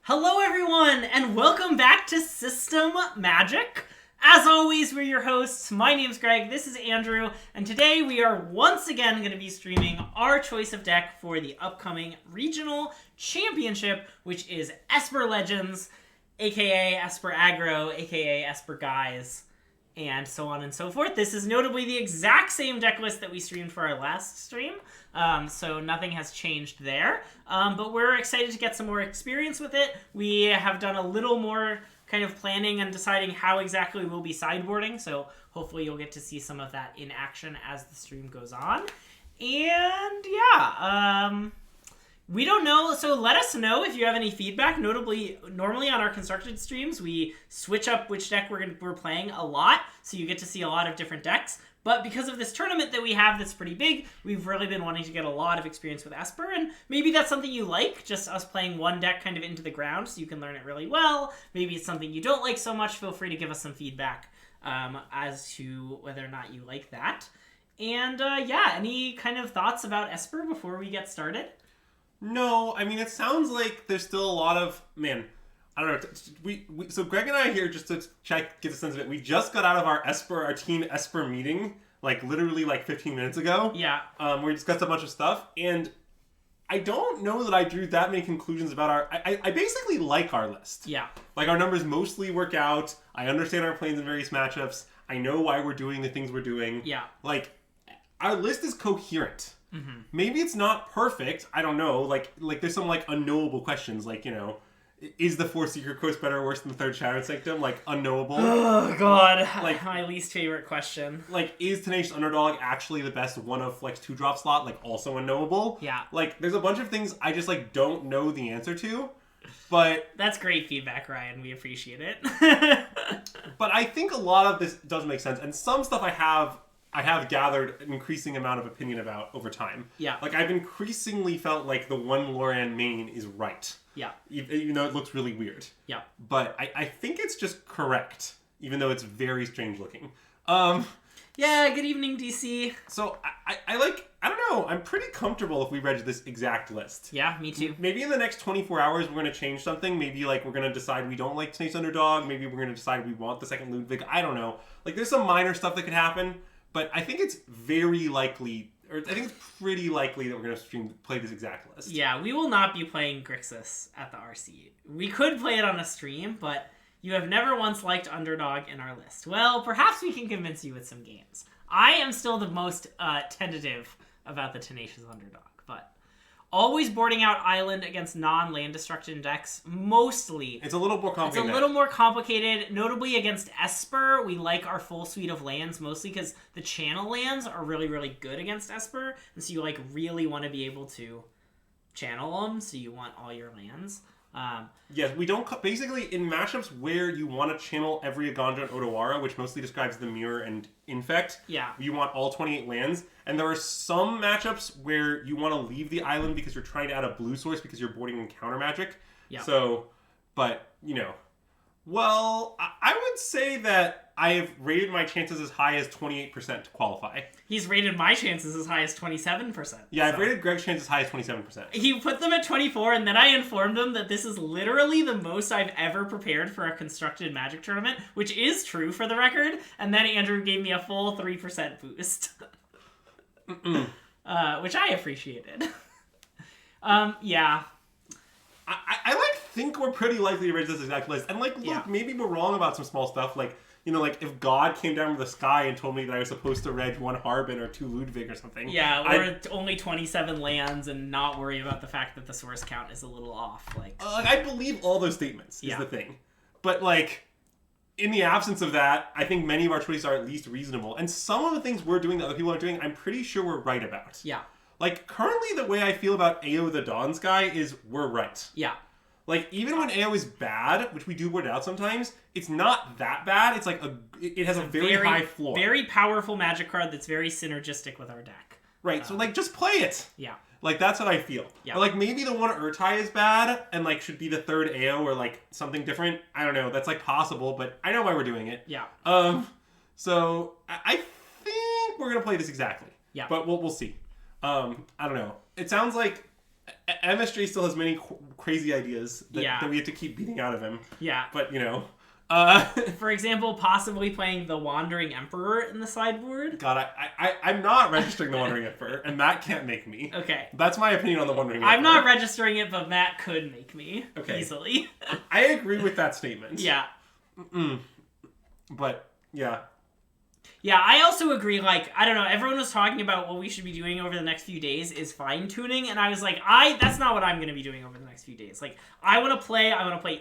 Hello everyone, and welcome back to System Magic. As always, we're your hosts. My name's Greg, this is Andrew, and today we are once again going to be streaming our choice of deck for the upcoming Regional Championship, which is Esper Legends, aka Esper Aggro, aka Esper Guys, and so on and so forth. This is notably the exact same deck list that we streamed for our last stream, so nothing has changed there. But we're excited to get some more experience with it. We have done a little more kind of planning and deciding how exactly we'll be sideboarding, so hopefully you'll get to see some of that in action as the stream goes on. And yeah, we don't know, so let us know if you have any feedback. Notably, normally on our constructed streams, we switch up which deck we're playing a lot, so you get to see a lot of different decks. But because of this tournament that we have that's pretty big, we've really been wanting to get a lot of experience with Esper, and maybe that's something you like, just us playing one deck kind of into the ground so you can learn it really well. Maybe it's something you don't like so much. Feel free to give us some feedback as to whether or not you like that. And yeah, any kind of thoughts about Esper before we get started? No, I mean, it sounds like there's still a lot of, I don't know. So Greg and I here, just to get a sense of it, we just got out of our team Esper meeting, literally 15 minutes ago. Yeah. Where we discussed a bunch of stuff, and I don't know that I drew that many conclusions about I basically like our list. Yeah. Our numbers mostly work out. I understand our plans in various matchups. I know why we're doing the things we're doing. Yeah. Our list is coherent. Mm-hmm. Maybe it's not perfect. I don't know. There's some unknowable questions. Is the fourth Secret Coast better or worse than the third Shattered Sanctum? Unknowable. Oh god. My least favorite question. Is Tenacious Underdog actually the best one of Flex 2-drop slot? Also unknowable. Yeah. There's a bunch of things I just don't know the answer to. But that's great feedback, Ryan. We appreciate it. But I think a lot of this does make sense, and some stuff I have gathered an increasing amount of opinion about over time. Yeah. I've increasingly felt like the one Loran main is right. Yeah. Even though it looks really weird. Yeah. But I think it's just correct, even though it's very strange looking. Yeah, good evening, DC. So, I don't know, I'm pretty comfortable if we read this exact list. Yeah, me too. Maybe in the next 24 hours we're going to change something. Maybe, we're going to decide we don't like Tenacious Underdog. Maybe we're going to decide we want the second Ludwig. I don't know. There's some minor stuff that could happen. But I think it's very likely, or I think it's pretty likely that we're going to play this exact list. Yeah, we will not be playing Grixis at the RC. We could play it on a stream, but you have never once liked Underdog in our list. Well, perhaps we can convince you with some games. I am still the most tentative about the Tenacious Underdog, but always boarding out Island against non-land destruction decks, mostly. It's a little more complicated. It's a little more complicated. Notably against Esper, we like our full suite of lands, mostly because the channel lands are really, really good against Esper, and so you really want to be able to channel them, so you want all your lands. Yes, we don't... Basically, in matchups where you want to channel every Agandra and Odawara, which mostly describes the Mirror and Infect, yeah, you want all 28 lands. And there are some matchups where you want to leave the island because you're trying to add a blue source because you're boarding in counter magic. Yeah. So, but, well, I would say that I have rated my chances as high as 28% to qualify. He's rated my chances as high as 27%. Yeah, I've rated Greg's chances as high as 27%. He put them at 24, and then I informed him that this is literally the most I've ever prepared for a constructed Magic tournament, which is true for the record, and then Andrew gave me a full 3% boost. Which I appreciated. Yeah. I think we're pretty likely to reach this exact list. And maybe we're wrong about some small stuff. If God came down from the sky and told me that I was supposed to reg 1 Harbin or 2 Ludwig or something. Yeah, or only 27 lands and not worry about the fact that the source count is a little off. I believe all those statements is the thing. But in the absence of that, I think many of our choices are at least reasonable. And some of the things we're doing that other people aren't doing, I'm pretty sure we're right about. Yeah. Currently the way I feel about AO the Dawn Sky is we're right. Yeah. Even when AO is bad, which we do word out sometimes, it's not that bad. It's it has a very high floor. Very powerful Magic card that's very synergistic with our deck. Right, so just play it. Yeah. That's what I feel. Yeah. But maybe the one Urtai is bad and should be the third AO or something different. I don't know. That's possible, but I know why we're doing it. Yeah. So I think we're gonna play this exactly. Yeah. But we'll see. I don't know. It sounds like MSJ still has many crazy ideas that we have to keep beating out of him. Yeah. But, For example, possibly playing the Wandering Emperor in the sideboard. God, I'm not registering the Wandering Emperor, and Matt can't make me. Okay. That's my opinion on the Wandering Emperor. I'm not registering it, but Matt could make me easily. I agree with that statement. Yeah. But, yeah. Yeah, I also agree, like, I don't know, everyone was talking about what we should be doing over the next few days is fine-tuning, and I was like, that's not what I'm going to be doing over the next few days. Like, I want to play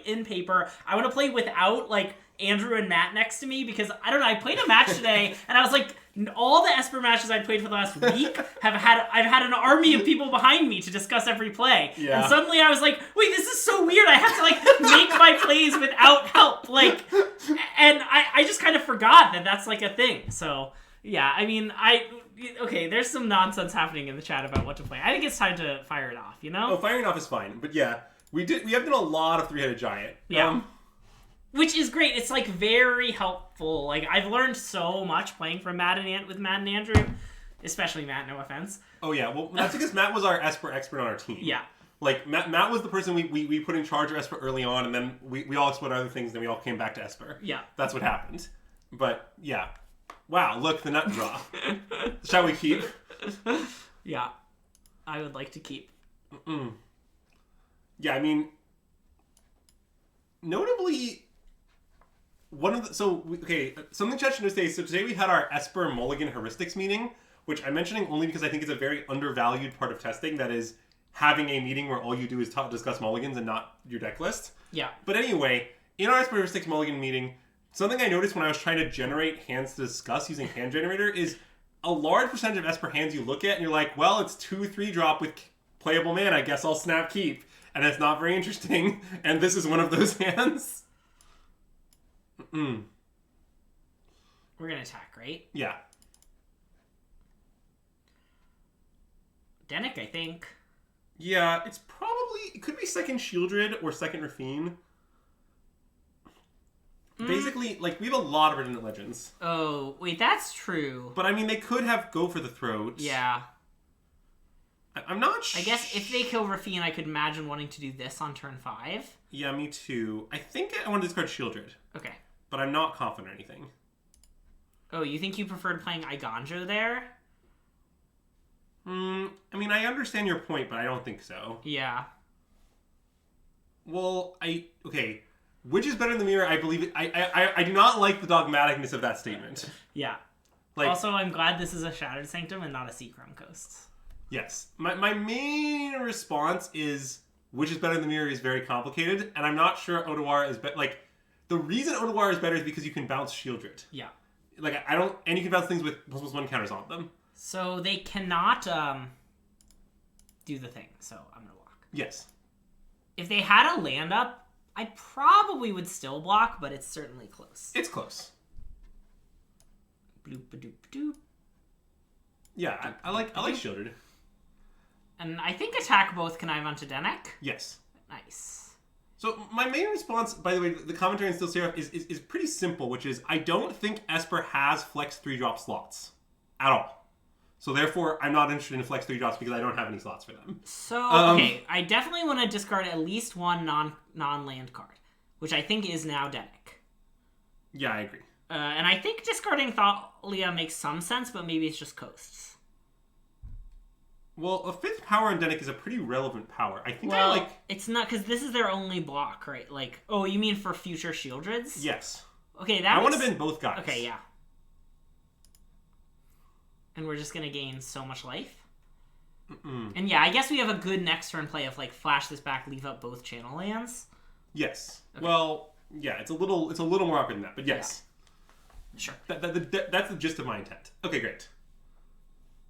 in paper, I want to play without, like, Andrew and Matt next to me, because, I don't know, I played a match today, and I was like, all the Esper matches I'd played for the last week, I've had an army of people behind me to discuss every play. Yeah. And suddenly I was like, wait, this is so weird, I have to, like, make my plays without help, like, and I just kind of forgot that that's, like, a thing. So, yeah, I mean, okay, there's some nonsense happening in the chat about what to play. I think it's time to fire it off, you know? Oh, firing off is fine, but yeah, we have done a lot of Three-Headed Giant. Yeah. Which is great. It's, like, very helpful. Like, I've learned so much playing from Matt and Andrew. Especially Matt, no offense. Oh, yeah. Well, that's because Matt was our Esper expert on our team. Yeah. Like, Matt was the person we put in charge of Esper early on, and then we all explored other things, and then we all came back to Esper. Yeah. That's what happened. But, yeah. Wow, look, the nut draw. Shall we keep? Yeah. I would like to keep. Yeah, I mean, notably... something chat should know today. So today we had our Esper Mulligan heuristics meeting, which I'm mentioning only because I think it's a very undervalued part of testing. That is having a meeting where all you do is discuss mulligans and not your deck list. Yeah. But anyway, in our Esper heuristics mulligan meeting, something I noticed when I was trying to generate hands to discuss using Hand Generator is a large percentage of Esper hands you look at and you're like, well, it's 2/3 drop with playable mana. I guess I'll snap keep, and it's not very interesting. And this is one of those hands. We're gonna attack, right? Yeah. Denick, I think. Yeah, it could be second Shieldred or second Rafine. Basically, like, we have a lot of Redundant Legends. Oh, wait, that's true. But, I mean, they could have Go for the Throat. Yeah. I'm not sure. I guess if they kill Rafine, I could imagine wanting to do this on turn 5. Yeah, me too. I think I want to discard Shieldred. Okay. But I'm not confident or anything. Oh, you think you preferred playing Iganjo there? I mean, I understand your point, but I don't think so. Yeah. Well, okay. Which is better in the mirror? I believe it. I do not like the dogmaticness of that statement. Yeah. Like, also, I'm glad this is a Shattered Sanctum and not a Seachrome Coast. Yes. My main response is which is better in the mirror is very complicated, and I'm not sure Odoar is better. Like, the reason Odoar is better is because you can bounce Shieldred. Yeah. Like, and you can bounce things with +1 counters on them. So they cannot do the thing, so I'm going to block. Yes. If they had a land up, I probably would still block, but it's certainly close. It's close. Bloop-a-doop-a-doop. Yeah, I like Shieldred. And I think attack both connive onto Denick. Yes. Nice. So my main response, by the way, the commentary in Steel Seraph is pretty simple, which is I don't think Esper has flex 3-drop slots at all. So therefore, I'm not interested in flex 3-drops because I don't have any slots for them. So, okay, I definitely want to discard at least one non-land card, which I think is now Denick. Yeah, I agree. And I think discarding Thalia makes some sense, but maybe it's just coasts. Well, a 5th power on Denick is a pretty relevant power. I think it's not, because this is their only block, right? Like, oh, you mean for future Shieldreds? Yes. Okay, I want to bin both guys. Okay, yeah. And we're just going to gain so much life? And yeah, I guess we have a good next turn play of, like, flash this back, leave up both channel lands. Yes. Okay. Well, yeah, it's a little more awkward than that, but yes. Yeah. Sure. That's the gist of my intent. Okay, great.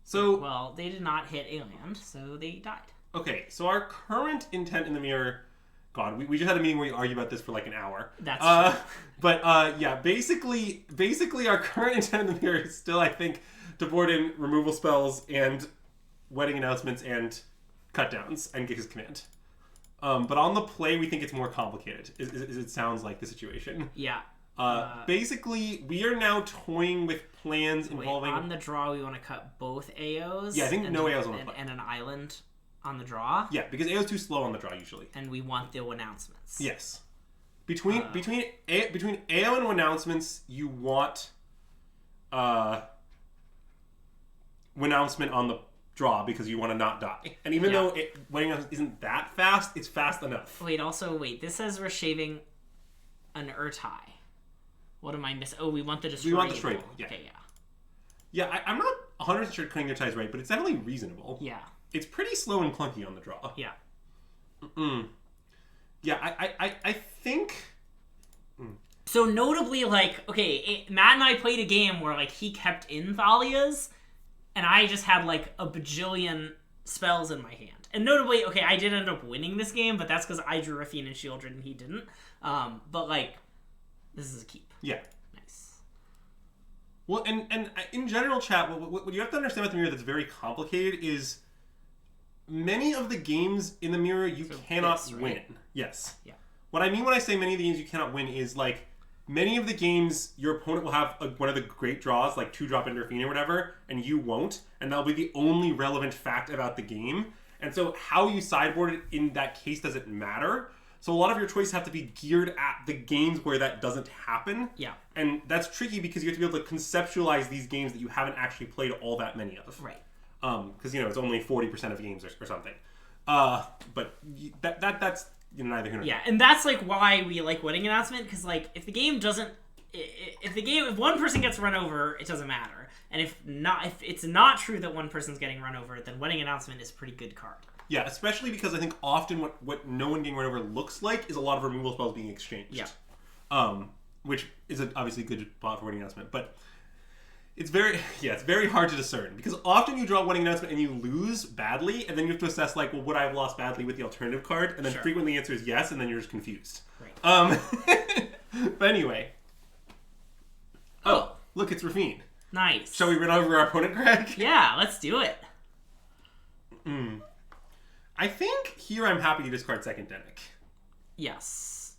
So, well, they did not hit a land, so they died. Okay, so our current intent in the mirror... God, we just had a meeting where we argued about this for like an hour. That's true. But, yeah, basically our current intent in the mirror is still, I think, to board in removal spells and wedding announcements and cut downs and Gig's command. But on the play, we think it's more complicated, is it sounds like the situation. Yeah. Basically, we are now toying with plans involving... on the draw, we want to cut both AOs? Yeah, I think no AOs on the play. And an island On the draw? Yeah, because AO's too slow on the draw usually. And we want the announcements. Yes. Between AO and announcements, you want announcement on the draw because you want to not die. And even though wedding announcement isn't that fast, it's fast enough. Wait, this says we're shaving an Urtai. What am I missing? Oh, we want the destroy. We want the destroy. Yeah. Okay, yeah. Yeah, I'm not 100% sure cutting your ties right, but it's definitely reasonable. Yeah. It's pretty slow and clunky on the draw. Yeah. Yeah, I think... So notably, like, okay, Matt and I played a game where, like, he kept in Thalia's, and I just had, like, a bajillion spells in my hand. And notably, okay, I did end up winning this game, but that's because I drew Rafine and Shieldred and he didn't. But, like, this is a keep. Yeah. Nice. Well, and in general, chat, what you have to understand about the mirror that's very complicated is many of the games in the mirror you cannot win. Yes. Yeah. What I mean when I say many of the games you cannot win is, like, many of the games your opponent will have one of the great draws, like 2-drop Endorphine or whatever, and you won't, and that'll be the only relevant fact about the game. And so how you sideboard it in that case doesn't matter. So a lot of your choices have to be geared at the games where that doesn't happen. Yeah. And that's tricky because you have to be able to conceptualize these games that you haven't actually played all that many of. Right. Because, it's only 40% of games or something. But that's neither here nor there. Yeah, and that's, like, why we like wedding announcement, because, like, if one person gets run over, it doesn't matter. And if it's not true that one person's getting run over, then wedding announcement is a pretty good card. Yeah, especially because I think often what no one getting run over looks like is a lot of removal spells being exchanged. Yeah. Which is obviously a good spot for wedding announcement, but it's very hard to discern because often you draw wedding announcement and you lose badly, and then you have to assess, like, well, would I have lost badly with the alternative card? And then frequently the answer is yes, and then you're just confused. Right. But anyway. Oh, look, it's Rafine. Nice. Shall we run over our opponent, Greg? Yeah, let's do it. I think here I'm happy to discard second Denick. Yes.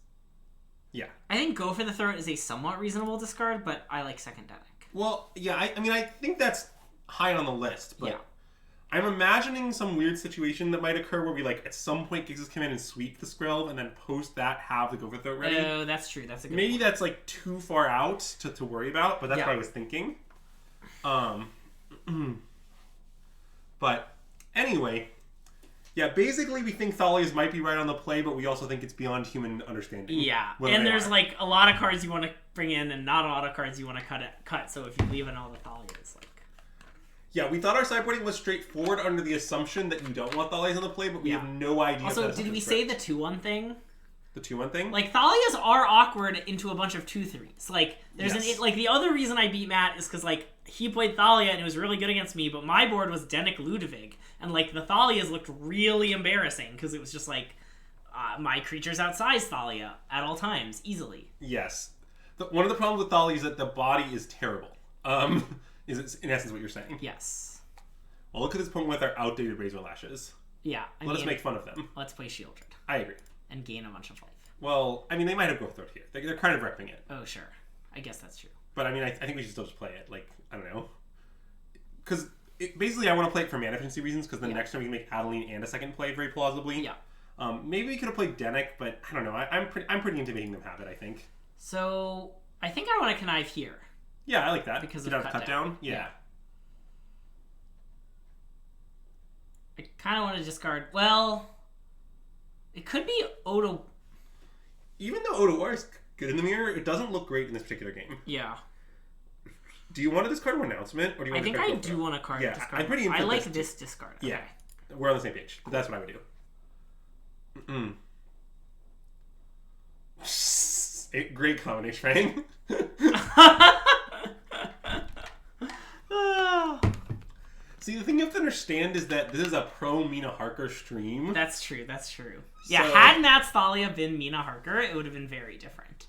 Yeah. I think Go for the Throat is a somewhat reasonable discard, but I like second Denick. Well, yeah, I mean, I think that's high on the list, but yeah. I'm imagining some weird situation that might occur where we, like, at some point Gix's come in and sweep the Skrelv, and then post that have the Go for the Throat ready. Oh, that's true. That's a good Maybe point. that's, like, too far out to worry about, but that's what I was thinking. But anyway, yeah, basically we think Thalia's might be right on the play, but we also think it's beyond human understanding. Yeah, and there's like a lot of cards you want to bring in and not a lot of cards you want to cut. So if you leave in all the Thalias, like... Yeah, we thought our sideboarding was straightforward under the assumption that you don't want Thalias on the play, but we have no idea. Also, did we say the 2-1 thing? The 2-1 thing? Like, Thalias are awkward into a bunch of 2-3s. Like, there's like, the other reason I beat Matt is because, like, he played Thalia and it was really good against me, but my board was Denick Ludovic, and, like, the Thalias looked really embarrassing because it was just, like, my creatures outsize Thalia at all times, easily. Yes. One of the problems with Thalia is that the body is terrible. Is in essence what you're saying. Yes. Well, look at this point with our outdated Razor Lashes. Yeah. Let us make fun of them. Let's play Shieldred. I agree. And gain a bunch of life. Well, I mean, they might have Go Throat here. They're kind of repping it. Oh, sure. I guess that's true. But, I mean, I think we should still just play it. Like, I don't know. Because, basically, I want to play it for mana efficiency reasons, because the next time we can make Adeline and a second play very plausibly. Yeah. Maybe we could have played Denick, but I don't know. I'm pretty into making them have it, I think. So, I think I want to connive here. Yeah, I like that. Because of cut down? Yeah. I kind of want to discard... Well, it could be Odo... Even though Odo War is good in the mirror, it doesn't look great in this particular game. Yeah. Do you want to discard an announcement, or do you want I think I do want to card discard. I'm pretty into I like this discard. Okay. Yeah. We're on the same page. That's what I would do. Great combination, right? See, the thing you have to understand is that this is a pro Mina Harker stream. That's true. That's true. Yeah, had Matt's Thalia been Mina Harker, it would have been very different.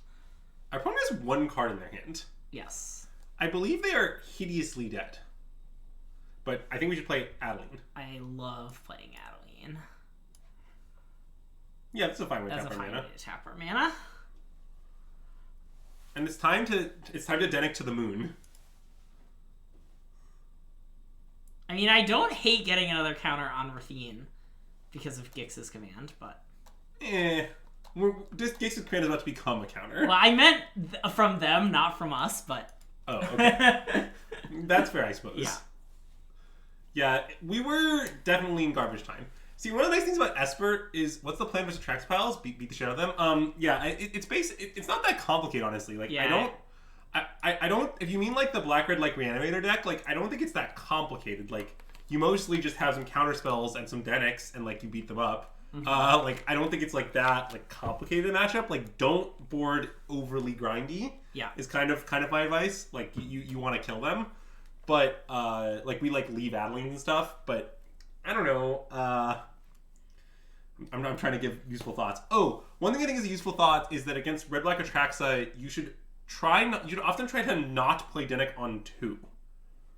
Our opponent has one card in their hand. Yes. I believe they are hideously dead. But I think we should play Adeline. I love playing Adeline. Yeah, that's a fine way to tap our mana. Tap our mana. And it's time to Denick to the moon. I mean, I don't hate getting another counter on Rafine. because of Gix's command, but... Gix's command is about to become a counter. Well, I meant from them, not from us, but... Oh, okay. That's fair, I suppose. Yeah. Yeah, we were definitely in garbage time. See, one of the nice things about Esper is, what's the plan versus Trax piles? Beat the shit out of them. Yeah, it's not that complicated, honestly. Like, yeah. I don't, if you mean like the black-red like Reanimator deck, like, I don't think it's that complicated. Like, you mostly just have some counter spells and some Denix, and like, you beat them up. Mm-hmm. Like, I don't think it's like that, like, complicated matchup. Like, don't board overly grindy. Yeah. Is kind of my advice. Like, you want to kill them. But, like, we, like, leave Adelines and stuff. But, I don't know. I'm trying to give useful thoughts. Oh, one thing I think is a useful thought is that against Red Black Atraxa, you should often try to not play Denec on 2.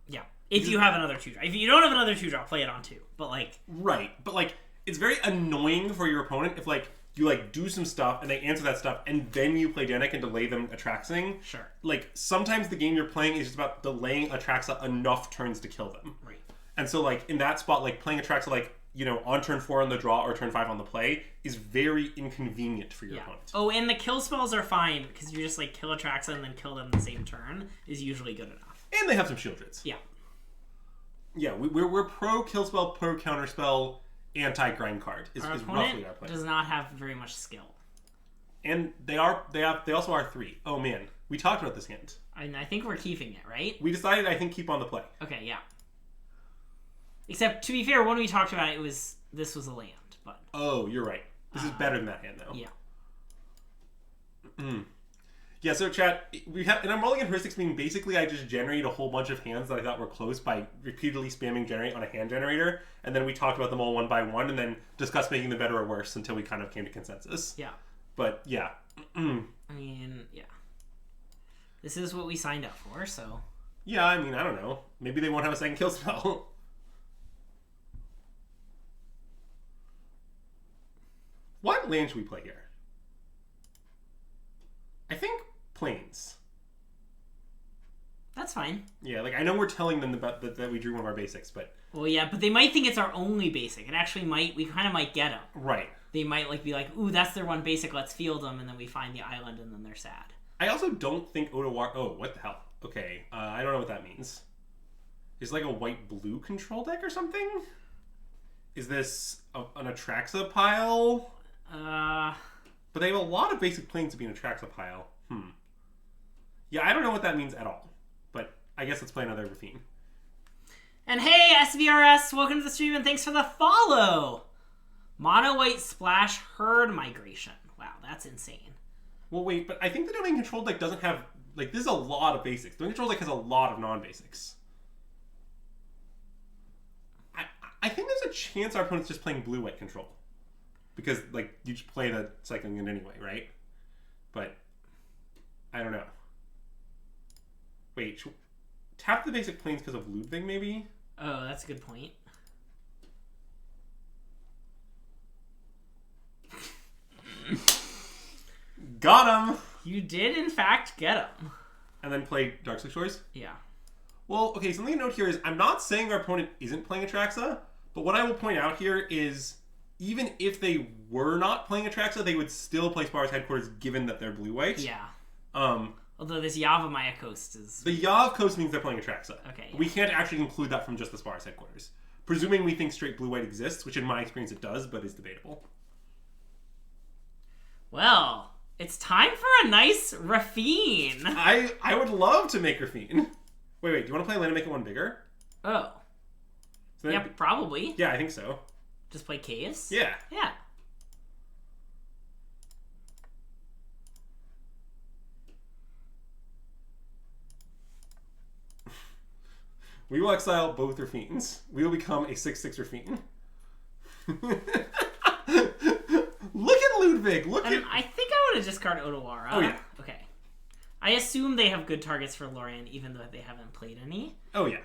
Yeah. If you have another 2-drop. If you don't have another 2-drop, play it on 2. But, like... Right. But, like, it's very annoying for your opponent if, like, you, like, do some stuff and they answer that stuff and then you play Denec and delay them Atraxing. Sure. Like, sometimes the game you're playing is just about delaying Atraxa enough turns to kill them. Right. And so, like, in that spot, like, playing Atraxa, like, you know, on turn 4 on the draw or turn 5 on the play is very inconvenient for your opponent. Oh, and the kill spells are fine because you just, like, kill Atraxa and then kill them the same turn is usually good enough. And they have some shield grids. Yeah. Yeah, we're pro kill spell, pro counter spell, anti-grind card is roughly our play. Does not have very much skill. And they also are 3. Oh man, we talked about this hand. I think we're keeping it, right? We decided, I think, keep on the play. Okay, yeah. Except, to be fair, when we talked about it, this was a land, but... Oh, you're right. This is better than that hand, though. Yeah. Yeah, so chat, and I'm rolling in heuristics, meaning basically I just generate a whole bunch of hands that I thought were close by repeatedly spamming generate on a hand generator, and then we talked about them all one by one, and then discussed making them better or worse until we kind of came to consensus. Yeah. But, yeah. I mean, yeah. This is what we signed up for, so... Yeah, I mean, I don't know. Maybe they won't have a second kill spell. What land should we play here? I think Plains. That's fine. Yeah, like, I know we're telling them about that we drew one of our basics, but... Well, yeah, but they might think it's our only basic. It actually might... We kind of might get them. Right. They might, like, be like, ooh, that's their one basic, let's field them, and then we find the island, and then they're sad. I also don't think Otawara... Oh, what the hell? Okay, I don't know what that means. Is like a white-blue control deck or something? Is this an Atraxa pile? But they have a lot of basic planes to be an Atraxa pile. Yeah, I don't know what that means at all. But I guess let's play another Rafine. And hey, SVRS, welcome to the stream, and thanks for the follow! Mono White Splash Herd Migration. Wow, that's insane. Well, wait, but I think the Domain Control deck doesn't have... Like, this is a lot of basics. The Domain Control deck has a lot of non-basics. I think there's a chance our opponent's just playing Blue-White Control. Because, like, you just play the cycling in anyway, right? But, I don't know. Wait, tap the basic planes because of Ludwig, maybe? Oh, that's a good point. Got him! You did, in fact, get him. And then play Darkslick Shores? Yeah. Well, okay, something to note here is I'm not saying our opponent isn't playing Atraxa, but what I will point out here is even if they were not playing Atraxa, they would still play Spar's Headquarters given that they're blue-white. Yeah. Although this Yavimaya Coast is... The Yav Coast means they're playing Atraxa. Okay. Yeah. We can't actually conclude that from just the Spar's Headquarters. Presuming we think straight blue-white exists, which in my experience it does, but is debatable. Well, it's time for a nice Rafine. I would love to make Rafine. Wait, do you want to play land and make it one bigger? Oh. So yeah, probably. Yeah, I think so. Just play Chaos? Yeah. Yeah. We will exile both Rafines. We will become a 6/6 Rafine. Look at Ludwig. I think I would have discarded Otawara. Oh, yeah. Okay. I assume they have good targets for Lorien, even though they haven't played any. Oh, yeah.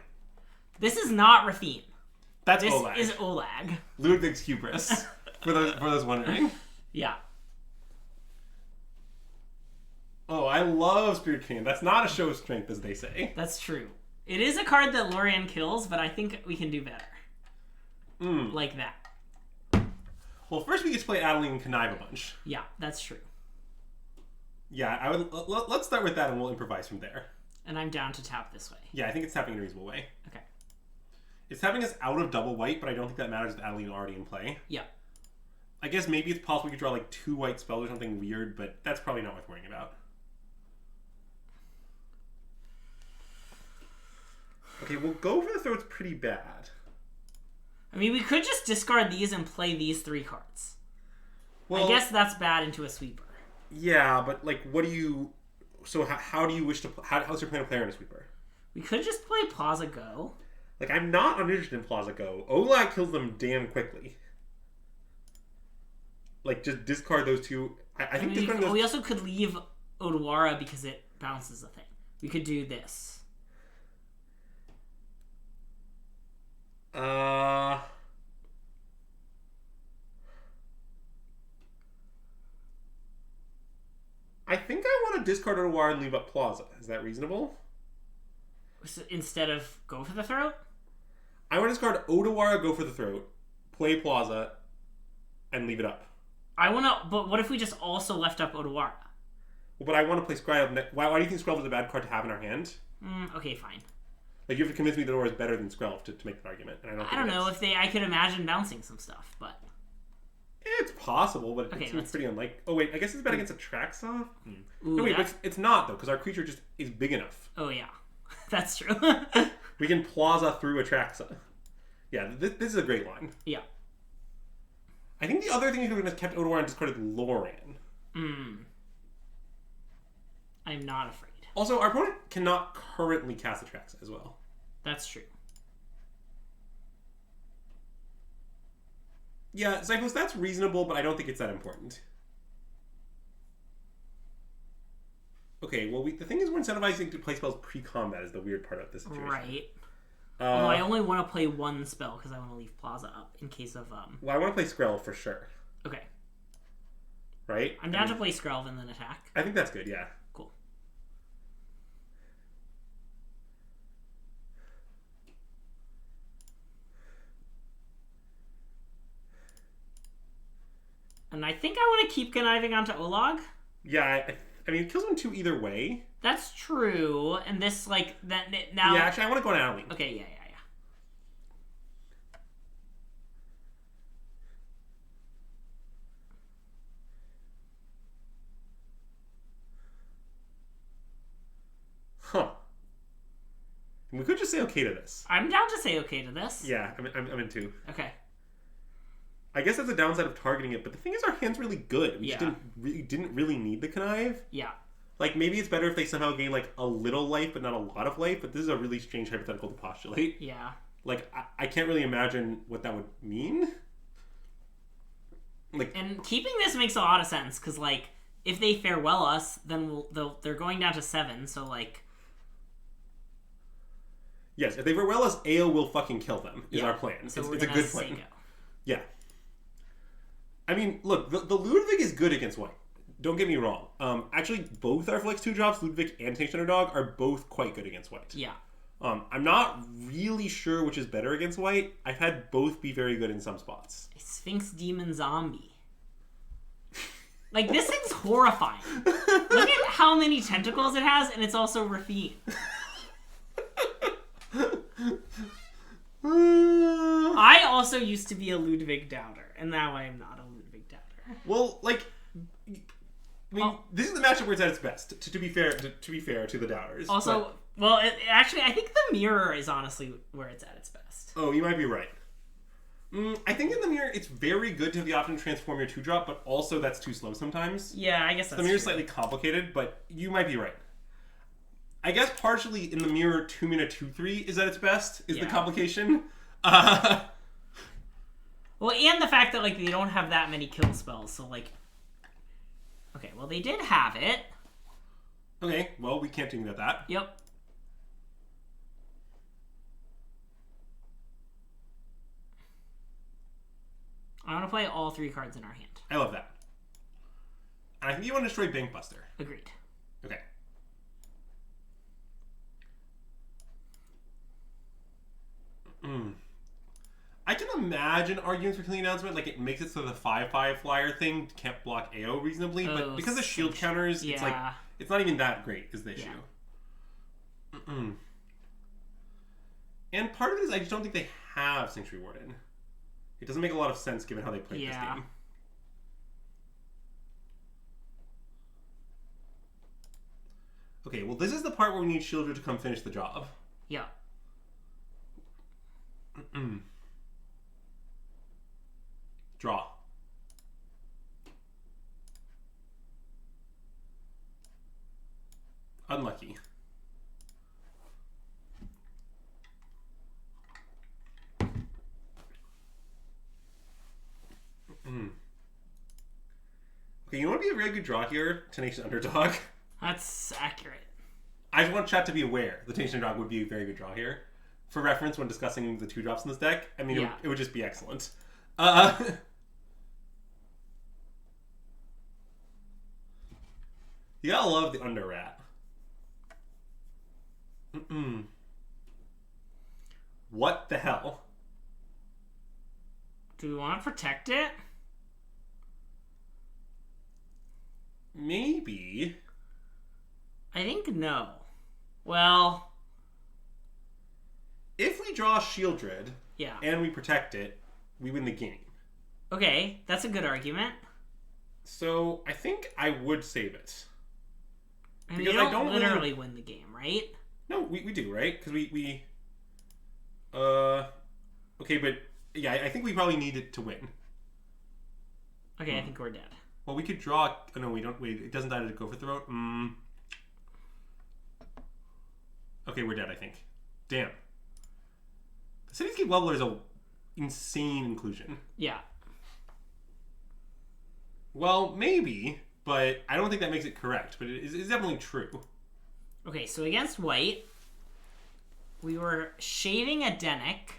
This is not Rafine. That's this Olag. This is Olag. Ludwig's hubris. for those wondering. Yeah. Oh, I love Spirit King. That's not a show of strength, as they say. That's true. It is a card that Lorien kills, but I think we can do better. Like that. Well, first we get to play Adeline and connive a bunch. Yeah, that's true. Yeah, I would. Let's start with that, and we'll improvise from there. And I'm down to tap this way. Yeah, I think it's tapping in a reasonable way. Okay. It's tapping us out of double white, but I don't think that matters with Adeline already in play. Yeah. I guess maybe it's possible we could draw like 2 white spells or something weird, but that's probably not worth worrying about. Okay, well, Go for the Throat's pretty bad. I mean, we could just discard these and play these 3 cards. Well, I guess that's bad into a sweeper. Yeah, but like, what do you... So how do you wish to... How's your plan to play on a sweeper? We could just play Plaza Go. Like, I'm not uninterested in Plaza Go. Olag kills them damn quickly. Like, just discard those 2. I think discarding those... We also could leave Odawara because it bounces the thing. We could do this. I think I want to discard Odawara and leave up Plaza. Is that reasonable? So instead of Go for the Throat? I want to discard Odawara, Go for the Throat, play Plaza, and leave it up. But what if we just also left up Odawara? Well, but I want to play Skrelv. Why do you think Skrelv is a bad card to have in our hand? Okay, fine. Like, you have to convince me that Odawara is better than Skrelv to make that argument. And I don't know if I could imagine bouncing some stuff, but... It's possible, but it seems pretty unlikely. Oh, wait, I guess it's bad against Atraxa? No, wait, but it's not, though, because our creature just is big enough. Oh, yeah. That's true. We can Plaza through Atraxa. Yeah, this is a great line. Yeah. I think the other thing you could have kept Odawara and discarded Loran. I'm not afraid. Also, our opponent cannot currently cast Atraxa as well. That's true. Yeah, Zyphos, that's reasonable, but I don't think it's that important. Okay, well, the thing is we're incentivizing to play spells pre-combat is the weird part of this situation. Right. Although I only want to play 1 spell because I want to leave Plaza up in case of... Well, I want to play Skrelv for sure. Okay. Right? I'm down to play Skrelv and then attack. I think that's good, yeah. Cool. And I think I want to keep conniving onto Olag. Yeah, I mean, it kills him 2 either way. That's true. And this, like, that now... Yeah, actually, I want to go on Adeline. Okay, yeah. Huh. We could just say okay to this. I'm down to say okay to this. Yeah, I'm in 2. Okay. I guess that's the downside of targeting it, but the thing is our hand's really good. We just didn't really need the connive. Yeah. Like, maybe it's better if they somehow gain, like, a little life, but not a lot of life, but this is a really strange hypothetical to postulate. Yeah. Like, I can't really imagine what that would mean. Like, and keeping this makes a lot of sense, because, like, if they farewell us, then they're going down to 7, so, like... Yes, if they farewell us, AO will fucking kill them, is our plan. So it's a good plan. Yeah. I mean, look, the Ludwig is good against white. Don't get me wrong. Actually, both our Flex 2 drops, Ludwig and Tenacious Underdog, are both quite good against white. Yeah. I'm not really sure which is better against white. I've had both be very good in some spots. A Sphinx Demon Zombie. Like, this thing's horrifying. Look at how many tentacles it has, and it's also Rafine. I also used to be a Ludwig doubter, and now I am not a Ludwig doubter. Well, like, I mean, this is the matchup where it's at its best. To be fair, to the doubters. Also, well, actually, I think the mirror is honestly where it's at its best. Oh, you might be right. I think in the mirror, it's very good to have the option to transform your 2-drop, but also that's too slow sometimes. Yeah, I guess that's the mirror's slightly complicated, but you might be right. I guess partially in the mirror, 2-mana 2/3 is at its best, is the complication. Well, and the fact that, like, they don't have that many kill spells, so, like... Okay, well, they did have it. Okay, well, we can't do anything about that. Yep. I want to play all 3 cards in our hand. I love that. And I think you want to destroy Bankbuster. Agreed. Okay. I can imagine arguments for killing announcement. Like, it makes it so the 5/5 flyer thing can't block AO reasonably, but because of shield counters, it's like, it's not even that great is the issue. Yeah. And part of it is I just don't think they have Sanctuary Warden. It doesn't make a lot of sense given how they played this game. Okay, well, this is the part where we need Shieldred to come finish the job. Yeah. Draw. Unlucky. Okay, you want to be a really good draw here? Tenacious Underdog. That's accurate. I just want chat to be aware the Tenacious Underdog would be a very good draw here. For reference, when discussing the 2-drops in this deck, I mean, it would just be excellent. You gotta love the Under Rat. What the hell? Do we want to protect it? Maybe. I think no. Well, if we draw Shieldred yeah, and we protect it, we win the game. Okay, that's a good argument. So I think I would save it. And because I don't literally win the game, right? No, we do, right? Because we okay, but yeah, I think we probably need it to win. Okay, I think we're dead. Well, we could draw. Oh, no, we don't. Wait, it doesn't die to go for throat. Okay, we're dead, I think. Damn. The Cityscape Leveler is a insane inclusion. Yeah. Well, maybe, but I don't think that makes it correct. But it's definitely true. Okay, so against white, we were shaving a Denic.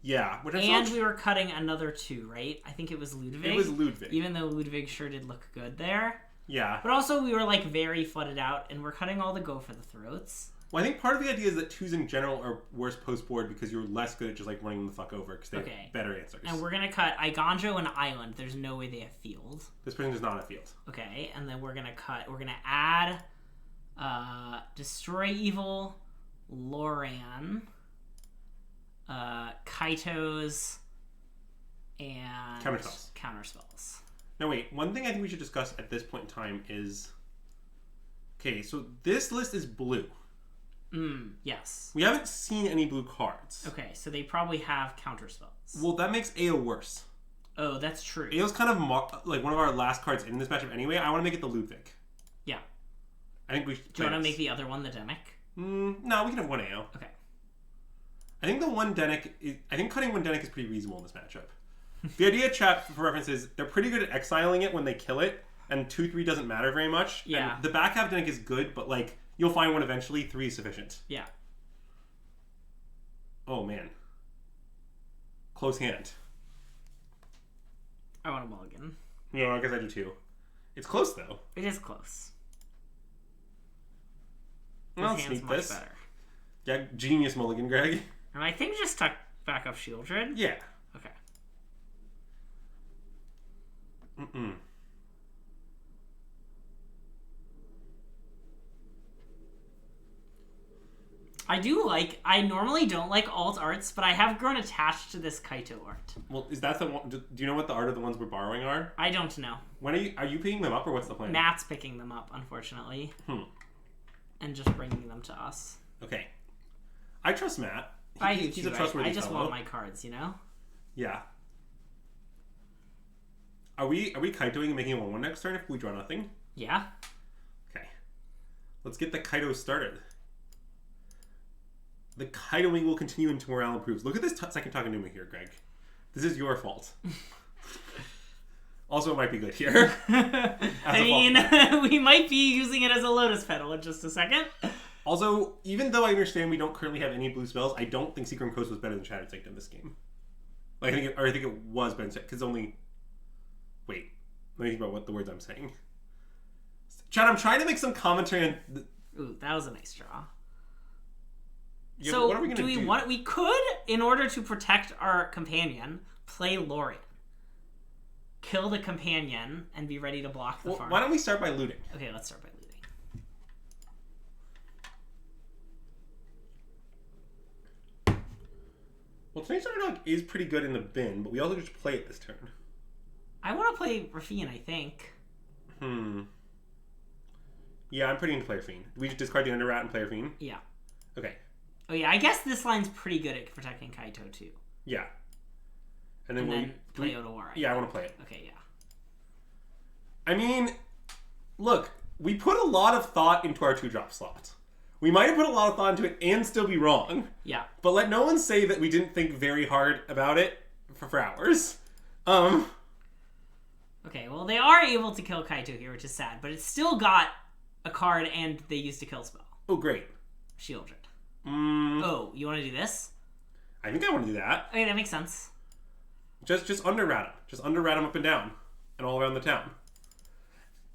Yeah, and we were cutting another 2, right? I think it was Ludwig. It was Ludwig. Even though Ludwig sure did look good there. Yeah. But also we were like very flooded out, and we're cutting all the go for the throats. Well, I think part of the idea is that 2s in general are worse post-board because you're less good at just like running them the fuck over because they have better answers. And we're going to cut Iganjo and Island. There's no way they have field. This person does not have field. Okay, and then we're going to add Destroy Evil, Loran, Kaitos, and Counterspells. Now wait, one thing I think we should discuss at this point in time is... Okay, so this list is blue. Yes. We haven't seen any blue cards. Okay, so they probably have Counterspells. Well, that makes AO worse. Oh, that's true. AO's kind of like one of our last cards in this matchup anyway. I want to make it the Ludwig. Yeah. I think we should. Do you want to make the other one the Denic? No, we can have one AO. Okay. I think the one Denic is... I think cutting one Denic is pretty reasonable in this matchup. The idea, chat, for reference, is they're pretty good at exiling it when they kill it, and 2/3 doesn't matter very much. Yeah. And the back half Denic is good, but like you'll find one eventually. 3 is sufficient. Yeah. Oh man. Close hand. I want a mulligan. Yeah, I guess I do too. It's close though. It is close. I'll sneak this. Better. Yeah, genius mulligan, Greg. And I think just tuck back up Shieldred. Yeah. Okay. I normally don't like alt arts, but I have grown attached to this Kaito art. Well, is that the one? Do you know what the art of the ones we're borrowing are? I don't know. When are you picking them up, or what's the plan? Matt's picking them up, unfortunately. And just bringing them to us. Okay. I trust Matt. He's a trustworthy I just fellow. Want my cards, you know? Yeah. Are we Kaitoing and making a 1/1 next turn if we draw nothing? Yeah. Okay. Let's get the Kaito started. The Kaitoing will continue until morale improves. Look at this second Takanuma here, Greg. This is your fault. Also, it might be good here. I mean, we might be using it as a Lotus Petal in just a second. Also, even though I understand we don't currently have any blue spells, I don't think Secret Coast was better than Shattered Sanctum this game. Like, I think it was better because only... Wait, let me think about what the words I'm saying. Chad, I'm trying to make some commentary on... Ooh, that was a nice draw. Yeah, so what are we gonna do? We could, in order to protect our companion, play Lorian. Kill the companion and be ready to block the farm. Why don't we start by looting? Okay, let's start by looting. Well, Tonight's Underdog is pretty good in the bin, but we also just play it this turn. I want to play Rafine, I think. Yeah, I'm pretty into Player Fiend. We just discard the Underrat and Player Fiend? Yeah. Okay. Oh yeah, I guess this line's pretty good at protecting Kaito too. Yeah. And then play Odawara. Yeah, I want to play it. Okay, yeah. I mean, look, we put a lot of thought into our 2-drop slot. We might have put a lot of thought into it and still be wrong. Yeah. But let no one say that we didn't think very hard about it for hours. Okay, well, they are able to kill Kaito here, which is sad, but it's still got a card and they used a kill spell. Oh, great. Shieldred. Oh, you want to do this? I think I want to do that. Okay, that makes sense. Just underrat him. Just underrat him up and down. And all around the town.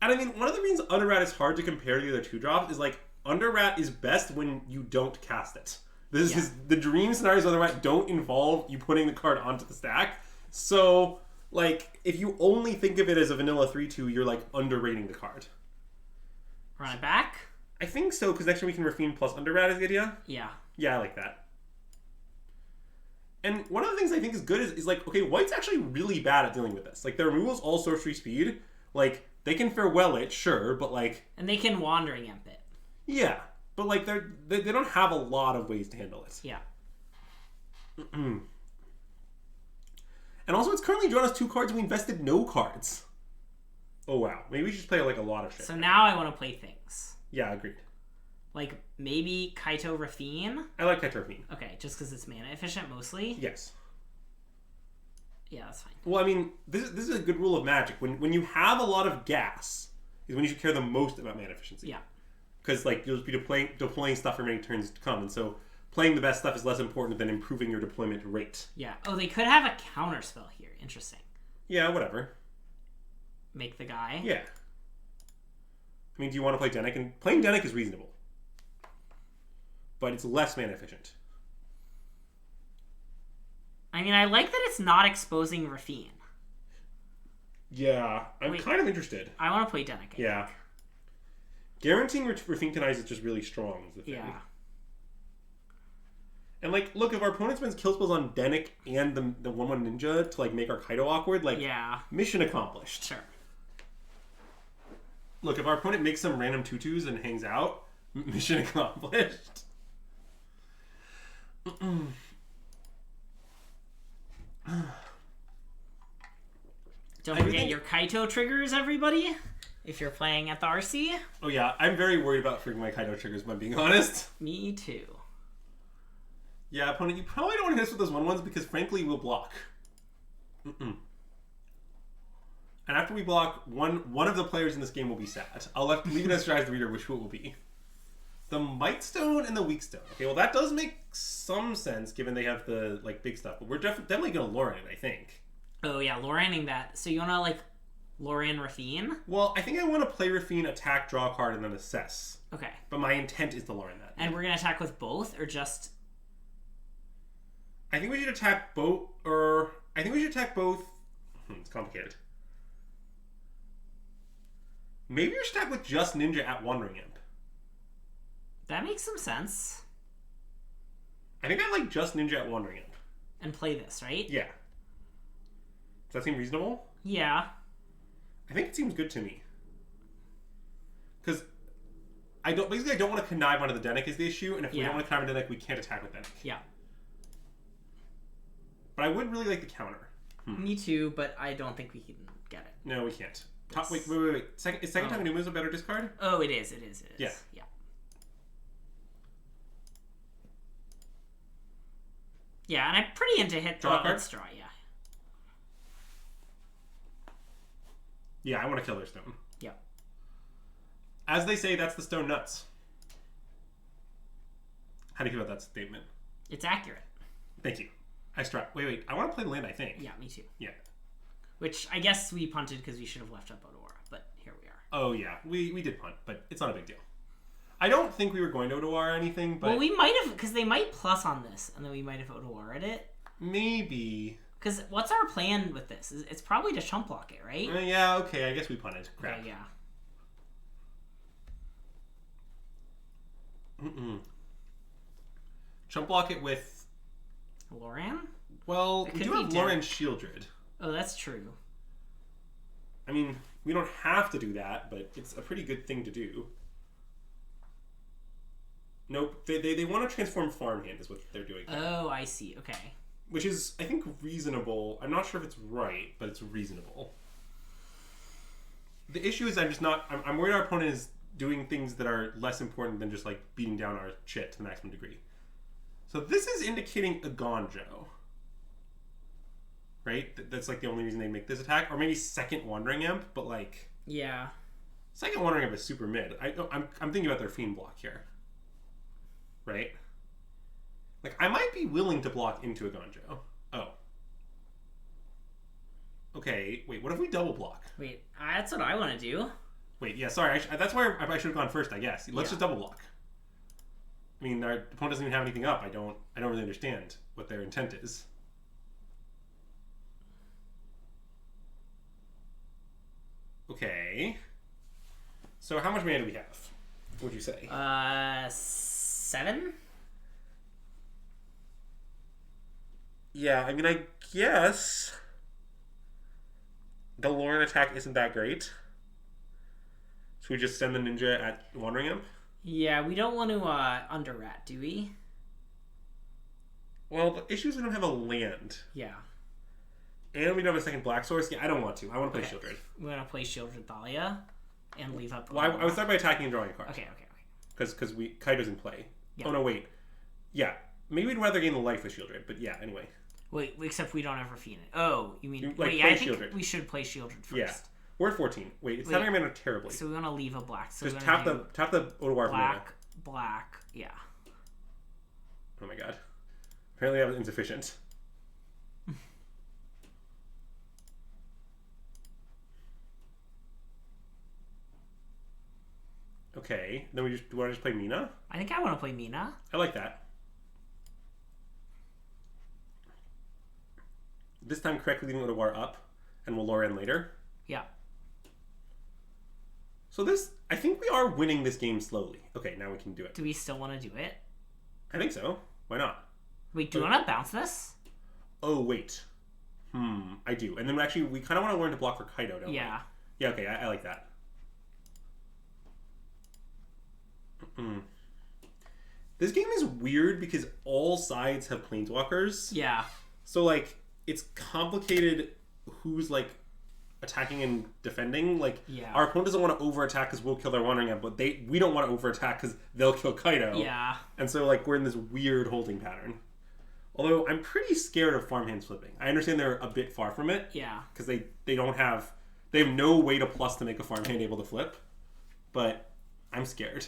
And I mean, one of the reasons underrat is hard to compare to the other 2-drops is like, underrat is best when you don't cast it. This is the dream scenarios of underrat don't involve you putting the card onto the stack. So, like, if you only think of it as a vanilla 3-2, you're like underrating the card. Run it back? I think so, because next time we can Rafine plus underrat is the idea. Yeah. Yeah, I like that. And one of the things I think is good is like, okay, White's actually really bad at dealing with this. Like, their removal's all sorcery speed. Like, they can farewell it, sure, but like... And they can Wandering Imp it. Yeah, but like, they don't have a lot of ways to handle it. Yeah. And also, it's currently drawn us 2 cards and we invested no cards. Oh, wow. Maybe we should just play like a lot of shit. So now I want to play things. Yeah, agreed. Like, maybe Kaito Rafine? I like Kaito Rafine. Okay, just because it's mana efficient mostly? Yes. Yeah, that's fine. Well, I mean, this is a good rule of Magic. When you have a lot of gas, is when you should care the most about mana efficiency. Yeah. Because, like, you'll just be deploying stuff for many turns to come, and so playing the best stuff is less important than improving your deployment rate. Yeah. Oh, they could have a counter spell here. Interesting. Yeah, whatever. Make the guy? Yeah. I mean, do you want to play Dennick? And playing Dennick is reasonable. But it's less mana efficient. I mean, I like that it's not exposing Rafine. Yeah, I'm kind of interested. I want to play Dennick. Yeah. Guaranteeing Rafine Tonight is just really strong, is the thing. Yeah. And, like, look, if our opponent spends kill spells on Dennick and the 1/1 Ninja to, like, make our Kaito awkward, like, mission accomplished. Sure. Look, if our opponent makes some random 2/2s and hangs out, mission accomplished. Don't forget your Kaito triggers, everybody. If you're playing at the RC. Oh yeah, I'm very worried about freaking my Kaito triggers, if I'm being honest. Me too. Yeah, opponent, you probably don't want to hit us with those 1/1s because frankly, we'll block. And after we block, one of the players in this game will be sad. I'll leave it as the reader which who it will be. The Might Stone and the Weak Stone. Okay, well that does make some sense given they have the like big stuff, but we're definitely going to Lorian it, I think. Oh yeah, Lorianing that. So you want to like Lorian Rafine? Well, I think I want to play Rafine, attack, draw a card, and then assess. Okay. But my intent is to Lorian that. And we're going to attack with both or just... I think we should attack both, or... I think we should attack both... it's complicated. Maybe we should attack with just Ninja at Wandering Imp. That makes some sense. I think I like just Ninja at Wandering Imp. And play this, right? Yeah. Does that seem reasonable? Yeah. I think it seems good to me. Because I don't want to connive onto the Dennick is the issue, and if we don't want to connive on Dennick, we can't attack with Dennick. Yeah. But I would really like the counter. Me too, but I don't think we can get it. No, we can't. Wait. Is second time Numa's a better discard? Oh, it is. Yeah. Yeah. Yeah, and I'm pretty into hit Draw draw. card? Let's draw, yeah. Yeah, I want to kill their stone. Yeah. As they say, that's the stone nuts. How do you feel about that statement? It's accurate. Thank you. Wait. I want to play the land, I think. Yeah, me too. Yeah. Which I guess we punted because we should have left up Odora, but here we are. Oh, yeah. We did punt, but it's not a big deal. I don't think we were going to Odawara or anything, but... Well, we might have, because they might plus on this, and then we might have Odawara it. Maybe. Because what's our plan with this? It's probably to chump block it, right? Yeah, okay, I guess we punted. Crap. Okay, yeah. Chump block it with... Loran? Well, we do have Loran Shieldred. Oh, that's true. I mean, we don't have to do that, but it's a pretty good thing to do. Nope, they want to transform Farmhand is what they're doing. Oh, I see. Okay. Which is, I think, reasonable. I'm not sure if it's right, but it's reasonable. The issue is I'm worried our opponent is doing things that are less important than just, like, beating down our shit to the maximum degree. So this is indicating a Gonjo. Right? That's, like, the only reason they make this attack. Or maybe second Wandering Imp, but, like... Yeah. Second Wandering Imp is super mid. I'm thinking about their Fiend block here. Right? Like, I might be willing to block into a Gonjo. Oh. Okay, wait, what if we double block? Wait, that's what I want to do. Wait, yeah, sorry, that's where I should have gone first, I guess. Let's just double block. I mean, our opponent doesn't even have anything up. I don't really understand what their intent is. Okay. So how much mana do we have? What would you say? 7? Yeah, I mean, I guess the Loran attack isn't that great. So we just send the ninja at Wandering Imp? Yeah, we don't want to under-rat, do we? Well, the issue is we don't have a land. Yeah. And we don't have a second black source. Yeah, I don't want to. I want to play Shieldred. We want to play Shieldred Thalia and leave up... Well, I would start by attacking and drawing a card. Okay. Because Kaito's in play. Yeah. Oh, no, wait. Yeah. Maybe we'd rather gain the life with Shieldred, but yeah, anyway. Wait, except we don't ever fiend it. Oh, you mean... I think Shieldred. We should play Shieldred first. Yeah. We're at 14. Wait, it's tapping mana terribly. So we want to leave a black. So just tap the Odawara mana. Black, yeah. Oh my god. Apparently that was insufficient. Okay, then do you want to just play Mina? I think I want to play Mina. I like that. This time correctly leaving Odawara up, and we'll lure in later. Yeah. So this, I think we are winning this game slowly. Okay, now we can do it. Do we still want to do it? I think so. Why not? Wait, do you want to bounce this? Oh, wait. I do. And then actually, we kind of want to learn to block for Kaito, don't we? Yeah. Yeah, okay, I like that. This game is weird because all sides have planeswalkers. Yeah. So, like, it's complicated who's, like, attacking and defending. Like, our opponent doesn't want to over-attack because we'll kill their Wandering Imp, but we don't want to over-attack because they'll kill Kaito. Yeah. And so, like, we're in this weird holding pattern. Although, I'm pretty scared of farmhands flipping. I understand they're a bit far from it. Yeah. Because they don't have... They have no way to plus to make a farmhand able to flip. But I'm scared.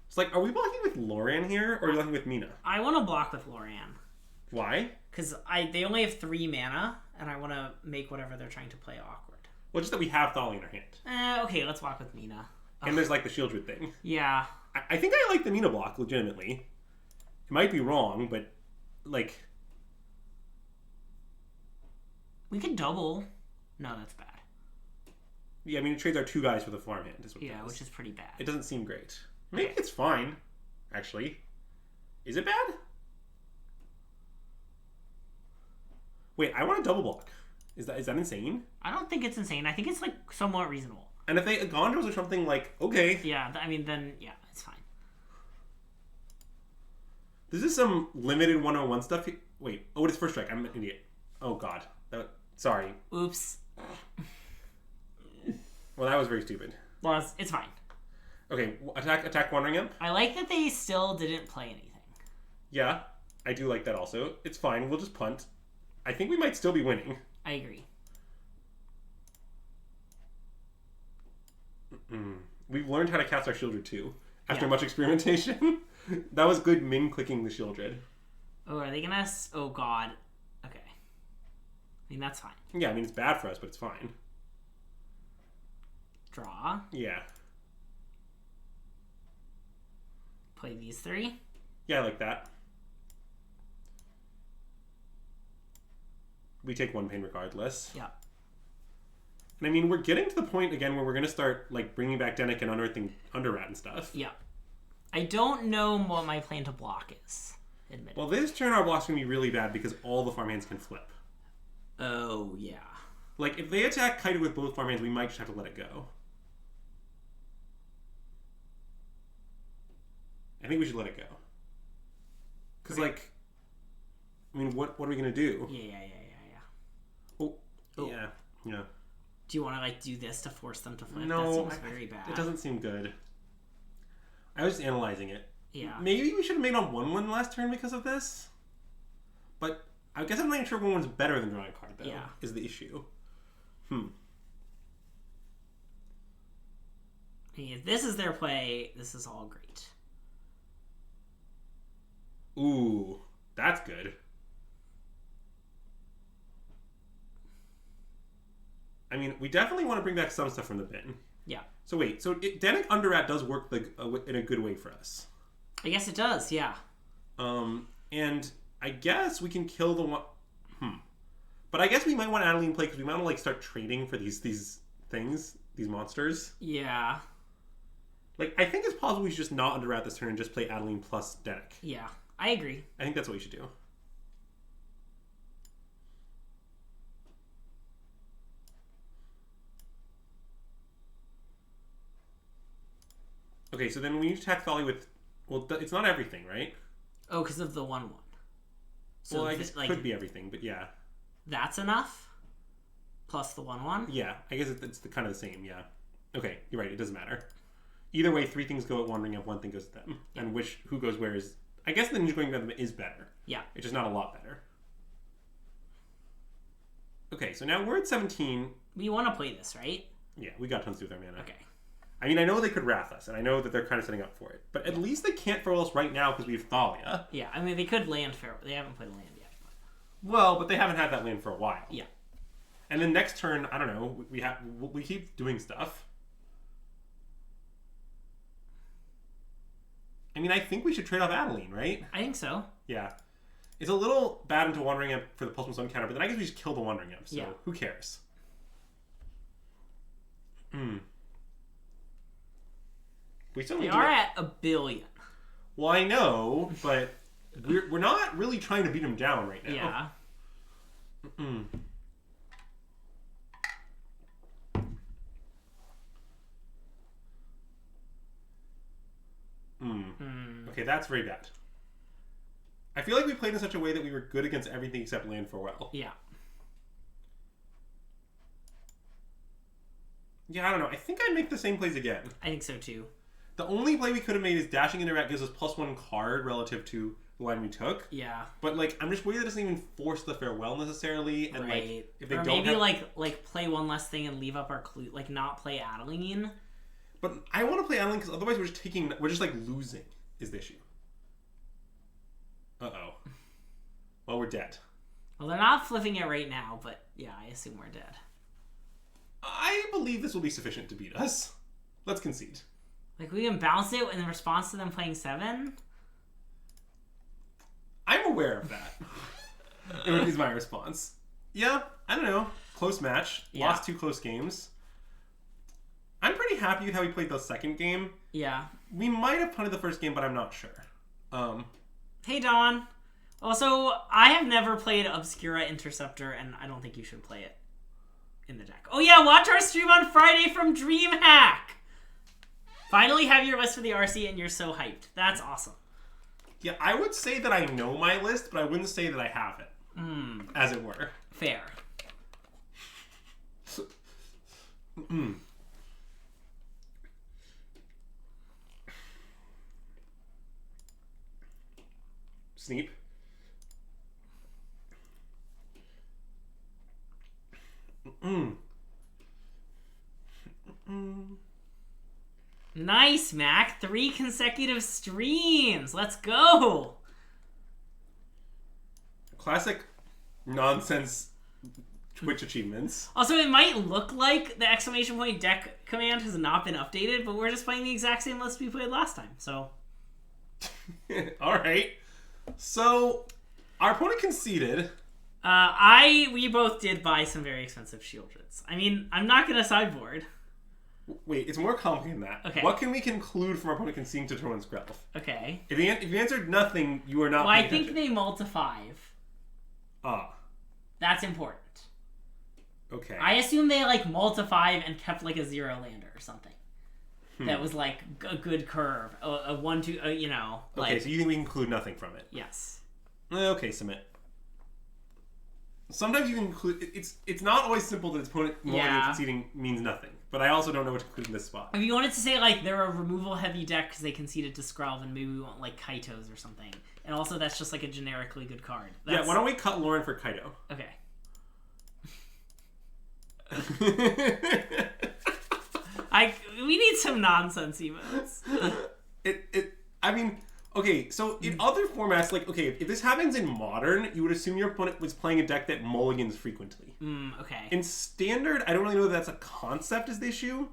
It's like, are we blocking with Loran here, or are we blocking with Mina? I want to block with Loran. Why? Because they only have 3 mana, and I want to make whatever they're trying to play awkward. Well, just that we have Thalia in our hand. Okay, let's block with Mina. And there's, like, the Shieldred thing. Yeah. I think I like the Mina block, legitimately. It might be wrong, but, like... We could double. No, that's bad. Yeah, I mean, it trades our 2 guys for the farmhand. Is what which is pretty bad. It doesn't seem great. Maybe it's fine, actually. Is it bad? Wait, I want a double block. Is that insane? I don't think it's insane. I think it's, like, somewhat reasonable. And if they Gondros or something, like, okay. Yeah, I mean, then, yeah, it's fine. This is some limited 101 stuff. Wait, it's first strike. I'm an idiot. Oh, God. Sorry. Oops. Well, that was very stupid. Well, it's fine. Okay, attack Wandering Imp. I like that they still didn't play anything. Yeah, I do like that also. It's fine. We'll just punt. I think we might still be winning. I agree. We've learned how to cast our Shieldred too, after much experimentation. That was good min clicking the Shieldred. Oh, are they gonna... Oh, God. Okay. I mean, that's fine. Yeah, I mean, it's bad for us, but it's fine. Draw. Yeah. Play these 3. Yeah, I like that. We take 1 pain regardless. Yeah. And I mean, we're getting to the point again where we're going to start like bringing back Dennick and unearthing Underrat and stuff. Yeah. I don't know what my plan to block is, admittedly. Well, this turn our block's going to be really bad because all the farmhands can flip. Oh, yeah. Like, if they attack Kaido with both farmhands, we might just have to let it go. I think we should let it go. Because, like, I mean, what are we going to do? Yeah. Oh, Oh. yeah. Do you want to, like, do this to force them to flip? No. That seems very bad. It doesn't seem good. I was just analyzing it. Yeah. Maybe we should have made on 1/1 last turn because of this. But I guess I'm not even sure 1/1's better than drawing a card, though, is the issue. If this is their play, this is all great. Ooh, that's good. I mean, we definitely want to bring back some stuff from the bin. Yeah. So wait, Dennick Underrat does work in a good way for us. I guess it does, yeah. And I guess we can kill the one... But I guess we might want Adeline play because we might want to like start trading for these things, these monsters. Yeah. Like, I think it's possible we should just not Underrat this turn and just play Adeline plus Dennick. Yeah, I agree. I think that's what we should do. Okay, so then we need to attack Thali with... Well, it's not everything, right? Oh, because of the 1/1. So well, I guess it could be everything, but yeah. That's enough? Plus the 1/1? Yeah, I guess it's kind of the same, yeah. Okay, you're right, it doesn't matter. Either way, 3 things go at one ring up, 1 thing goes to them. Yeah. And who goes where is... I guess the ninja going to them is better. Yeah. It's just not a lot better. Okay, so now we're at 17. We want to play this, right? Yeah, we got tons to do with our mana. Okay. I mean, I know they could Wrath us, and I know that they're kind of setting up for it. But at least they can't throw us right now because we have Thalia. Yeah, I mean, they could land fair. They haven't played land yet. But... Well, but they haven't had that land for a while. Yeah. And then next turn, I don't know, we keep doing stuff. I mean, I think we should trade off Adeline, right? I think so. Yeah. It's a little bad into Wandering Imp for the +1/+1 counter, but then I guess we just kill the Wandering Imp, so who cares? We still they are at 1 billion. Well, I know, but we're not really trying to beat them down right now. Yeah. Okay, that's very bad. I feel like we played in such a way that we were good against everything except land for a while. Yeah. Yeah, I don't know. I think I'd make the same plays again. I think so too. The only play we could have made is dashing into rat gives us +1 card relative to the line we took. Yeah. But like, I'm just worried that doesn't even force the farewell necessarily, and like, if they or don't maybe have... like play one less thing and leave up our clue, like not play Adeline. But I want to play Adeline because otherwise we're just like losing is the issue. Uh-oh. Well, we're dead. Well, they're not flipping it right now, but yeah, I assume we're dead. I believe this will be sufficient to beat us. Let's concede. Like, we can bounce it in response to them playing 7? I'm aware of that. Is my response. Yeah, I don't know. Close match. Yeah. Lost 2 close games. I'm pretty happy with how we played the second game. Yeah. We might have punted the first game, but I'm not sure. Hey, Don. Also, I have never played Obscura Interceptor, and I don't think you should play it in the deck. Oh yeah, watch our stream on Friday from DreamHack! Finally have your list for the RC, and you're so hyped. That's awesome. Yeah, I would say that I know my list, but I wouldn't say that I have it. As it were. Fair. Sneep. Nice, Mac. 3 consecutive streams. Let's go. Classic nonsense Twitch achievements. Also, it might look like the exclamation point deck command has not been updated, but we're just playing the exact same list we played last time, so... All right. So, our opponent conceded. We both did buy some very expensive shieldreds. I mean, I'm not gonna sideboard. Wait, it's more complicated than that. Okay. What can we conclude from our opponent conceding to turn 1 Skrelv? Okay. If you answered nothing, you are not. Well, I paying think attention. they mull to 5. Ah. That's important. Okay. I assume they like mull to 5 and kept like a 0 lander or something. That was like a good curve, a 1-2. You know. Like, Okay, so you think we can conclude nothing from it? yes. Okay, submit. Sometimes you can conclude. It's not always simple that its opponent mulliganing conceding means nothing. But I also don't know what to conclude in this spot. If you wanted to say like they're a removal heavy deck because they conceded to Skrelv and maybe we want like Kaitos or something, and also that's just like a generically good card. Yeah, why don't we cut Lauren for Kaito? Okay. We need some nonsense emotes. I mean, okay, so in other formats, like, okay, if this happens in Modern, you would assume your opponent was playing a deck that mulligans frequently. Okay. In Standard, I don't really know if that's a concept is the issue.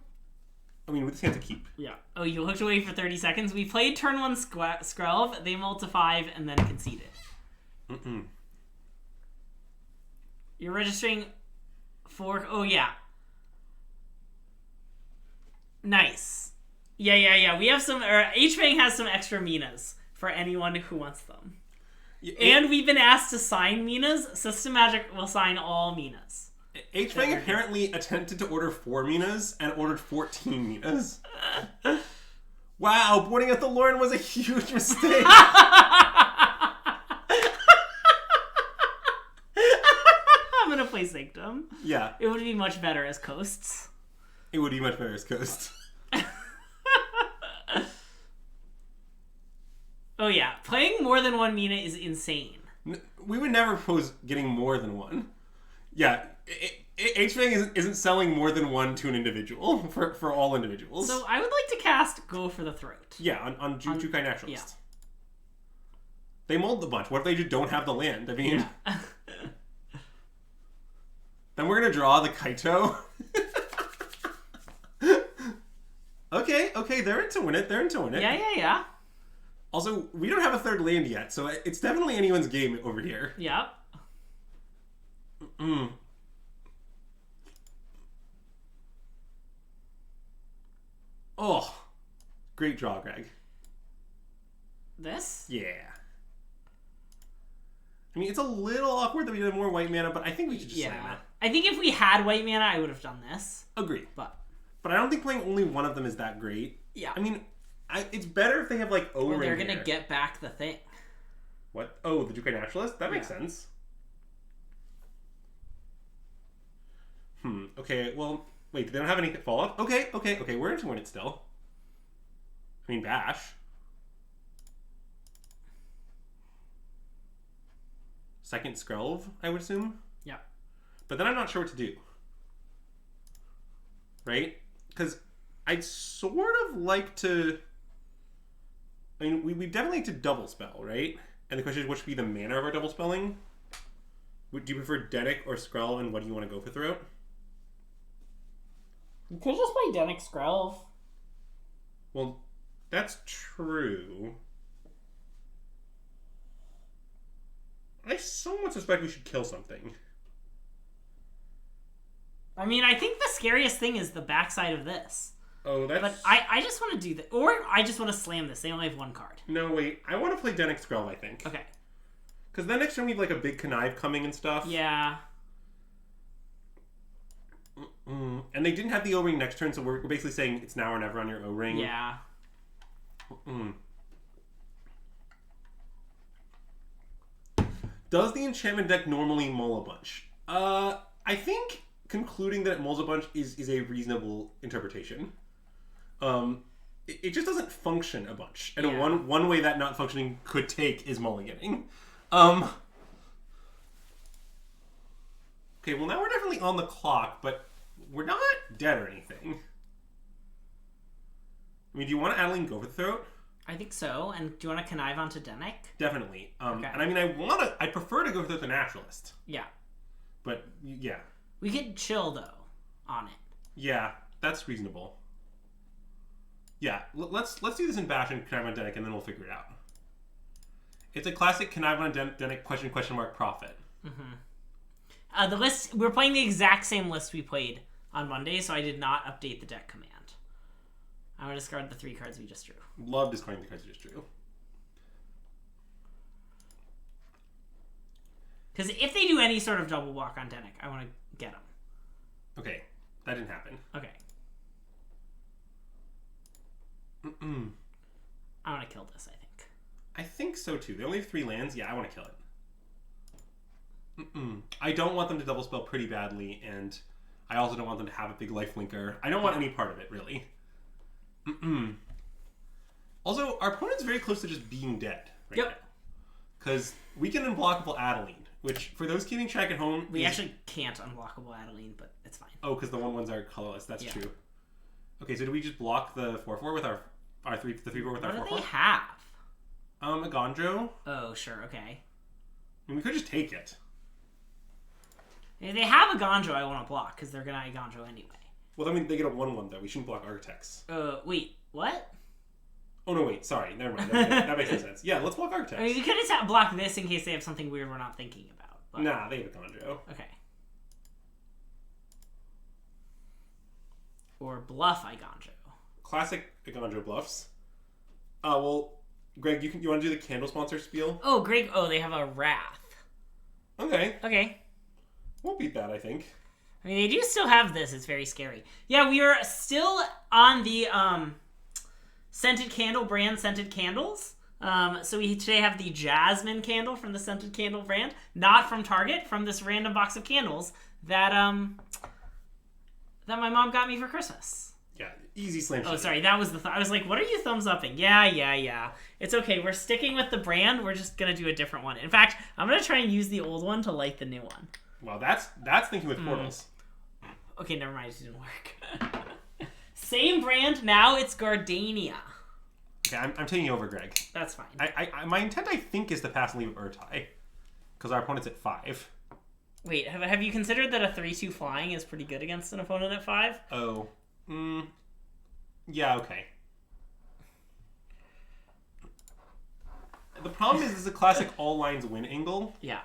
I mean, with this hand to keep. Yeah. Oh, you looked away for 30 seconds. We played turn 1 Skrelv, they mulled to 5, and then conceded. You're registering 4... Oh, yeah. Nice. Yeah. We have some... H-Fang has some extra Minas for anyone who wants them. And we've been asked to sign Minas. System Magic will sign all Minas. H-Fang apparently attempted to order 4 Minas and ordered 14 Minas. Wow, pointing at the Lauren was a huge mistake. I'm gonna play Sanctum. Yeah. It would be much better as coasts. It would be much better as Coast. Oh yeah, playing more than 1 Mina is insane. We would never propose getting more than 1. Yeah, H-Fang isn't selling more than 1 to an individual for all individuals. So I would like to cast Go for the Throat. Yeah, on Jukai Naturalist. Yeah. They mulled the bunch. What if they just don't have the land? I mean... Yeah. Then we're going to draw the Kaito. Okay, they're into win it. Yeah. Also, we don't have a 3rd land yet, so it's definitely anyone's game over here. Yep. Oh, great draw, Greg. This? Yeah. I mean, it's a little awkward that we did more white mana, but I think we should just slam it. I think if we had white mana, I would have done this. Agree. But I don't think playing only one of them is that great. Yeah. I mean, it's better if they have, like, O-Ring. Or they're going to get back the thing. What? Oh, the Jukai Naturalist? That makes sense. Okay, well, wait, they don't have any follow-up? Okay, we're into win it still. I mean, bash. Second Skrelv, I would assume? Yeah. But then I'm not sure what to do. Right? Because I'd sort of like to... I mean, we definitely need to double spell, right? And the question is, what should be the manner of our double spelling? Do you prefer Dedic or Skrell, and what do you want to go for throughout? You could just play Denic Skrelv. Well, that's true. I somewhat suspect we should kill something. I mean, I think the scariest thing is the backside of this. Oh, that's... But I just want to do that. Or I just want to slam this. They only have 1 card. No, wait. I want to play Denic Skrell, I think. Okay. Because then next turn we have like a big connive coming and stuff. Yeah. And they didn't have the O-Ring next turn, so we're basically saying it's now or never on your O-Ring. Yeah. Does the enchantment deck normally mull a bunch? I think concluding that it mulls a bunch is a reasonable interpretation. It just doesn't function a bunch. And one way that not functioning could take is mulliganing. Okay, well now we're definitely on the clock, but we're not dead or anything. I mean, do you want to Adeline go for the throat? I think so. And do you want to connive onto Denic? Definitely. Okay. And I mean, I prefer to go for the naturalist. Yeah. But, yeah. We could chill, though, on it. Yeah, that's reasonable. Yeah, let's do this in bash and connive on Denic, and then we'll figure it out. It's a classic connive on question mark profit. The list, we're playing the exact same list we played on Monday, so I did not update the deck command. I'm going to discard the 3 cards we just drew. Love discarding the cards you just drew. Because if they do any sort of double block on Dennick, I want to get them. Okay, that didn't happen. Okay. I want to kill this, I think. I think so too. They only have 3 lands. Yeah, I want to kill it. I don't want them to double spell pretty badly, and I also don't want them to have a big life linker. I don't want any part of it, really. Also, our opponent's very close to just being dead right now. Because we can unblockable Adeline, which, for those keeping track at home... We actually can't unblockable Adeline, but it's fine. Oh, because the 1/1s are colorless. That's true. Okay, so do we just block the 4/4 with our 3/4 with our 4/4? What do they have? A Gondro. Oh, sure, okay. I mean, we could just take it. If they have a Gondro, I want to block, because they're going to Gondro anyway. Well, then they get a 1/1, though. We shouldn't block Architects. Wait, what? Oh, no, wait. Sorry. Never mind. That makes no sense. Yeah, let's block Architects. I mean, we could just block this in case they have something weird we're not thinking about. But... Nah, they have a Gondro. Okay. Or bluff Gondro. Classic Gondro bluffs. Well, Greg, you want to do the candle sponsor spiel? Oh, Greg. Oh, they have a Wrath. Okay. Okay. We'll beat that, I think. I mean, they do still have this. It's very scary. Yeah, we are still on the scented candle brand, scented candles. So we today have the Jasmine candle from the scented candle brand, not from Target, from this random box of candles that my mom got me for Christmas. Yeah, easy slam shit. Oh, sorry, that was the I was like, what are you thumbs upping? Yeah. It's okay. We're sticking with the brand. We're just going to do a different one. In fact, I'm going to try and use the old one to light the new one. Well, that's thinking with portals. Okay, never mind. It didn't work. Same brand. Now it's Gardania. Okay, I'm taking over, Greg. That's fine. My intent, I think, is to pass and leave Urtai. Because our opponent's at 5. Wait, have you considered that a 3/2 flying is pretty good against an opponent at 5? Oh. Yeah, okay. The problem is, this is a classic all lines win angle. Yeah.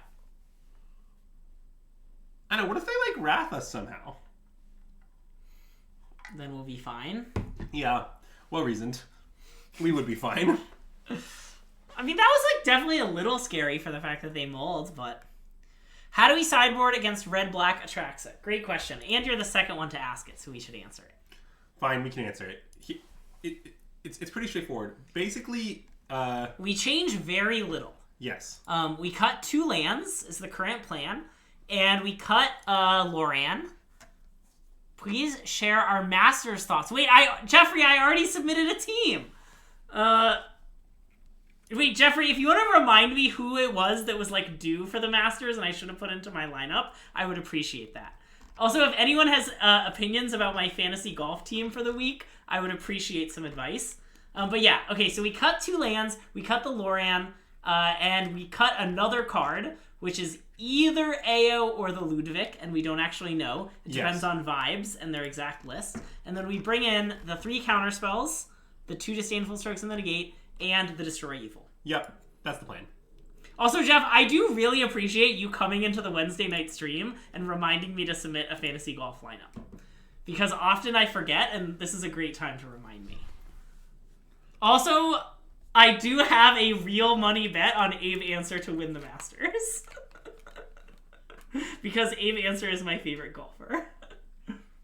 I know, what if they, Wrath us somehow? Then we'll be fine. Yeah, well reasoned. We would be fine. I mean, that was, definitely a little scary for the fact that they mulled, but... How do we sideboard against red-black Atraxa? Great question. And you're the second one to ask it, so we should answer it. Fine, we can answer it. It's pretty straightforward. Basically, we change very little. Yes. We cut 2 lands, is the current plan, and we cut Loran. Please share our master's thoughts. Wait, Jeffrey, I already submitted a team. Wait, Jeffrey, if you want to remind me who it was that was, due for the Masters and I should have put into my lineup, I would appreciate that. Also, if anyone has opinions about my fantasy golf team for the week, I would appreciate some advice. But yeah, okay, so we cut 2 lands, we cut the Loran, and we cut another card, which is either Ao or the Ludovic, and we don't actually know. It depends on vibes and their exact list. And then we bring in the 3 counter spells, the 2 disdainful strokes and the negate, and the destroy evil. Yep, that's the plan. Also, Jeff, I do really appreciate you coming into the Wednesday night stream and reminding me to submit a fantasy golf lineup. Because often I forget, and this is a great time to remind me. Also, I do have a real money bet on Abe Answer to win the Masters. Because Abe Answer is my favorite golfer.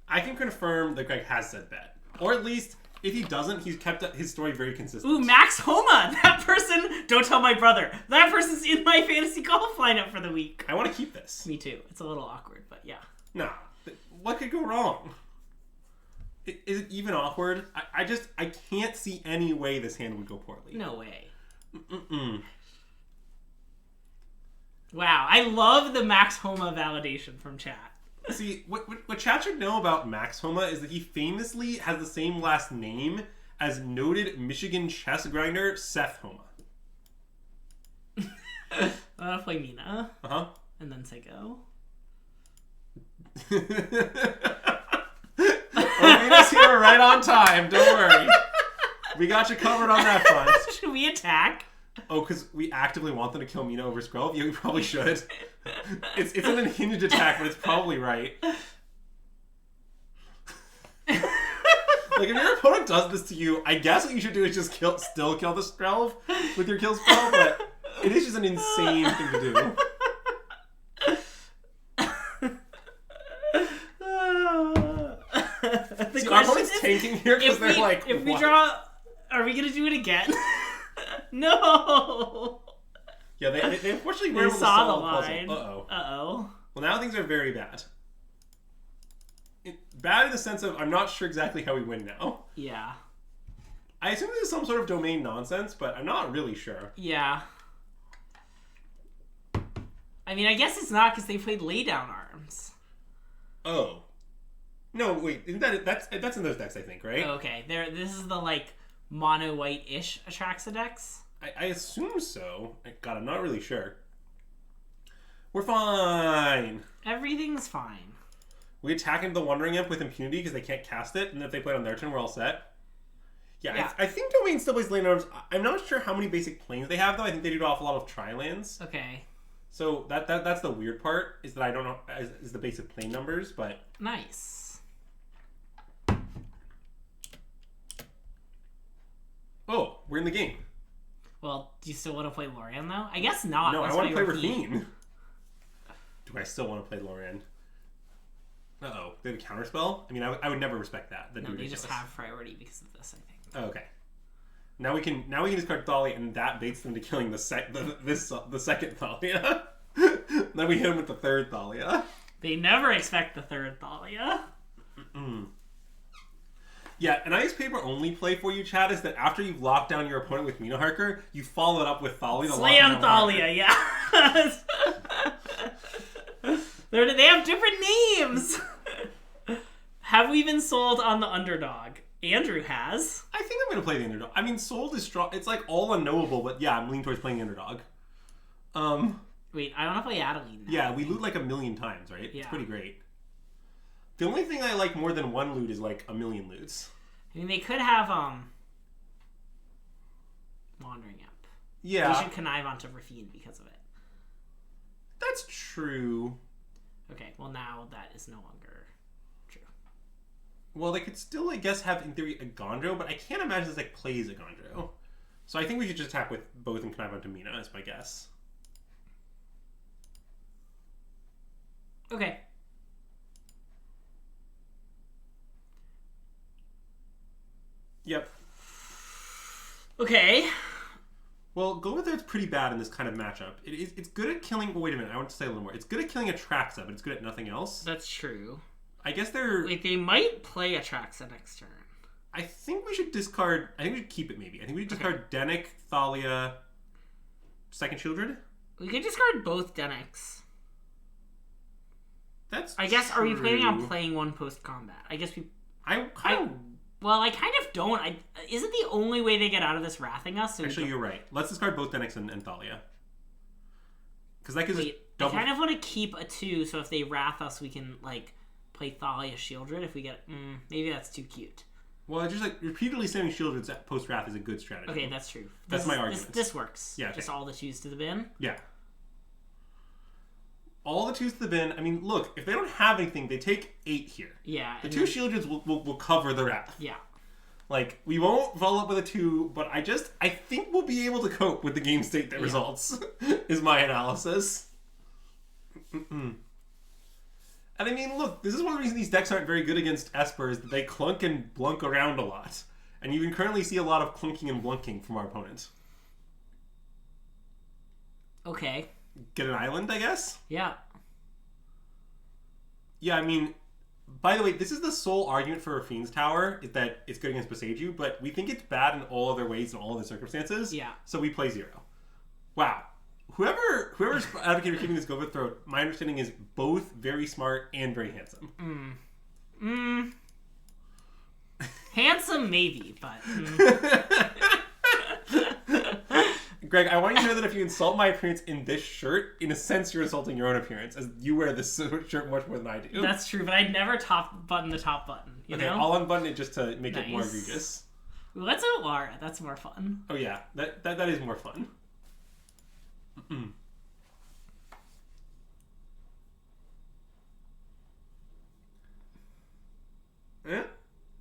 I can confirm that Greg has said that. Or at least, if he doesn't, he's kept his story very consistent. Ooh, Max Homa! That person, don't tell my brother. That person's in my fantasy golf lineup for the week. I want to keep this. Me too. It's a little awkward, but yeah. Nah. What could go wrong? Is it even awkward? I can't see any way this hand would go poorly. No way. Wow, I love the Max Homa validation from chat. See, what chat should know about Max Homa is that he famously has the same last name as noted Michigan chess grinder Seth Homa. Play Mina. Uh-huh. And then say go. Mina's here right on time, don't worry. We got you covered on that front. Should we attack? Oh, because we actively want them to kill Mina over Skrelv? Yeah, we probably should. It's an unhinged attack, but it's probably right. Like, if your opponent does this to you, I guess what you should do is just still kill the Skrelv with your kill spell, but it is just an insane thing to do. The our opponent's tanking here because they're like, if we what? draw, are we gonna do it again? No. Yeah, they unfortunately were able to saw the solve the line. puzzle. Uh-oh. Well, now things are very bad. Bad in the sense of I'm not sure exactly how we win now. Yeah. I assume this is some sort of domain nonsense, but I'm not really sure. Yeah. I mean, I guess it's not because they played laydown arms. Oh. No, wait, isn't that's in those decks, I think, right? Oh, okay. This is the, like, mono white-ish Atraxa decks? I assume so. God, I'm not really sure. We're fine. Everything's fine. We attack into the Wandering Imp with impunity because they can't cast it, and if they play it on their turn, we're all set. Yeah. I think Domain still plays Lane Arms. I'm not sure how many basic planes they have, though. I think they do off a lot of tri-lands. Okay. So that's the weird part, is that I don't know is the basic plane numbers, but... Nice. Oh, we're in the game. Well, do you still want to play Lorian, though? I guess not. No, I want to play Rafine. Rafine. Do I still want to play Lorian? Uh-oh. They have a counterspell? I mean, I would never respect that. That'd No, be they ridiculous. just have priority because of this, I think. Oh, okay. Now we can discard Thalia, and that baits them to killing the second Thalia. Then we hit him with the third Thalia. They never expect the third Thalia. Yeah, an Ice Paper only play for you, Chad, is that after you've locked down your opponent with Mina Harker, you follow it up with Thalia. Slam Thalia, yeah. They have different names. Have we been sold on the underdog? Andrew has. I think I'm going to play the underdog. I mean, Sold is strong. It's like all unknowable, but yeah, I'm leaning towards playing the underdog. Wait, I want to play Adeline now. Yeah, we loot like 1,000,000 times, right? Yeah. It's pretty great. The only thing I like more than one loot is like 1,000,000 loots. I mean, they could have Wandering Imp. Yeah. We should connive onto Rafine because of it. That's true. Okay, well now that is no longer true. Well, they could still, I guess, have, in theory, a Gondro, but I can't imagine this like plays a Gondro. So I think we should just attack with both and connive onto Mina, is my guess. Okay. Yep. Okay. Well, Go With It's pretty bad in this kind of matchup. It's good at killing... Well, wait a minute. I want to say a little more. It's good at killing Atraxa, but it's good at nothing else. That's true. I guess they're... Wait, they might play Atraxa next turn. I think we should discard... I think we should keep it, maybe. I think we should discard Dennick, Thalia, Second Children. We could discard both Dennicks. That's I guess, true. are we planning on playing one post-combat? I guess we... Well, I kind of don't. Isn't the only way they get out of this wrathing us? So Actually, you're right. Let's discard both Dennick and Thalia. Because that gives us I double... kind of want to keep a 2, so if they wrath us, we can, like, play Thalia Shieldred if we get... maybe that's too cute. Well, just, like, repeatedly sending Shieldreds at post-wrath is a good strategy. Okay, that's true. That's my argument. This works. Yeah, okay. Just all the 2s to the bin? Yeah. All the 2s to the bin. I mean, look, if they don't have anything, they take 8 here. Yeah. The 2 Shieldreds will cover the wrath. Yeah. Like, we won't follow up with a 2, but I think we'll be able to cope with the game state that results, is my analysis. And I mean, look, this is one of the reasons these decks aren't very good against Esper, is that they clunk and blunk around a lot. And you can currently see a lot of clunking and blunking from our opponent. Okay. Get an island, I guess? Yeah. Yeah, I mean... By the way, this is the sole argument for Rafine's Tower, is that it's good against Boseiju, but we think it's bad in all other ways in all other circumstances. Yeah. So we play 0. Wow. Whoever's advocating for keeping this Go With Throat, my understanding is both very smart and very handsome. Handsome, maybe, but... Greg, I want you to know that if you insult my appearance in this shirt, in a sense you're insulting your own appearance, as you wear this shirt much more than I do. That's true, but I'd never button the top button, you know? I'll unbutton it just to make it more egregious. Let's Outlara. That's more fun. Oh yeah, that is more fun. Mm. Eh?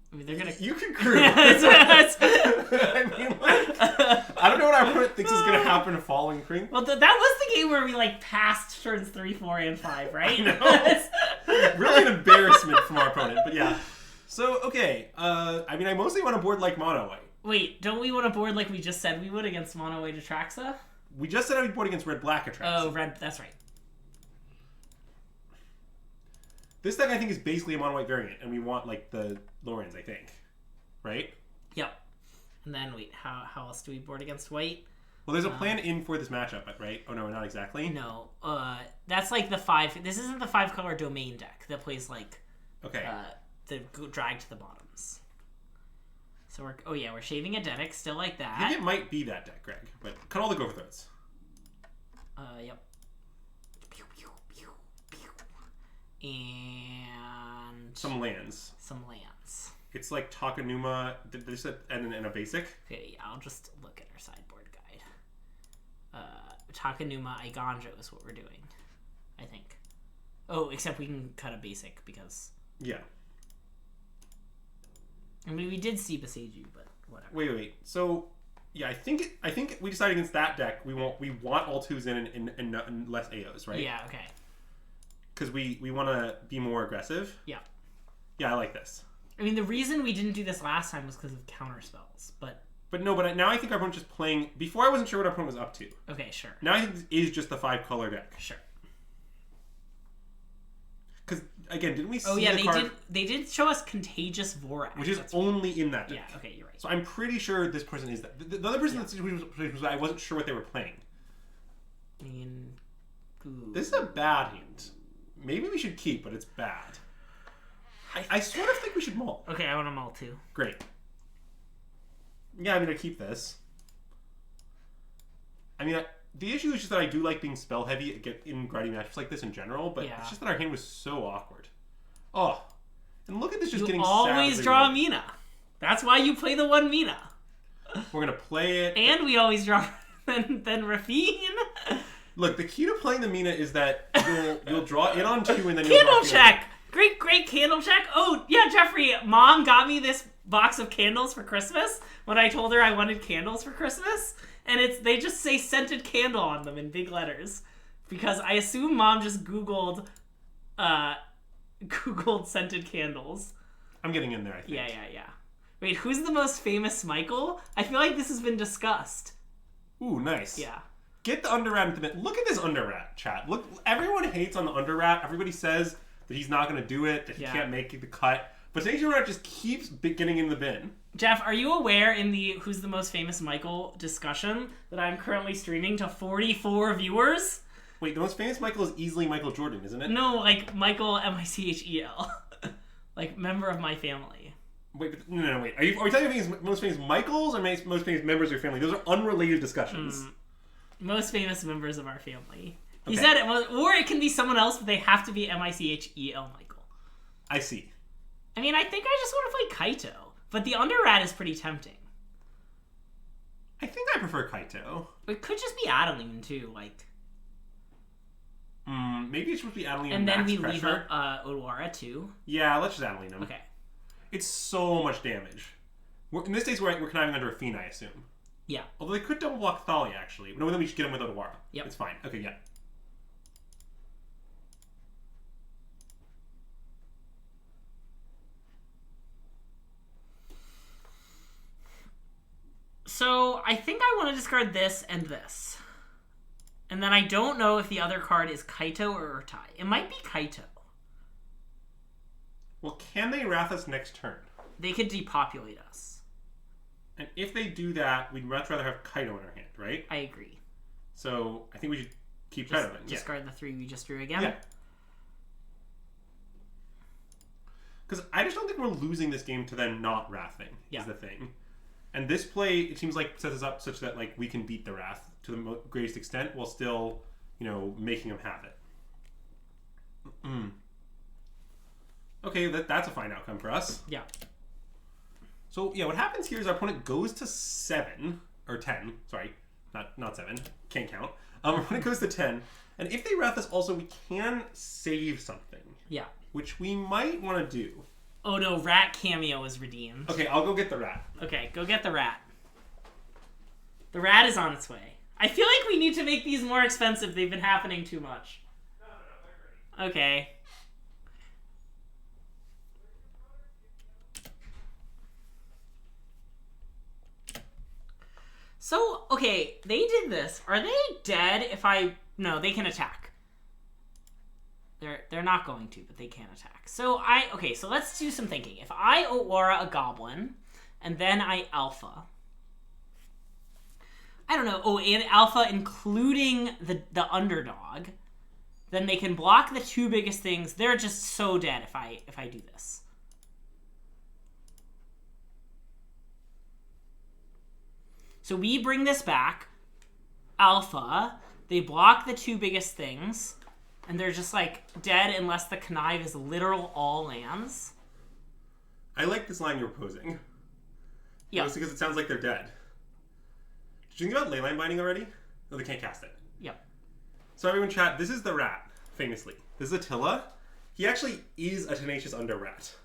I mean, they're gonna. You can crew. I mean, like, I don't know what our opponent thinks is gonna happen following Kring. Well, that was the game where we like passed turns 3, 4, and 5, right? Really an embarrassment from our opponent, but yeah. So okay, I mean, I mostly want a board like Mono White. Wait, don't we want a board like we just said we would against Mono White Atraxa? We just said I'd board against Red Black Atraxa. Oh, red. That's right. This deck I think is basically a Mono White variant, and we want like the Lorens, I think, right? Yep. And then wait, how else do we board against White? Well, there's a plan in for this matchup, right? Oh no, not exactly. No, that's like the 5. This isn't the 5-color domain deck that plays like the drag to the bottoms. So we're shaving Adetic, still like that. I think it might be that deck, Greg, but cut all the Gopher Throats. Yep. Pew, pew, pew, pew. And Some lands. It's like Takanuma, and a basic. Okay, yeah, I'll just look at our sideboard guide. Takanuma Iganjo is what we're doing, I think. Oh, except we can cut a basic because... Yeah. I mean, we did see Beseiju, but whatever. Wait. So, yeah, I think we decided against that deck. We want all 2s and less AOs, right? Yeah. Okay. Because we want to be more aggressive. Yeah. Yeah, I like this. I mean, the reason we didn't do this last time was because of counter spells, but now I think our opponent's just playing. Before I wasn't sure what our opponent was up to. Okay, sure. Now I think this is just the 5-color deck. Sure. Because again, didn't we see? Oh yeah, the card, they did show us Contagious Vorax, which is only in that deck. Yeah. Okay, you're right. So I'm pretty sure this person is that. The other person was I wasn't sure what they were playing. This is a bad hint. Maybe we should keep, but it's bad. I sort of think we should mull. Okay, I want to mull too. Great. Yeah, I'm going to keep this. I mean, the issue is just that I do like being spell heavy in grindy matchups like this in general, but it's just that our hand was so awkward. Oh, and look at this just getting always draw a Mina. That's why you play the 1 Mina. We're going to play it. And we always draw then Rafine. Look, the key to playing the Mina is that you'll draw it on 2 and then you'll draw check. Great candle check. Oh, yeah, Jeffrey, Mom got me this box of candles for Christmas when I told her I wanted candles for Christmas. And they just say scented candle on them in big letters. Because I assume Mom just Googled scented candles. I'm getting in there, I think. Yeah. Wait, who's the most famous Michael? I feel like this has been discussed. Ooh, nice. Yeah. Get the Underrat into the... Look at this Underrat, chat. Look, everyone hates on the Underrat. Everybody says that he's not going to do it, that he can't make the cut. But today's Underrat just keeps getting in the bin. Jeff, are you aware in the Who's the Most Famous Michael discussion that I'm currently streaming to 44 viewers? Wait, the most famous Michael is easily Michael Jordan, isn't it? No, like Michael Michel. Like, member of my family. Wait, no, wait. Are we talking about most famous Michaels or most famous members of your family? Those are unrelated discussions. Most famous members of our family. He said it was, or it can be someone else, but they have to be Michel Michael. I see. I mean, I think I just want to play Kaito, but the Underrat is pretty tempting. I think I prefer Kaito. It could just be Adeline too, like. Maybe it's supposed to be Adeline and then we pressure. leave up Odwara too. Yeah, let's just Adeline him. Okay. It's so much damage. In this case, we're conniving under a Fiend, I assume. Yeah. Although they could double block Thalia, actually. No, then we should get him with Odwara. Yep. It's fine. Okay, yeah. So, I think I want to discard this and this. And then I don't know if the other card is Kaito or Urtai. It might be Kaito. Well, can they Wrath us next turn? They could depopulate us. And if they do that, we'd much rather have Kaito in our hand, right? I agree. So, I think we should keep Kaito in. Discard the 3 we just drew again? Yeah. Because I just don't think we're losing this game to them not Wrathing, is the thing. And this play, it seems like, sets us up such that like we can beat the Wrath to the greatest extent while still, making them have it. Okay, that's a fine outcome for us. Yeah. So, yeah, what happens here is our opponent goes to 7, or 10, sorry, not 7, can't count. When it goes to 10. And if they wrath us also, we can save something. Yeah. Which we might want to do. Oh no, rat cameo is redeemed. Okay, I'll go get the rat. Okay, go get the rat. The rat is on its way. I feel like we need to make these more expensive. They've been happening too much. No, they're great. Okay. So, okay, they did this. Are they dead if I... No, they can attack. They're not going to, but they can attack. So, Okay, so let's do some thinking. If I aura a goblin, and then I alpha... I don't know. Oh, and alpha including the underdog. Then they can block the two biggest things. They're just so dead if I do this. So we bring this back. Alpha. They block the two biggest things. And they're just like dead unless the connive is literal all lands. I like this line you're proposing. Yeah. Just because it sounds like they're dead. Did you think about leyline binding already? No, they can't cast it. Yep. So everyone chat, this is the rat, famously. This is Attila. He actually is a tenacious under rat.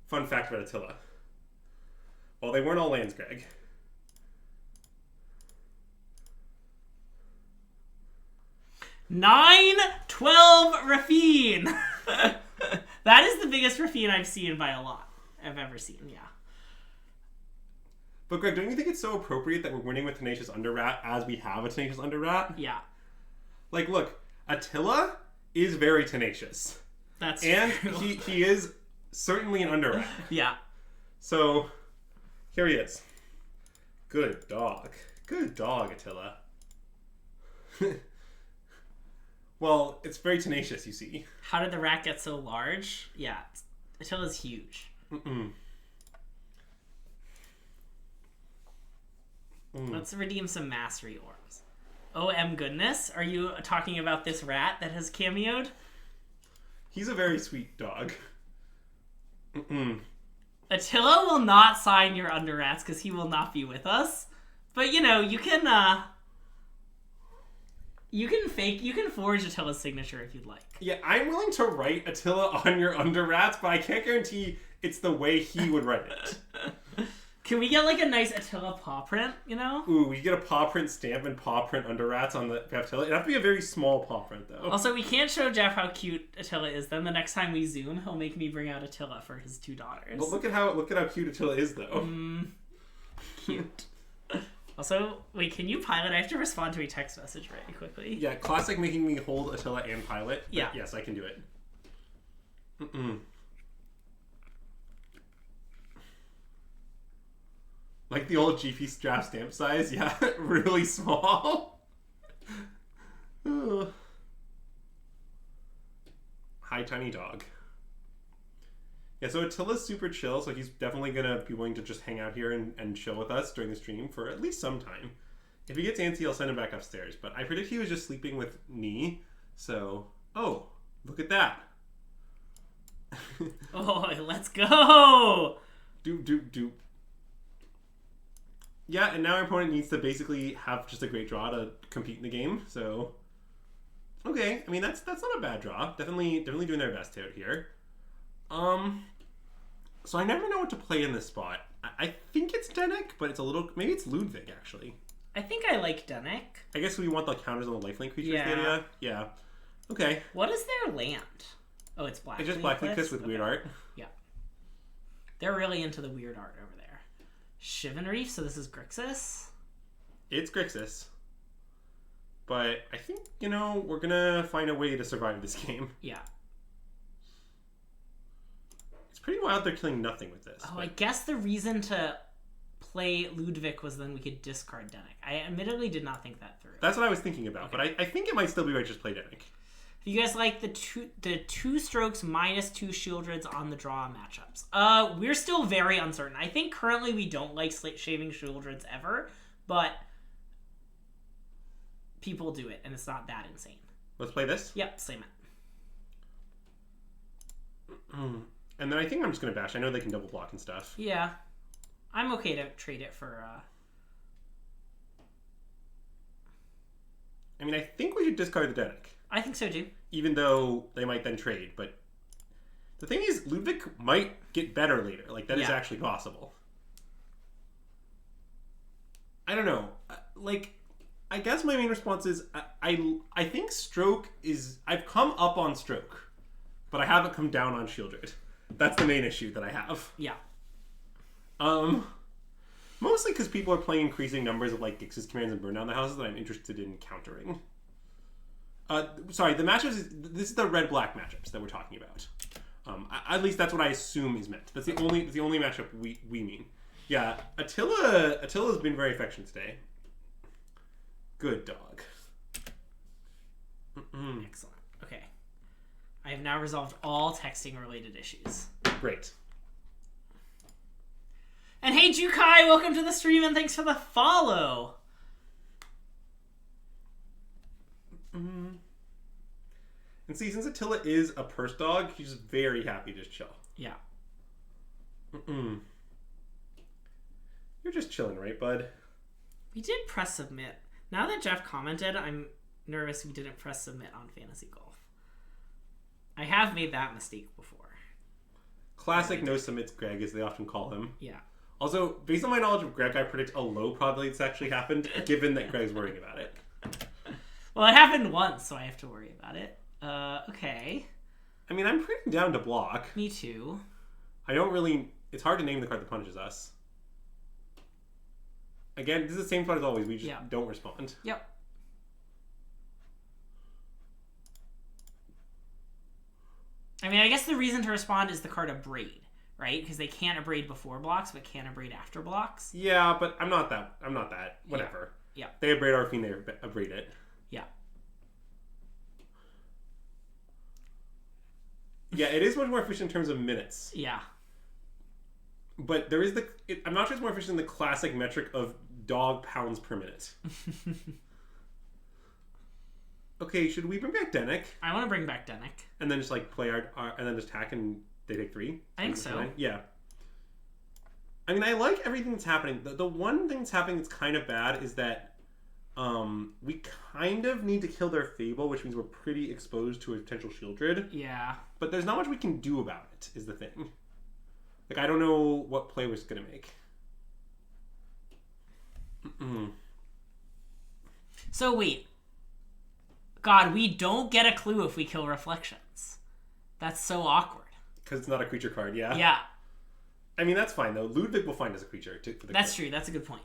Fun fact about Attila. Well, they weren't all lands, Greg. Nine, 12 Rafine. That is the biggest Rafine I've seen by a lot. I've ever seen, yeah. But Greg, don't you think it's so appropriate that we're winning with Tenacious Underrat as we have a Tenacious Underrat? Yeah. Like, look, Attila is very tenacious. That's and true. he is certainly an Underrat. Yeah. So, here he is. Good dog. Good dog, Attila. Well, it's very tenacious, you see. How did the rat get so large? Yeah, Attila's huge. Let's redeem some mastery orbs. OM goodness, are you talking about this rat that has cameoed? He's a very sweet dog. Attila will not sign your under rats because he will not be with us. But you know, you can forge Attila's signature if you'd like. Yeah, I'm willing to write Attila on your under rats, but I can't guarantee it's the way he would write it. Can we get like a nice Attila paw print, you know? Ooh, we get a paw print stamp and paw print under rats on the Attila. It'd have to be a very small paw print, though. Also, we can't show Jeff how cute Attila is. Then the next time we zoom, he'll make me bring out Attila for his two daughters. But look at how cute Attila is, though. Cute. Also, wait, can you pilot? I have to respond to a text message very quickly. Yeah, classic making me hold Attila and pilot. Yeah. Yes, I can do it. Like the old GP draft stamp size, yeah, really small. Hi, tiny dog. Yeah, so Attila's super chill, so he's definitely going to be willing to just hang out here and chill with us during the stream for at least some time. If he gets antsy, I'll send him back upstairs, but I predict he was just sleeping with me, so... Oh, look at that. Oh, let's go! Doop. Yeah, and now our opponent needs to basically have just a great draw to compete in the game, so... Okay, I mean, that's not a bad draw. Definitely doing their best out here. So I never know what to play in this spot. I think it's Denik, but it's a little... Maybe it's Ludwig, actually. I think I like Denik. I guess we want the counters on the lifelink creatures. Yeah. The idea. Yeah. Okay. What is their land? Oh, it's Black. It's just Black Lucas with weird art. Yeah. They're really into the weird art over there. Shivan Reef, so this is Grixis? It's Grixis. But I think, we're going to find a way to survive this game. Yeah. It's pretty wild they're killing nothing with this. Oh, but I guess the reason to play Ludwig was then we could discard Denik. I admittedly did not think that through. That's what I was thinking about, okay. But I think it might still be right to just play Denik. If you guys like the two strokes -2 Shieldreds on the draw matchups, we're still very uncertain. I think currently we don't like shaving Shieldreds ever, but people do it, and it's not that insane. Let's play this? Yep, same it. And then I think I'm just going to bash. I know they can double block and stuff. Yeah. I'm okay to trade it for... I mean, I think we should discard the Denick. I think so too. Even though they might then trade, but the thing is, Ludwig might get better later. Like, that is actually possible. I don't know. Like, I guess my main response is, I think Stroke is... I've come up on Stroke, but I haven't come down on Shieldred. That's the main issue that I have. Yeah. Mostly because people are playing increasing numbers of, like, Gix's commands and burn down the houses that I'm interested in countering. Sorry, the matchups... This is the red-black matchups that we're talking about. At least that's what I assume is meant. That's the only matchup we mean. Yeah, Attila's been very affectionate today. Good dog. Excellent. Okay. I have now resolved all texting-related issues. Great. And hey, Jukai, welcome to the stream, and thanks for the follow. And see, since Attila is a purse dog, he's just very happy to just chill. Yeah. You're just chilling, right, bud? We did press submit. Now that Jeff commented, I'm nervous we didn't press submit on Fantasy Golf. I have made that mistake before. Classic no submits Greg, as they often call him. Yeah. Also, based on my knowledge of Greg, I predict a low probability it's actually happened, given that Greg's worrying about it. Well, it happened once, so I have to worry about it. Okay. I mean, I'm pretty down to block. Me too. I don't really... It's hard to name the card that punishes us. Again, this is the same fun as always. We just don't respond. Yep. I mean, I guess the reason to respond is the card Abrade, right? Because they can't Abrade before blocks, but can Abrade after blocks. Yeah, but I'm not that. Whatever. Yeah. They Abrade our fiend, they Abrade it. Yeah. Yeah, it is much more efficient in terms of minutes. Yeah. But there is I'm not sure it's more efficient than the classic metric of dog pounds per minute. Okay, should we bring back Denick? I want to bring back Denick. And then just like play our and then just attack and they take 3? I think so. Yeah. I mean, I like everything that's happening. The one thing that's happening that's kind of bad is that we kind of need to kill their Fable, which means we're pretty exposed to a potential Shieldred. Yeah. But there's not much we can do about it, is the thing. Like, I don't know what play we're going to make. So, wait. God, we don't get a clue if we kill Reflections. That's so awkward. Because it's not a creature card, yeah? Yeah. I mean, that's fine, though. Ludwig will find as a creature. That's true. That's a good point.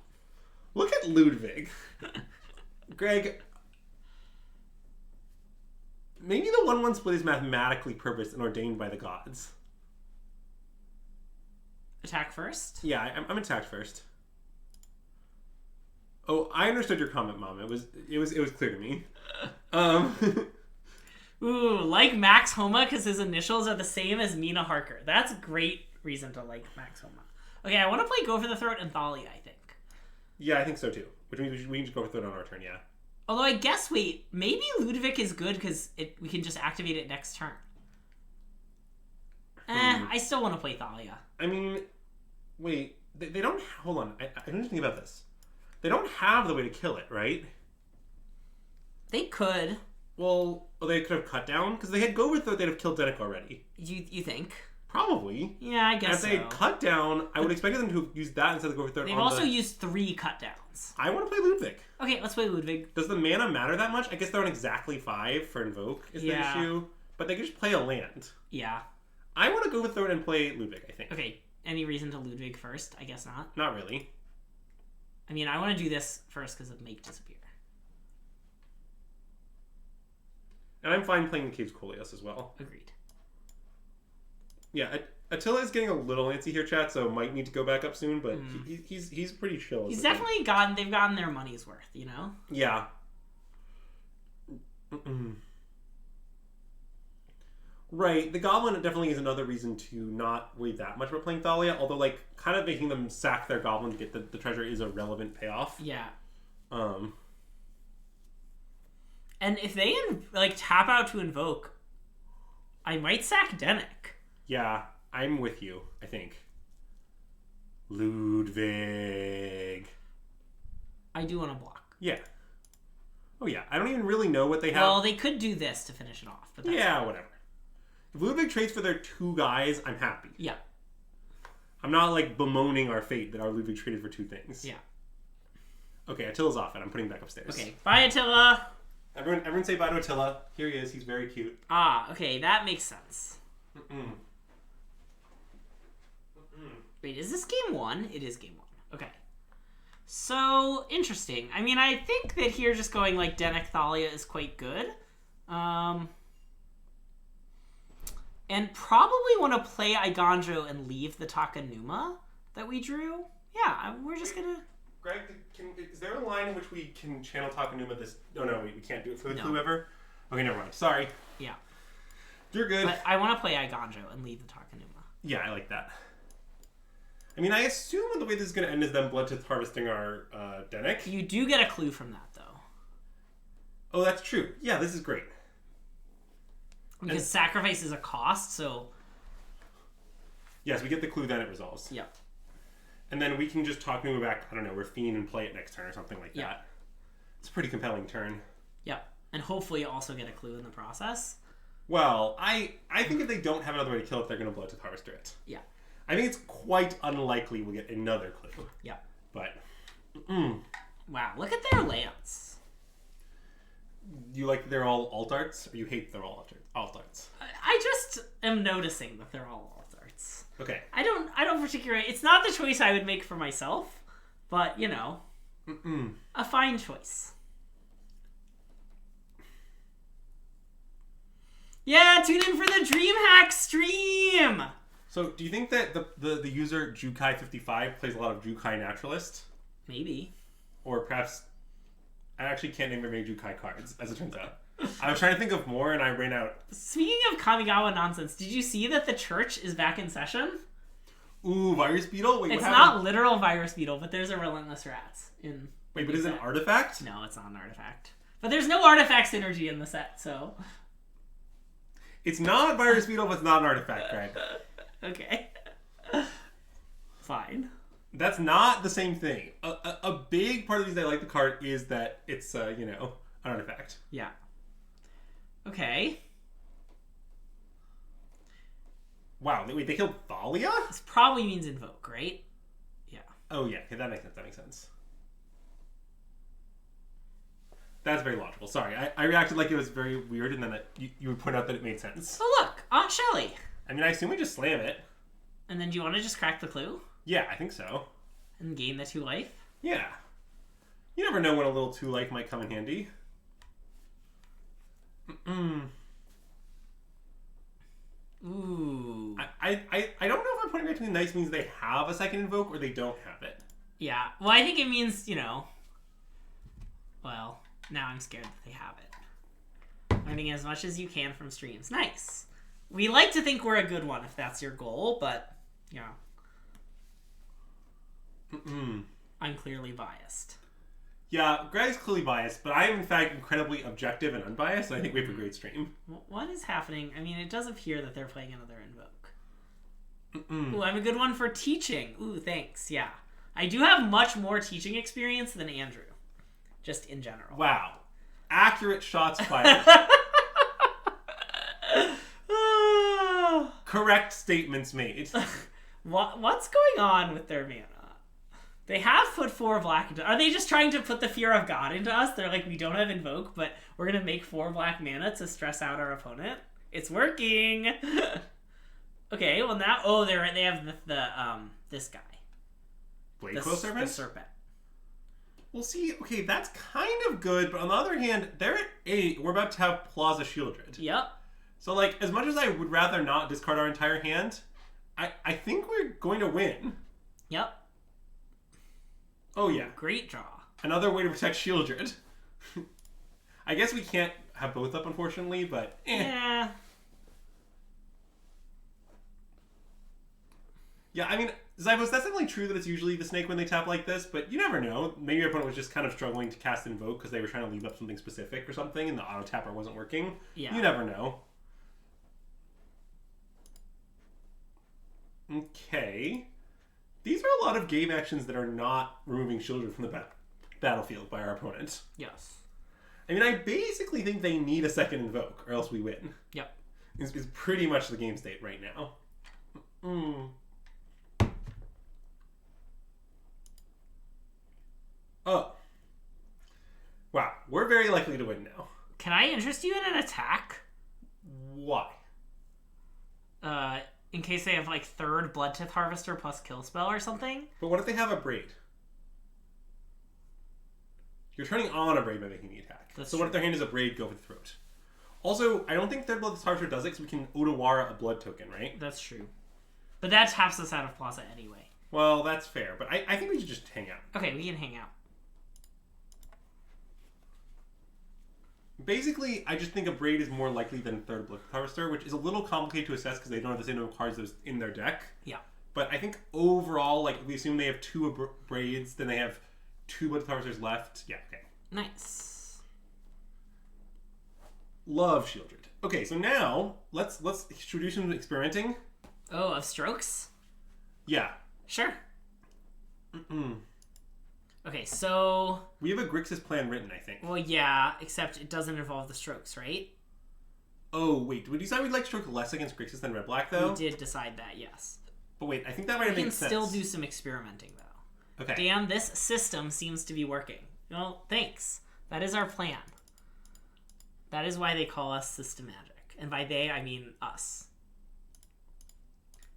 Look at Ludwig. Greg, maybe the 1/1 split is mathematically purposed and ordained by the gods. Attack first? Yeah, I'm attacked first. Oh, I understood your comment, Mom. It was clear to me. Ooh, like Max Homa because his initials are the same as Mina Harker. That's a great reason to like Max Homa. Okay, I want to play Go for the Throat and Thalia, I think. Yeah, I think so too. Which means we can just go for Throat on our turn, yeah. Although I guess, wait, maybe Ludovic is good because we can just activate it next turn. I still want to play Thalia. I mean, wait, they don't... Hold on, I don't think about this. They don't have the way to kill it, right? They could. Well, they could have cut down? Because they had Go with Throat, they'd have killed Denick already. You think? Probably. Yeah, I guess so. If they had cut down, I would expect them to use that instead of Go for Throat. They've also used 3 cut downs. I want to play Ludwig. Okay, let's play Ludwig. Does the mana matter that much? I guess they're on exactly 5 for Invoke is the issue. But they can just play a land. Yeah. I want to go with Throat and play Ludwig, I think. Okay, any reason to Ludwig first? I guess not. Not really. I mean, I want to do this first because of Make Disappear. And I'm fine playing the Caves Coleus as well. Agreed. Yeah, Attila is getting a little antsy here, chat, so might need to go back up soon, but he's pretty chill. He's definitely they've gotten their money's worth, you know? Yeah. Right, the Goblin definitely is another reason to not worry that much about playing Thalia, although, like, kind of making them sack their Goblin to get the treasure is a relevant payoff. Yeah. And if they, like, tap out to Invoke, I might sack Denick. Yeah, I'm with you, I think. Ludwig. I do want to block. Yeah. Oh yeah, I don't even really know what they have. Well, they could do this to finish it off, but that's yeah, whatever. If Ludwig trades for their 2 guys, I'm happy. Yeah. I'm not like bemoaning our fate that our Ludwig traded for 2 things. Yeah. Okay, Attila's off and I'm putting him back upstairs. Okay, bye Attila. Everyone say bye to Attila. Here he is. He's very cute. Ah, okay, that makes sense. Wait, is this game 1? It is game 1. Okay. So, interesting. I mean, I think that here just going like Denek Thalia is quite good. And probably want to play Iganjo and leave the Takanuma that we drew. Yeah, we're just gonna... Greg, is there a line in which we can channel Takanuma this... Oh no, we can't do it for the clue ever? Okay, never mind. Sorry. Yeah. You're good. But I want to play Iganjo and leave the Takanuma. Yeah, I like that. I mean, I assume the way this is going to end is them Bloodtooth harvesting our Denek. You do get a clue from that, though. Oh, that's true. Yeah, this is great. Because sacrifice is a cost, so... Yes, we get the clue, then it resolves. Yep. And then we can just talk Numa back, I don't know, Rafine and play it next turn or something like that. It's a pretty compelling turn. Yep. And hopefully also get a clue in the process. Well, I think if they don't have another way to kill it, they're going to Bloodtooth Harvester it. Yeah. I think it's quite unlikely we'll get another clue. Yeah. But, Wow, look at their layouts. You like that they're all alt arts, or you hate that they're all alt arts? I just am noticing that they're all alt arts. Okay. I don't particularly... It's not the choice I would make for myself, but, you know, a fine choice. Yeah, tune in for the DreamHack stream! So, do you think that the user Jukai55 plays a lot of Jukai Naturalist? Maybe. Or perhaps... I actually can't name very many Jukai cards, as it turns out. I was trying to think of more, and I ran out. Speaking of Kamigawa nonsense, did you see that the church is back in session? Ooh, Virus Beetle? Wait, it's what not happened? literal Virus Beetle, but there's a Relentless Rats in... Wait, but is it an artifact? No, it's not an artifact. But there's no artifact synergy in the set, so... It's not Virus Beetle, but it's not an artifact, Greg. Okay. Fine. That's not the same thing. A big part of the reason I like the card is that it's, you know, an artifact. Yeah. Okay. Wow, wait, they killed Thalia? This probably means invoke, right? Yeah. Oh, yeah, okay, that makes sense. That's very logical. Sorry, I reacted like it was very weird, and then you would point out that it made sense. Oh, look! Aunt Shelly! I mean, I assume we just slam it. And then do you want to just crack the clue? Yeah, I think so. And gain the 2 life? Yeah. You never know when a little 2 life might come in handy. Ooh. I don't know if I'm putting between nice means they have a second invoke or they don't have it. Yeah. Well, I think it means, you know... Well, now I'm scared that they have it. Learning as much as you can from streams. Nice. We like to think we're a good one if that's your goal, but, you know. I'm clearly biased. Yeah, Greg's clearly biased, but I am in fact incredibly objective and unbiased, and I think we have a great stream. What is happening? I mean, it does appear that they're playing another invoke. Ooh, I'm a good one for teaching. Ooh, thanks. Yeah. I do have much more teaching experience than Andrew. Just in general. Wow. Accurate shots fired. Correct statements made. What's going on with their mana? They have put 4 black into... Are they just trying to put the fear of God into us? They're like, we don't have invoke, but we're going to make 4 black mana to stress out our opponent. It's working! Okay, well now... Oh, they have this guy. Blade Quill Serpent? The serpent. Well, see, okay, that's kind of good, but on the other hand, they're at 8. We're about to have Plaza Shieldred. Yep. So, like, as much as I would rather not discard our entire hand, I think we're going to win. Yep. Oh, yeah. Great draw. Another way to protect Shieldred. I guess we can't have both up, unfortunately, but Yeah. Yeah, I mean, Zybos, that's definitely true that it's usually the snake when they tap like this, but you never know. Maybe your opponent was just kind of struggling to cast Invoke because they were trying to leave up something specific or something, and the auto tapper wasn't working. Yeah. You never know. Okay. These are a lot of game actions that are not removing Shieldred from the battlefield by our opponent. Yes. I mean, I basically think they need a second invoke, or else we win. Yep. Is pretty much the game state right now. Oh. Wow, we're very likely to win now. Can I interest you in an attack? Why? In case they have like third Bloodtooth Harvester plus kill spell or something. But what if they have a braid? You're turning on a braid by making the attack. That's so true. what if their hand is a braid, go for the throat? Also, I don't think third Bloodtooth Harvester does it because we can Otawara a blood token, right? That's true. But that taps us out of Plaza anyway. Well, that's fair, but I think we should just hang out. Okay, we can hang out. Basically, I just think a braid is more likely than third Bloodtooth Harvester, which is a little complicated to assess because they don't have the same number of cards that's in their deck. Yeah. But I think overall, like, we assume they have two braids, then they have two Bloodtooth Harvesters left. Yeah, okay. Nice. Love Shieldred. Okay, so now let's introduce him to experimenting. Oh, of strokes? Yeah. Sure. Okay, so... We have a Grixis plan written, I think. Well, yeah, except it doesn't involve the strokes, right? Oh, wait. Did we decide we'd like stroke less against Grixis than Red-Black, though? We did decide that, yes. But wait, I think that might have We made can sense. still do some experimenting, though. Okay. Damn, this system seems to be working. Well, thanks. That is our plan. That is why they call us System Magic. And by they, I mean us.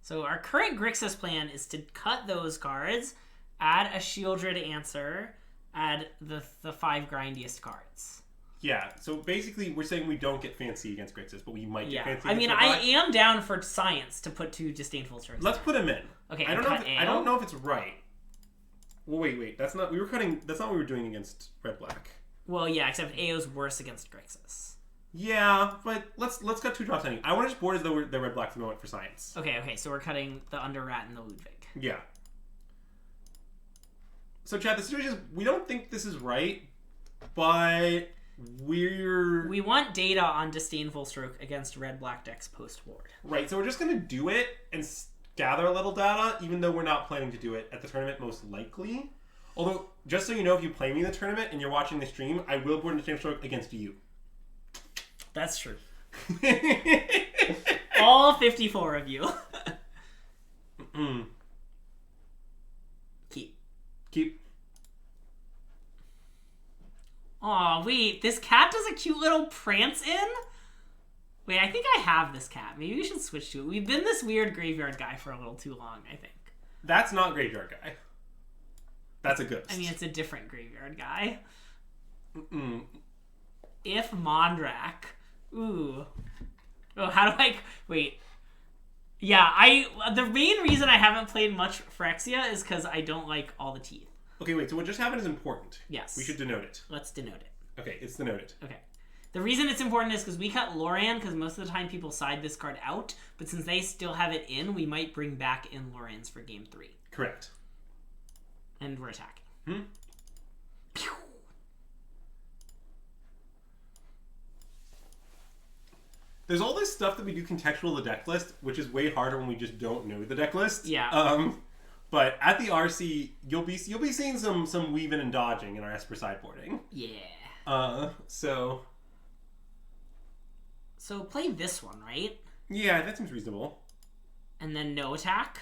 So our current Grixis plan is to cut those cards, add a Shieldred answer, add the 5 grindiest cards. Yeah, so basically we're saying we don't get fancy against Grixis, but we might get fancy I mean, against I Red-Black. am down for science to put 2 Disdainful Strokes. Let's put him in. Okay, I and don't know if it's right. Well, wait. That's not what we were doing against Red-Black. Well, yeah, except AO's worse against Grixis. Yeah, but let's cut 2 drops anyway. I want to just board as though they're Red-Black for the moment for science. Okay, so we're cutting the Underrat and the Ludwig. Yeah. So, chat, the situation is we don't think this is right, but we want data on Disdainful Stroke against Red-Black decks post-board. Right, so we're just going to do it and gather a little data, even though we're not planning to do it at the tournament most likely. Although, just so you know, if you play me in the tournament and you're watching the stream, I will board Disdainful Stroke against you. That's true. All 54 of you. Keep. Aw, wait. This cat does a cute little prance in? Wait, I think I have this cat. Maybe we should switch to it. We've been this weird graveyard guy for a little too long, I think. That's not Graveyard Guy. That's a ghost. I mean, it's a different graveyard guy. If Mondrak... Ooh. Oh, how do I... Wait. Yeah, the main reason I haven't played much Phyrexia is because I don't like all the teeth. Okay, wait, so what just happened is important. Yes. We should denote it. Let's denote it. Okay, it's denoted. Okay. The reason it's important is because we cut Lorian because most of the time people side this card out, but since they still have it in, we might bring back in Lorians for game 3. Correct. And we're attacking. Pew! There's all this stuff that we do contextual the deck list, which is way harder when we just don't know the deck list. Yeah. But at the RC, you'll be seeing some weaving and dodging in our Esper sideboarding. Yeah. So play this one, right? Yeah, that seems reasonable. And then no attack?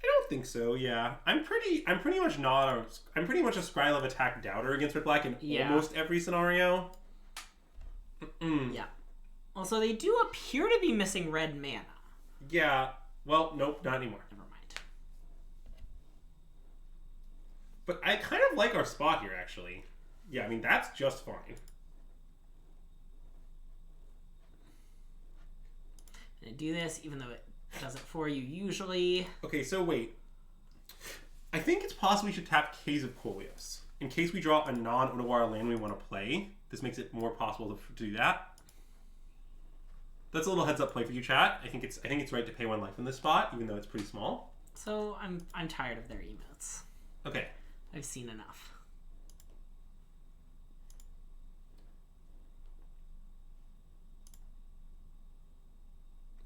I don't think so. Yeah, I'm pretty much a Scryl of attack doubter against Red Black in almost every scenario. Yeah. Also, they do appear to be missing red mana. Yeah. Well, nope, not anymore. Never mind. But I kind of like our spot here, actually. Yeah, I mean, that's just fine. I'm gonna do this, even though it does it for you usually. Okay, so wait. I think it's possible we should tap Caves of Coleos. In case we draw a non-Otawara land we want to play. This makes it more possible to do that. That's a little heads up play for you, chat. I think it's right to pay 1 life in this spot, even though it's pretty small. So I'm tired of their emotes. Okay. I've seen enough.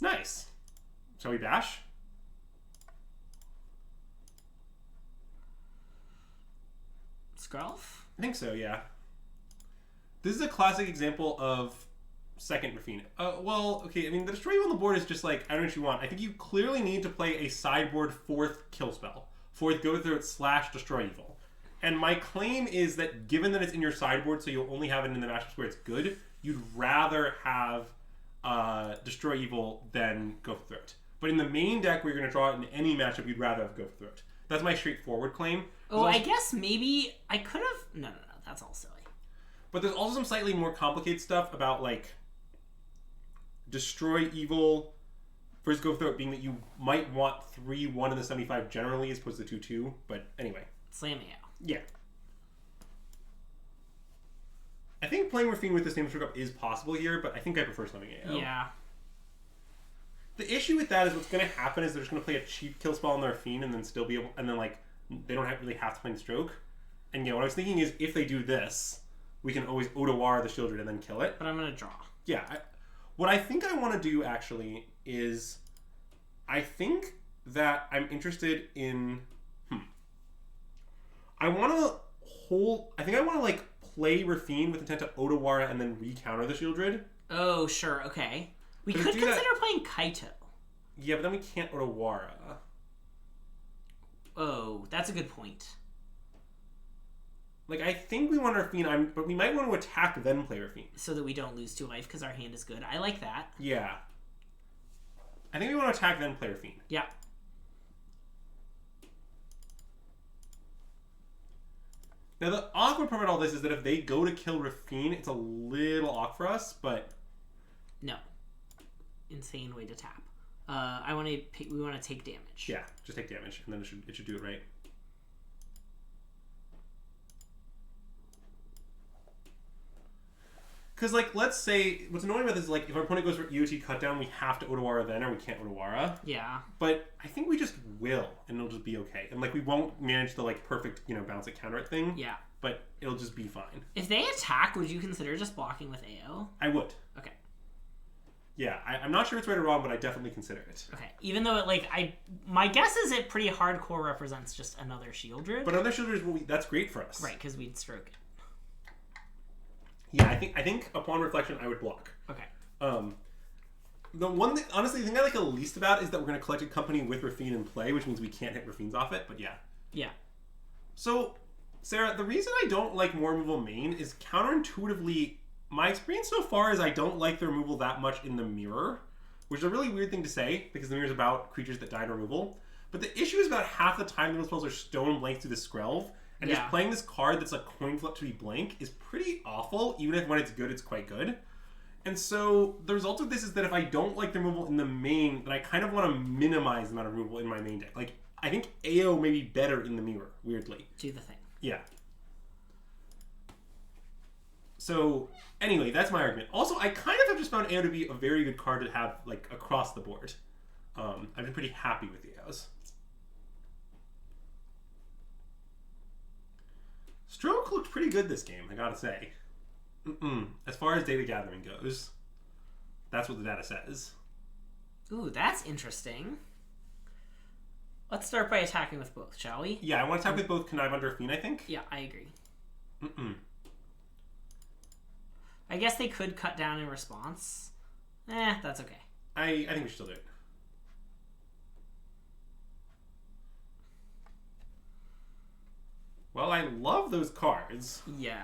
Nice. Shall we bash? Skrulf? I think so, yeah. This is a classic example of second Rafine. Well, okay, I mean, the Destroy Evil on the board is just like, I don't know what you want. I think you clearly need to play a sideboard 4th kill spell. 4th Go Through It / Destroy Evil. And my claim is that given that it's in your sideboard, so you'll only have it in the matchups where it's good, you'd rather have Destroy Evil than Go Through It. But in the main deck where you're going to draw it in any matchup, you'd rather have Go Through It. That's my straightforward claim. Oh, I guess maybe I could have... No. That's all silly. But there's also some slightly more complicated stuff about, like, Destroy Evil versus Go Through It being that you might want 3-1 in the 75 generally as opposed to 2-2. But anyway. Slam me out. Yeah. I think playing Rafine with this name up is possible here, but I think I prefer slamming AO. Yeah. The issue with that is what's going to happen is they're just going to play a cheap kill spell on their Rafine and then still be able... And then, like, they don't really have to play the stroke. And, what I was thinking is if they do this, we can always Otawara the Shieldred and then kill it. But I'm going to draw. Yeah. What I think I want to do, actually, is... I think that I'm interested in... I want to hold... I think I want to, like, play Rafine with intent to Otawara and then re-counter the Shieldred. Oh, sure. Okay. We could consider playing Kaito. Yeah, but then we can't Otawara. Oh, that's a good point. Like, I think we want Rafine, but we might want to attack then play Rafine. So that we don't lose 2 life because our hand is good. I like that. Yeah. I think we want to attack then play Rafine. Yeah. Now, the awkward part about all this is that if they go to kill Rafine, it's a little awkward for us, but... No. Insane way to tap. We want to take damage. Yeah, just take damage, and then it should do it right. Because, like, let's say, what's annoying about this is, like, if our opponent goes for EOT cut down, we have to Otawara then, or we can't Otawara. Yeah. But I think we just will, and it'll just be okay. And, like, we won't manage the, like, perfect, bounce it, counter it thing. Yeah. But it'll just be fine. If they attack, would you consider just blocking with AO? I would. Okay. Yeah, I'm not sure it's right or wrong, but I definitely consider it. Okay. Even though it, like, my guess is it pretty hardcore represents just another Shieldred. But another Shieldred, that's great for us. Right, because we'd stroke it. Yeah, I think upon reflection, I would block. Okay. The one thing, honestly, the thing I like the least about is that we're going to collect a company with Rafine in play, which means we can't hit Rafines off it, but yeah. Yeah. So, Sarah, the reason I don't like more removal main is counterintuitively, my experience so far is I don't like the removal that much in the mirror, which is a really weird thing to say, because the mirror is about creatures that die in removal. But the issue is about half the time the removal spells are stone blank through the Skrelv, and just playing this card that's a coin flip to be blank is pretty awful, even if when it's good, it's quite good. And so the result of this is that if I don't like the removal in the main, then I kind of want to minimize the amount of removal in my main deck. Like, I think AO may be better in the mirror, weirdly. Do the thing. Yeah. So, anyway, that's my argument. Also, I kind of have just found AO to be a very good card to have, like, across the board. I've been pretty happy with the AOs. Stroke looked pretty good this game, I gotta say. As far as data gathering goes, that's what the data says. Ooh, that's interesting. Let's start by attacking with both, shall we? Yeah, I want to attack with both Connive under Rafine, I think. Yeah, I agree. I guess they could cut down in response. That's okay. I think we should still do it. Well, I love those cards. Yeah.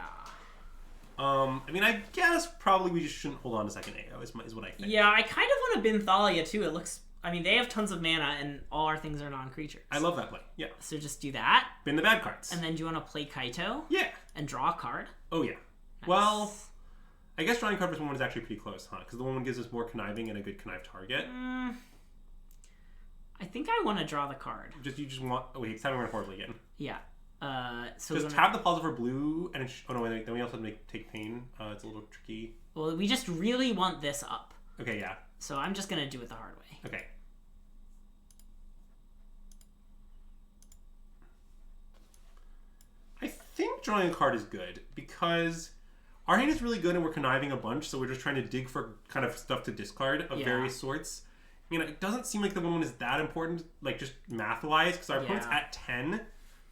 I mean, I guess probably we just shouldn't hold on to second AO is what I think. Yeah, I kind of want to bin Thalia too. It looks... I mean, they have tons of mana and all our things are non-creatures. I love that play, yeah. So just do that. Bin the bad cards. And then do you want to play Kaito? Yeah. And draw a card? Oh, yeah. Nice. Well, I guess drawing a card for 1-1 is actually pretty close, huh? Because the 1-1 gives us more conniving and a good connive target. I think I want to draw the card. You just want... Oh, wait, it's time to run horribly again. Yeah. So just tap the plaza for blue, and oh no, wait, then we also have to take pain. It's a little tricky. Well, we just really want this up. Okay, yeah. So I'm just gonna do it the hard way. Okay. I think drawing a card is good because our hand is really good and we're conniving a bunch, so we're just trying to dig for kind of stuff to discard of various sorts. It doesn't seem like the 1-1 is that important, like just math-wise, because our opponent's at 10.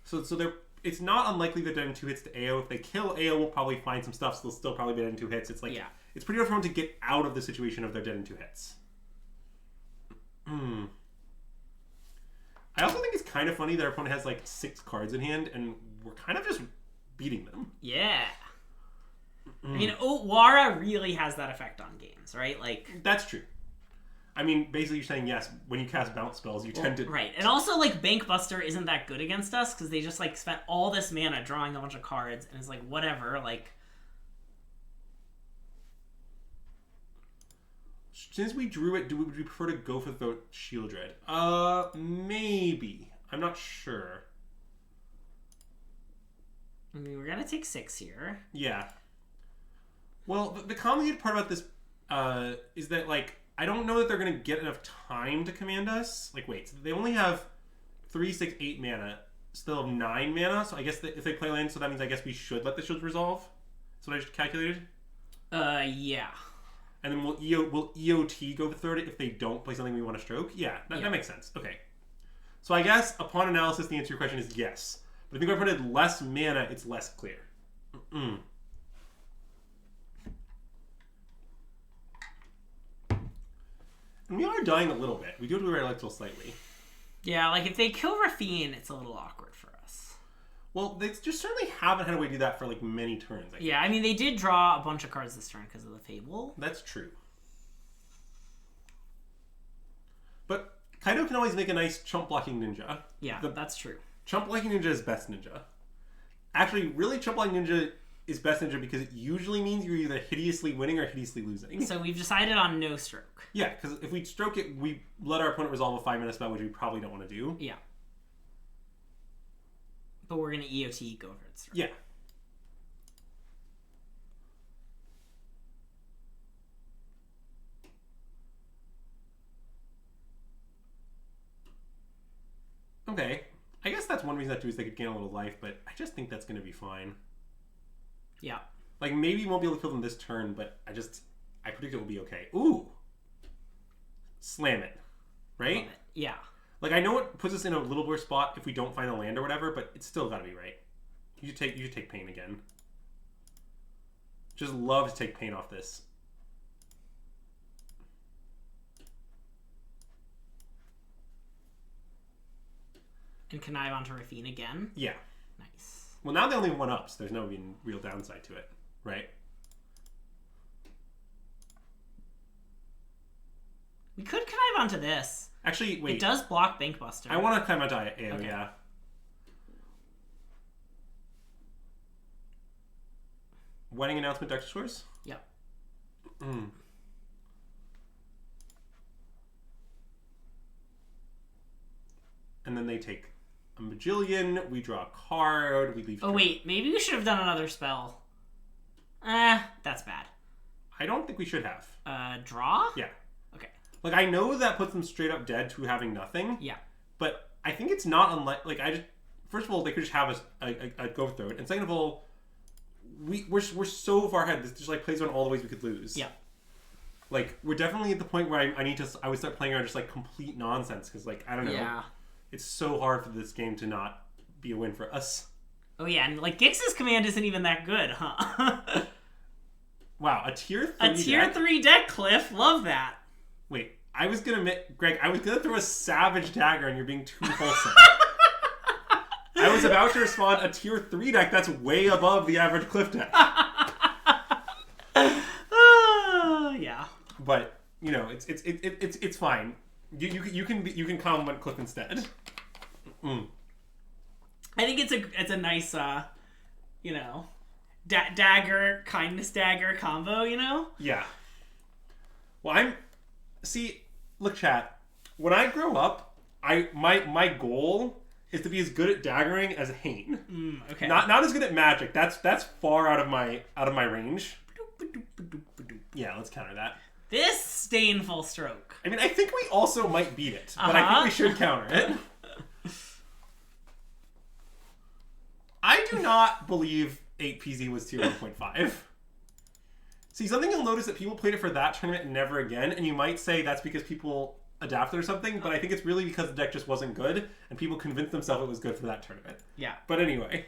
So they're it's not unlikely they're dead in 2 hits to AO. If they kill AO, we'll probably find some stuff, so they'll still probably be dead in 2 hits. It's like, it's pretty hard for them to get out of the situation of they're dead in 2 hits. I also think it's kind of funny that our opponent has like 6 cards in hand, and we're kind of just beating them. Yeah. I mean, Wara really has that effect on games, right? Like, that's true. I mean, basically you're saying, yes, when you cast bounce spells, you tend to... Right. And also, like, Bankbuster isn't that good against us, because they just, like, spent all this mana drawing a bunch of cards, and it's like, whatever, like... Since we drew it, would we prefer to go for the Shield Red? Maybe. I'm not sure. I mean, we're gonna take 6 here. Yeah. Well, the complicated part about this is that, like, I don't know that they're gonna get enough time to command us. Like, wait, so they only have 3, 6, 8 mana. Still have 9 mana, so I guess if they play land, so that means I guess we should let the shields resolve. That's what I just calculated? Yeah. And then will EOT go for third if they don't play something we want to stroke? Yeah, that makes sense. Okay. So I guess upon analysis, the answer to your question is yes. But if you printed less mana, it's less clear. And we are dying a little bit. We do have to rewrite Electro slightly. Yeah, like if they kill Rafine, it's a little awkward for us. Well, they just certainly haven't had a way to do that for like many turns. I mean, they did draw a bunch of cards this turn because of the Fable. That's true. But Kaido can always make a nice chump blocking ninja. Yeah, that's true. Chump blocking ninja is best ninja. Actually, really, chump blocking ninja is best ninja because it usually means you're either hideously winning or hideously losing. So we've decided on no stroke. Yeah, because if we stroke it, we let our opponent resolve a 5-mana spell, which we probably don't want to do. Yeah. But we're going to EOT go for its turn. Yeah. Okay. I guess that's one reason that too is they could gain a little life, but I just think that's going to be fine. Yeah. Like, maybe we won't be able to kill them this turn, but I predict it will be okay. Ooh! Slam it. Right? Love it. Yeah. Like, I know it puts us in a little worse spot if we don't find a land or whatever, but it's still gotta be right. You should take pain again. Just love to take pain off this. And connive onto Rafine again? Yeah. Nice. Well, now they only have 1-up, so there's no real downside to it, right? We could connive onto this. Actually, wait. It does block Bankbuster. I want to climb onto AO, Okay. yeah. Wedding announcement, Dr. Scores? Yep. And then they take a Magillion, we draw a card, we leave... Oh, wait. Maybe we should have done another spell. That's bad. I don't think we should have. Draw? Yeah. Okay. Like, I know that puts them straight up dead to having nothing. Yeah. But I think it's not unlike... Like, first of all, they could just have a go through it. And second of all, we're so far ahead. This just, like, plays on all the ways we could lose. Yeah. Like, we're definitely at the point where I would start playing around just, like, complete nonsense. Because, like, I don't know. Yeah. It's so hard for this game to not be a win for us. Oh, yeah. And, like, Gix's command isn't even that good, huh? Wow, a tier 3 A tier deck? 3 deck, Cliff. Love that. Wait, I was going to admit... Greg, I was going to throw a Savage Dagger and you're being too wholesome. I was about to respond, a tier 3 deck that's way above the average Cliff deck. Yeah. But, you know, it's fine. You can compliment Cliff instead. I think it's a nice you know, dagger kindness dagger combo, you know? Yeah. Well, look, chat. When I grow up, my goal is to be as good at daggering as Hane. Okay. Not as good at magic. That's far out of my range. Yeah, let's counter that. This Stainful Stroke. I mean, I think we also might beat it, but I think we should counter it. I do not believe 8PZ was tier 1.5. See, something you'll notice that people played it for that tournament and never again, and you might say that's because people adapted or something, but I think it's really because the deck just wasn't good, and people convinced themselves it was good for that tournament. Yeah. But anyway.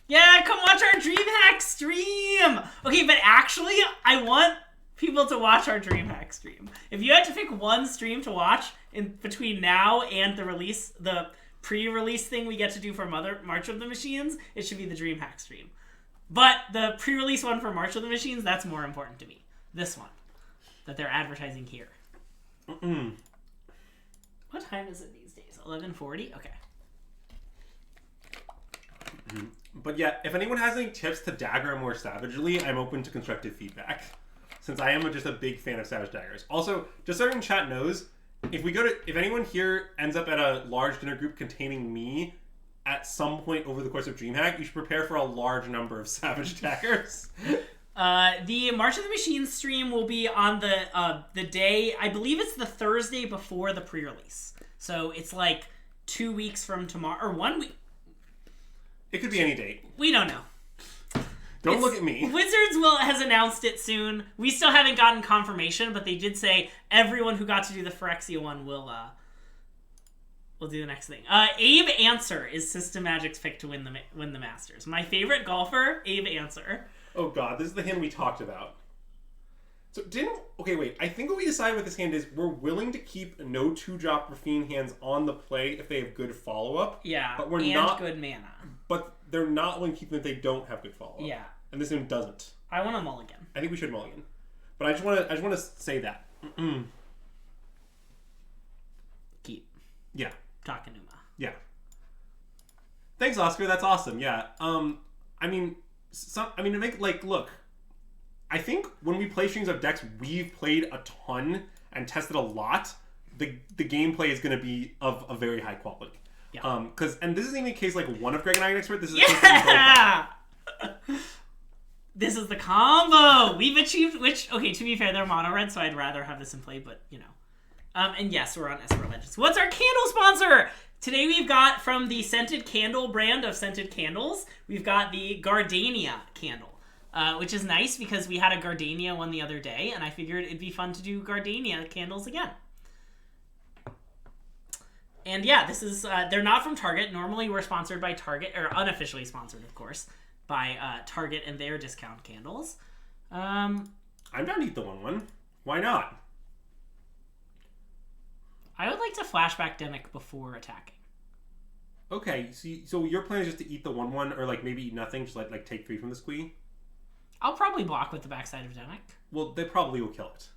Yeah, come watch our DreamHack stream! Okay, but actually, I want people to watch our DreamHack stream. If you had to pick one stream to watch in between now and the pre-release thing we get to do for March of the Machines, it should be the DreamHack stream. But the pre-release one for March of the Machines, that's more important to me. This one. That they're advertising here. What time is it these days? 11:40? Okay. But yeah, if anyone has any tips to dagger more savagely, I'm open to constructive feedback. Since I am just a big fan of Savage Daggers. Also, just so everyone in chat knows, if anyone here ends up at a large dinner group containing me at some point over the course of DreamHack, you should prepare for a large number of Savage Daggers. The March of the Machines stream will be on the day, I believe it's the Thursday before the pre-release. So it's like 2 weeks from tomorrow, or 1 week. It could be any date. We don't know. Don't look at me. Wizards has announced it soon. We still haven't gotten confirmation, but they did say everyone who got to do the Phyrexia one will do the next thing. Abe Answer is System Magic's pick to win the Masters. My favorite golfer, Abe Answer. Oh god, this is the hand we talked about. So okay, wait. I think what we decided with this hand is we're willing to keep no 2-drop Rafine hands on the play if they have good follow-up. Yeah, but we're not good mana. But they're not willing to keep them if they don't have good follow-up. Yeah. And this one doesn't. I want a mulligan. I think we should mulligan. But I just want to say that. Keep. Yeah. Takenuma. Yeah. Thanks, Oscar. That's awesome. Yeah. Look. I think when we play strings of decks we've played a ton and tested a lot, the gameplay is going to be of a very high quality. Yeah. And this isn't even a case like one of Greg and I are an expert. This is a case that This is the combo we've achieved. Which, okay, to be fair, they're mono red, so I'd rather have this in play. But you know, and yes, we're on Esper Legends. What's our candle sponsor? Today we've got from the Scented Candle brand of scented candles. We've got the Gardenia candle, which is nice because we had a Gardenia one the other day, and I figured it'd be fun to do Gardenia candles again. And yeah, this is, they're not from Target. Normally we're sponsored by Target, or unofficially sponsored, of course, by Target and their discount candles. I'm down to eat the 1/1. Why not? I would like to flashback Demic before attacking. Okay, so your plan is just to eat the 1/1, or like maybe eat nothing, just like take 3 from the squee? I'll probably block with the backside of Demic. Well, they probably will kill it.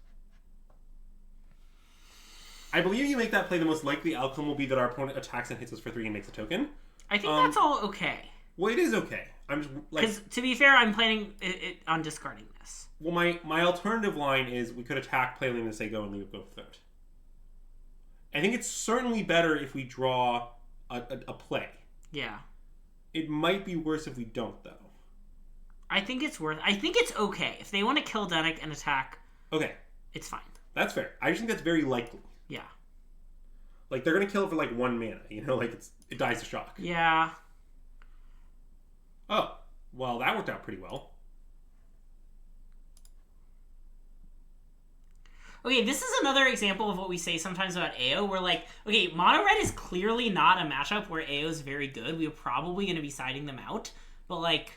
I believe you make that play, the most likely outcome will be that our opponent attacks and hits us for 3 and makes a token. I think that's all okay. Well, it is okay. I'm just like, because to be fair, I'm planning it on discarding this. Well, my alternative line is we could attack, play lane, and say go and leave it go for third. I think it's certainly better if we draw a play. Yeah. It might be worse if we don't, though. I think it's okay. If they want to kill Denick and attack, okay, it's fine. That's fair. I just think that's very likely. Yeah. Like, they're going to kill it for, like, 1 mana. You know, like, it dies to shock. Yeah. Oh. Well, that worked out pretty well. Okay, this is another example of what we say sometimes about AO. We're like, okay, Mono Red is clearly not a matchup where AO is very good. We're probably going to be siding them out. But, like...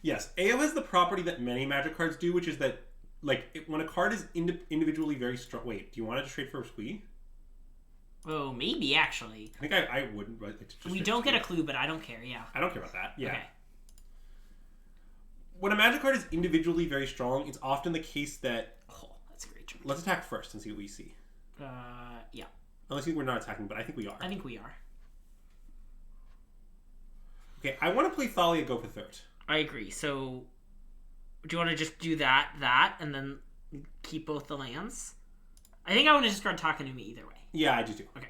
Yes, AO has the property that many Magic cards do, which is that, like, when a card is individually very strong... Wait, do you want to just trade for a squee? Oh, maybe, actually. I think I wouldn't. Like, we don't get a clue, but I don't care, yeah. I don't care about that, yeah. Okay. When a Magic card is individually very strong, it's often the case that... Oh, that's a great trick. Let's attack first and see what we see. Yeah. Unless we're not attacking, but I think we are. I think we are. Okay, I want to play Thalia go for third. I agree. So, do you want to just do that, and then keep both the lands? I think I want to discard Takenumi either way. Yeah, I do too. Okay.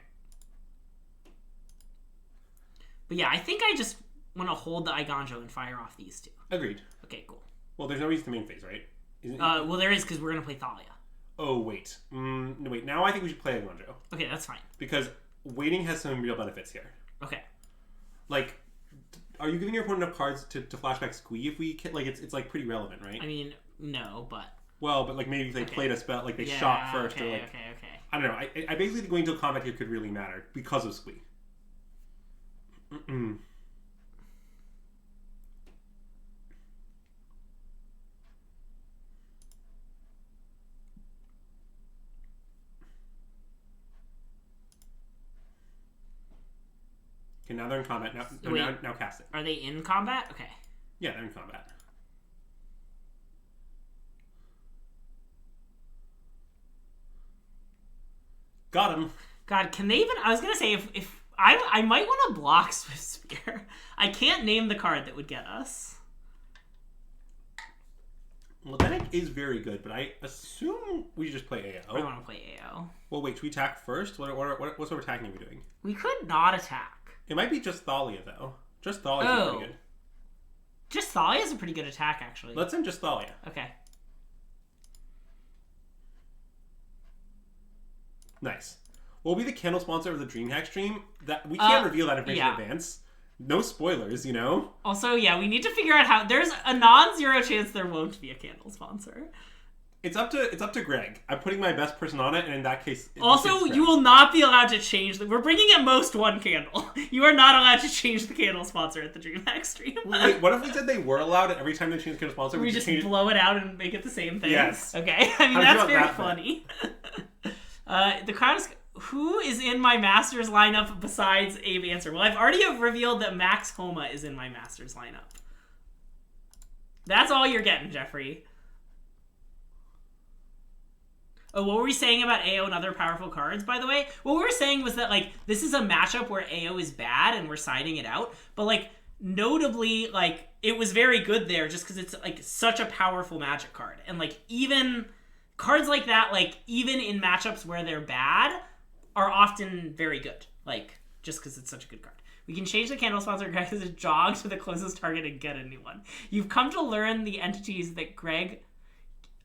But yeah, I think I just want to hold the Iganjo and fire off these two. Agreed. Okay, cool. Well, there's no reason to main phase, right? Well, there is, because we're going to play Thalia. Oh, wait. No, wait. Now I think we should play Iganjo. Okay, that's fine. Because waiting has some real benefits here. Okay. Like... Are you giving your opponent enough cards to flashback squee if we like it's like pretty relevant, right? I mean, no, but Well, but like maybe if they played a spell, like they shot first, or like okay. I don't know. I basically think going to combat here could really matter because of Squee. Okay, now they're in combat. Now cast it. Are they in combat? Okay. Yeah, they're in combat. Got him. God, can they even... I was going to say, if I might want to block Swift Spear. I can't name the card that would get us. Well, that deck is very good, but I assume we should just play AO. I want to play AO. Well, wait, should we attack first? What sort of attacking are we doing? We could not attack. It might be just Thalia, though. Just Thalia is pretty good. Just Thalia is a pretty good attack, actually. Let's send just Thalia. Okay. Nice. We'll be the candle sponsor of the DreamHack stream. That we can't reveal that information in advance. No spoilers, you know? Also, yeah, we need to figure out how... There's a non-zero chance there won't be a candle sponsor. It's up to Greg. I'm putting my best person on it, and in that case... Also, you will not be allowed to change... We're bringing at most one candle. You are not allowed to change the candle sponsor at the DreamHack stream. Wait, what if we said they were allowed, and every time they change the candle sponsor, we just blow it out and make it the same thing? Yes. Okay, I mean, that's very funny. The crowd is... Who is in my Masters lineup besides Abe Answer? Well, I've already revealed that Max Homa is in my Masters lineup. That's all you're getting, Jeffrey. Oh, what were we saying about AO and other powerful cards, by the way? What we were saying was that, like, this is a matchup where AO is bad and we're siding it out. But, like, notably, like, it was very good there just because it's, like, such a powerful Magic card. And, like, even cards like that, like, even in matchups where they're bad, are often very good. Like, just because it's such a good card. We can change the candle sponsor Greg as a jog to the closest target and get a new one. You've come to learn the entities that Greg...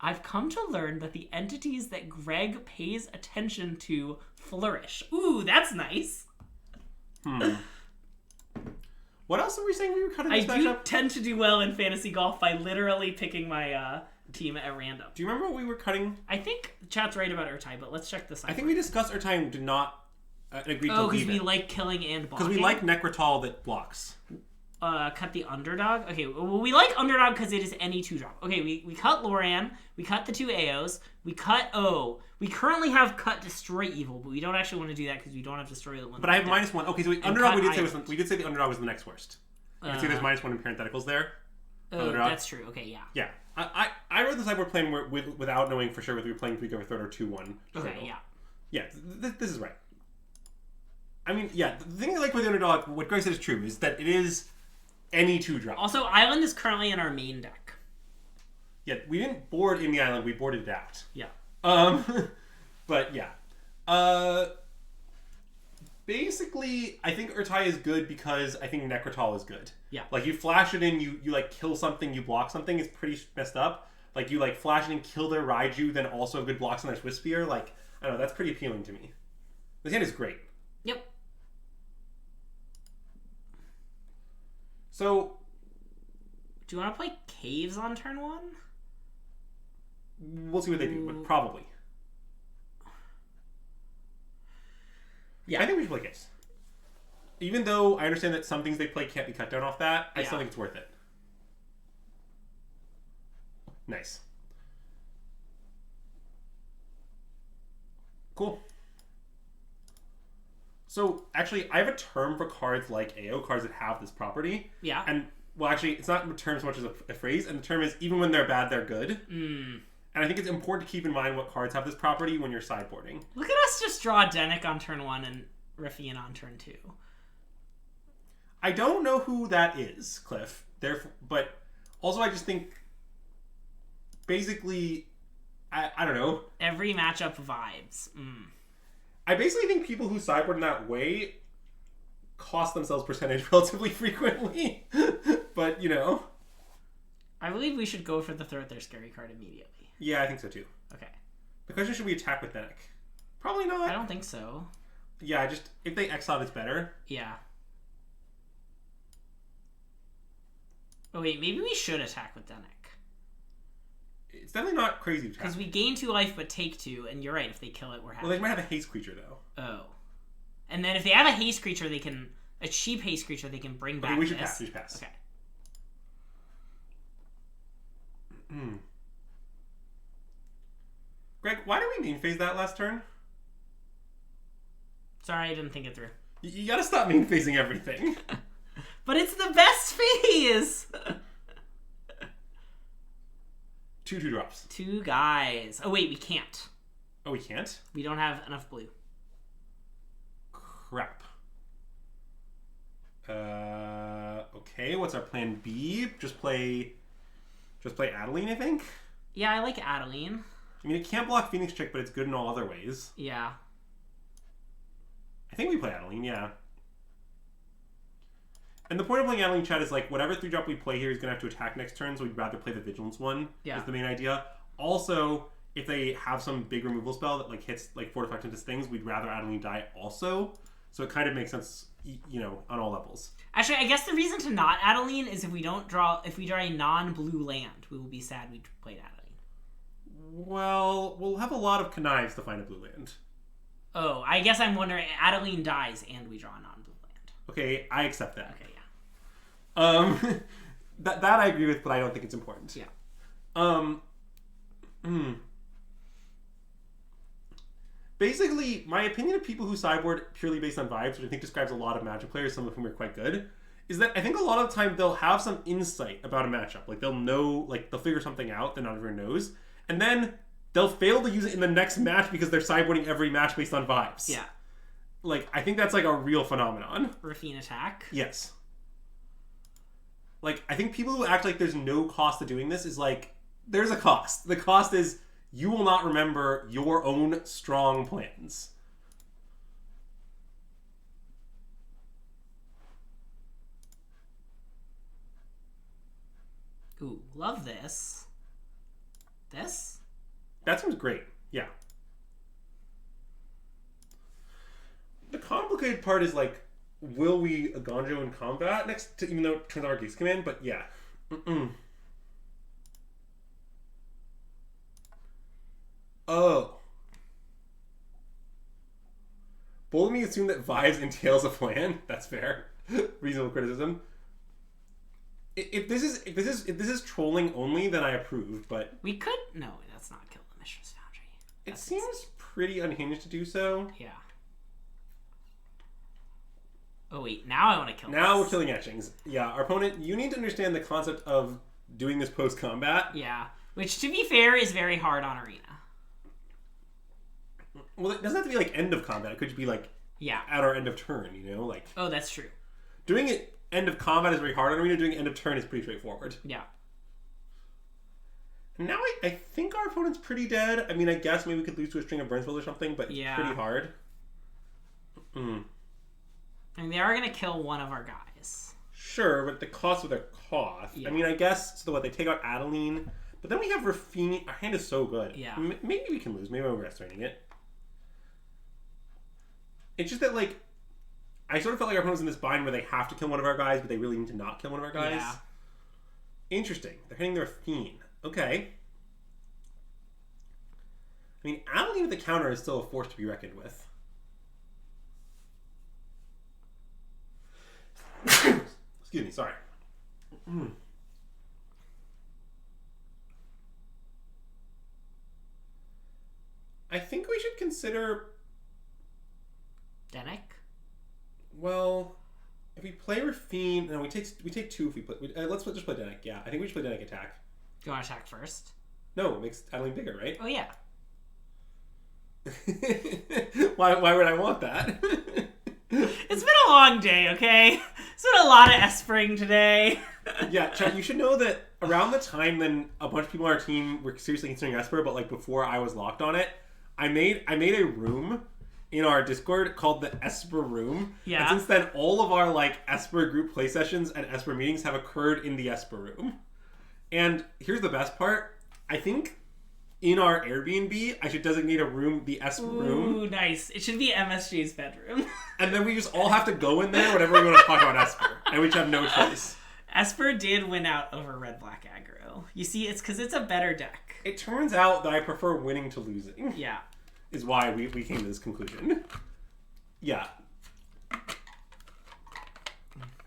I've come to learn that the entities that Greg pays attention to flourish. Ooh, that's nice. What else were we saying we were cutting this matchup? I do tend to do well in fantasy golf by literally picking my team at random. Do you remember what we were cutting? I think chat's right about Urtai, but let's check this out. I think we discussed Urtai and did not agree to leave it. Oh, because we like killing and blocking? Because we like Necrotal that blocks. Cut the underdog? Okay, well, we like underdog because it is any 2-drop. Okay, we cut Loran, we cut the 2 AOs, we cut O. We currently have cut Destroy Evil, but we don't actually want to do that because we don't have Destroy the one. But I have -1. Okay, so underdog we did say the underdog was the next worst. You can see there's -1 in parentheticals there. Oh, that's true. Okay, yeah. Yeah. I wrote the sideboard plan without knowing for sure whether we were playing 3-go or third or 2-1. Okay, yeah. Yeah, this is right. I mean, yeah, the thing I like with the underdog, what Greg said is true, is that it is any 2-drop. Also, Island is currently in our main deck. Yeah, we didn't board in the island, we boarded it out. Yeah. But yeah. Basically, I think Urtai is good because I think Necrotal is good. Yeah. Like, you flash it in, you like kill something, you block something, it's pretty messed up. Like, you like flash it in, kill their Raiju, then also good blocks on their Swift Spear. Like, I don't know, that's pretty appealing to me. This hand is great. Yep. So, do you want to play Caves on turn 1? We'll see what they do, but probably. Yeah, I think we should play Caves. Even though I understand that some things they play can't be cut down off that, I still think it's worth it. Nice. Cool. So, actually, I have a term for cards like AO, cards that have this property. Yeah. And, well, actually, it's not a term so much as a phrase, and the term is, even when they're bad, they're good. And I think it's important to keep in mind what cards have this property when you're sideboarding. Look at us just draw Denick on turn 1 and Riffian on turn 2. I don't know who that is, Cliff. But also I just think, basically, I don't know. Every matchup vibes. I basically think people who sideboard in that way cost themselves percentage relatively frequently. But, you know. I believe we should go for the throw at their scary card immediately. Yeah, I think so too. Okay. The question is, should we attack with Denick? Probably not. I don't think so. Yeah, if they exile, it's better. Yeah. Oh wait, maybe we should attack with Denick. It's definitely not crazy to Because we gain 2 life but take 2, and you're right, if they kill it, we're happy. Well, they might have a haste creature, though. Oh. And then if they have a haste creature, they can... A cheap haste creature, they can bring back Okay, we this. should pass. Okay. Greg, why did we main phase that last turn? Sorry, I didn't think it through. You gotta stop main phasing everything. But it's the best phase! 2 2-drops. 2 guys. Oh, wait, we can't. Oh, we can't? We don't have enough blue. Crap. Okay, what's our plan B? Just play Adeline, I think? Yeah, I like Adeline. I mean, it can't block Phoenix Chick, but it's good in all other ways. Yeah. I think we play Adeline, yeah. And the point of playing Adeline, Chat, is like, whatever 3-drop we play here is going to have to attack next turn, so we'd rather play the Vigilance one, is the main idea. Also, if they have some big removal spell that like hits like 4 deflection to things, we'd rather Adeline die also. So it kind of makes sense, you know, on all levels. Actually, I guess the reason to not Adeline is if we draw a non-blue land, we will be sad we played Adeline. Well, we'll have a lot of connives to find a blue land. Oh, I guess I'm wondering, Adeline dies and we draw a non-blue land. Okay, I accept that. Okay, yeah. That I agree with, but I don't think it's important. Yeah. Basically, my opinion of people who sideboard purely based on vibes, which I think describes a lot of Magic players, some of whom are quite good, is that I think a lot of the time they'll have some insight about a matchup. Like, they'll know, like, they'll figure something out that not everyone knows, and then they'll fail to use it in the next match because they're sideboarding every match based on vibes. Yeah. Like, I think that's, like, a real phenomenon. Rafine attack. Yes. Like, I think people who act like there's no cost to doing this is like, there's a cost. The cost is you will not remember your own strong plans. Ooh, love this. This? That seems great. Yeah. The complicated part is like, will we Agonjo in combat next to, even though it turns out our Geeks command, but yeah. Oh. Bold of me assume that vibes entails a plan. That's fair. Reasonable criticism. If this is trolling only, then I approve, but We could... No, that's not kill the Mistress Foundry. it seems pretty unhinged to do so. Yeah. Oh wait, now I want to kill Now this. we're killing etchings. Yeah, our opponent, you need to understand the concept of doing this post-combat. Yeah. Which, to be fair, is very hard on Arena. Well, it doesn't have to be like end of combat. It could just be like at our end of turn, you know? Like Oh, that's true. doing it end of combat is very hard on Arena. Doing it end of turn is pretty straightforward. Yeah. And now I think our opponent's pretty dead. I mean, I guess maybe we could lose to a string of Burnsville or something, but it's pretty hard. I mean, they are going to kill one of our guys. Sure, but the cost of their cost. Yeah. I mean, I guess, so what, they take out Adeline, but then we have Rafine. Our hand is so good. Yeah. Maybe we can lose. Maybe I'm overestimating it. It's just that, like, I sort of felt like our opponent's in this bind where they have to kill one of our guys, but they really need to not kill one of our guys. Yeah. Interesting. They're hitting their Fiend. Okay. I mean, Adeline with the counter is still a force to be reckoned with. Excuse me, sorry. I think we should consider... Denek? Well, if we play Rafine... No, we take 2 if we play... let's just play Denek, yeah. I think we should play Denek attack. Do you want to attack first? No, it makes Adeline bigger, right? Oh, yeah. Why would I want that? It's been a long day, okay? It's been a lot of espering today. Yeah, Chad, you should know that around the time when a bunch of people on our team were seriously considering Esper, but like before I was locked on it, I made a room in our Discord called the Esper Room. Yeah. And since then, all of our like Esper group play sessions and Esper meetings have occurred in the Esper Room. And here's the best part. I think in our Airbnb, I should designate a room the Esper Room. Ooh, nice. It should be MSJ's bedroom. And then we just all have to go in there whenever we want to talk about Esper. And we just have no choice. Esper did win out over Red Black Aggro. You see, it's because it's a better deck. It turns out that I prefer winning to losing. Yeah. Is why we came to this conclusion. Yeah.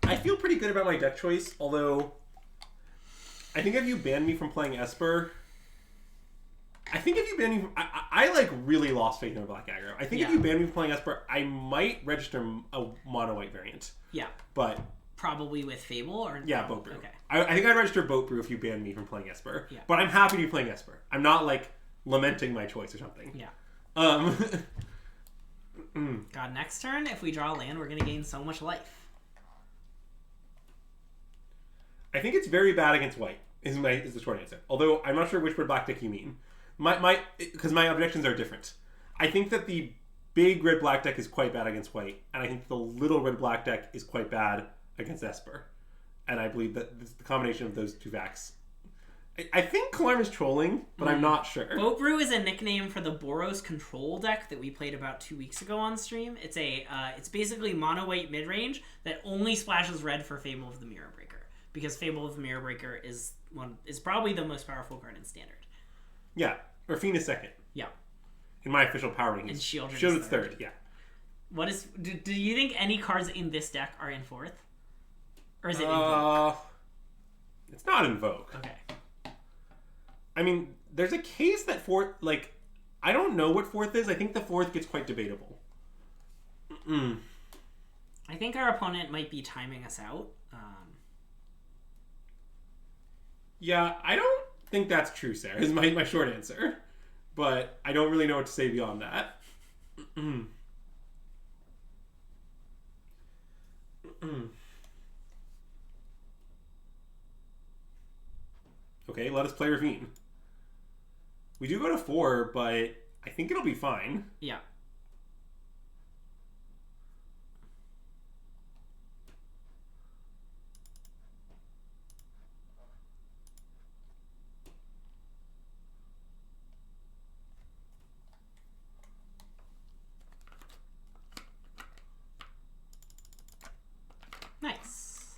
I feel pretty good about my deck choice, although I think if you banned me from playing Esper, I like really lost faith in Black Aggro. I think if you banned me from playing Esper, I might register a mono white variant. Yeah. But probably with Fable or Boat Brew. Okay. I think I'd register Boat Brew if you banned me from playing Esper. Yeah. But I'm happy to be playing Esper. I'm not like lamenting my choice or something. Yeah. God, next turn, if we draw a land, we're gonna gain so much life. I think it's very bad against white. Is the short answer. Although I'm not sure which red black deck you mean. Because my objections are different. I think that the big red black deck is quite bad against white, and I think the little red black deck is quite bad against Esper. And I believe that the combination of those two facts. I think Kalarm is trolling, but I'm not sure. Boat Brew is a nickname for the Boros control deck that we played about 2 weeks ago on stream. It's basically mono white mid range that only splashes red for Fable of the Mirror Breaker, because Fable of the Mirror Breaker is probably the most powerful card in Standard. Yeah, Rafine is second. Yeah. In my official power ranking. And Shieldred is third. Yeah. What is? Do you think any cards in this deck are in fourth, or is it Invoke? It's not Invoke. Okay. I mean, there's a case that fourth, like, I don't know what fourth is. I think the fourth gets quite debatable. I think our opponent might be timing us out. Yeah, I don't think that's true, Sarah, is my short answer. But I don't really know what to say beyond that. Okay, let us play Ravine. We do go to 4, but I think it'll be fine. Yeah. Nice.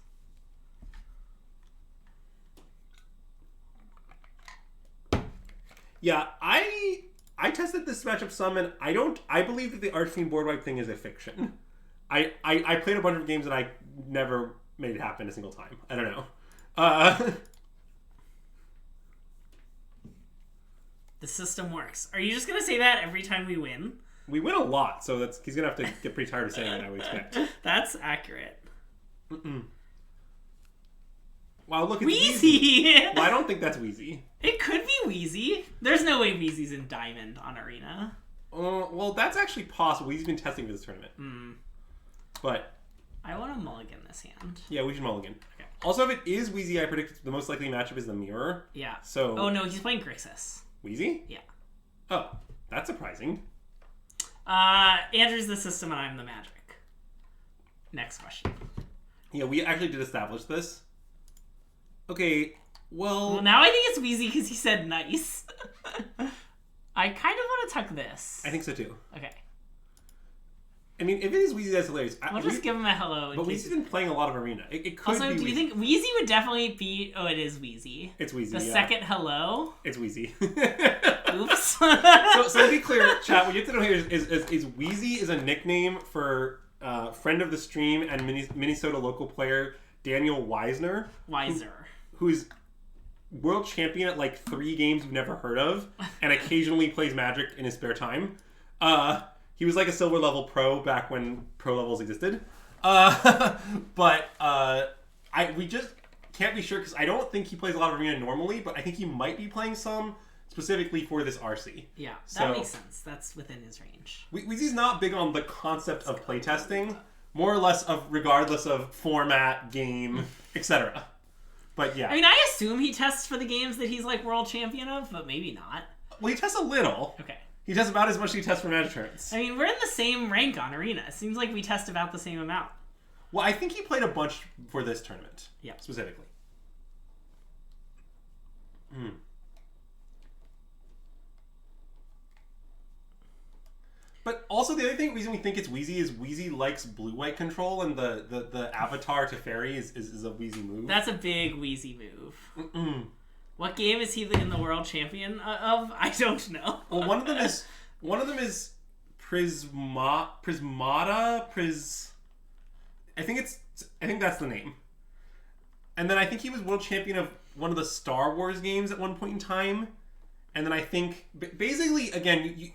Yeah, I tested this matchup some, and I believe that the Archfiend board wipe thing is a fiction. I played a bunch of games and I never made it happen a single time. I don't know. The system works. Are you just gonna say that every time we win? We win a lot, so he's gonna have to get pretty tired of saying it, I would expect. That's accurate. Wow, look, it's Wheezy! Well, I don't think that's Wheezy. It could be Wheezy. There's no way Wheezy's in Diamond on Arena. Well, that's actually possible. Wheezy's been testing for this tournament. But I want to mulligan this hand. Yeah, we should mulligan. Okay. Also, if it is Wheezy, I predict the most likely matchup is the Mirror. Yeah. So. Oh no, he's playing Grixis. Wheezy? Yeah. Oh, that's surprising. Andrew's the system and I'm the magic. Next question. Yeah, we actually did establish this. Okay, well now I think it's Wheezy because he said nice. I kind of want to tuck this. I think so too. Okay. I mean, if it is Wheezy, that's hilarious. We'll just give him a hello. But Wheezy's been playing a lot of Arena. It could also, be do you think Wheezy would definitely beat... Oh, it is Wheezy. It's Wheezy, The second hello? It's Wheezy. Oops. so to be clear, chat, what you have to know here is Wheezy is a nickname for friend of the stream and Minnesota local player Daniel Wisner. Who's world champion at like 3 games you've never heard of and occasionally plays Magic in his spare time. He was like a silver level pro back when pro levels existed. But we just can't be sure because I don't think he plays a lot of Arena normally, but I think he might be playing some specifically for this RC. Yeah, that makes sense. That's within his range. Weezy's not big on the concept of playtesting, more or less regardless of format, game, etc. But yeah. I mean, I assume he tests for the games that he's like world champion of, but maybe not. Well, he tests a little. Okay. He tests about as much as he tests for Magic tournaments. I mean, we're in the same rank on Arena. It seems like we test about the same amount. Well, I think he played a bunch for this tournament. Yeah. Specifically. But also the other reason we think it's Wheezy is Wheezy likes blue-white control, and the avatar to fairy is a Wheezy move. That's a big Wheezy move. What game is he in the world champion of? I don't know. Well, one of them is Prismata. I think that's the name. And then I think he was world champion of one of the Star Wars games at one point in time. And then I think basically again,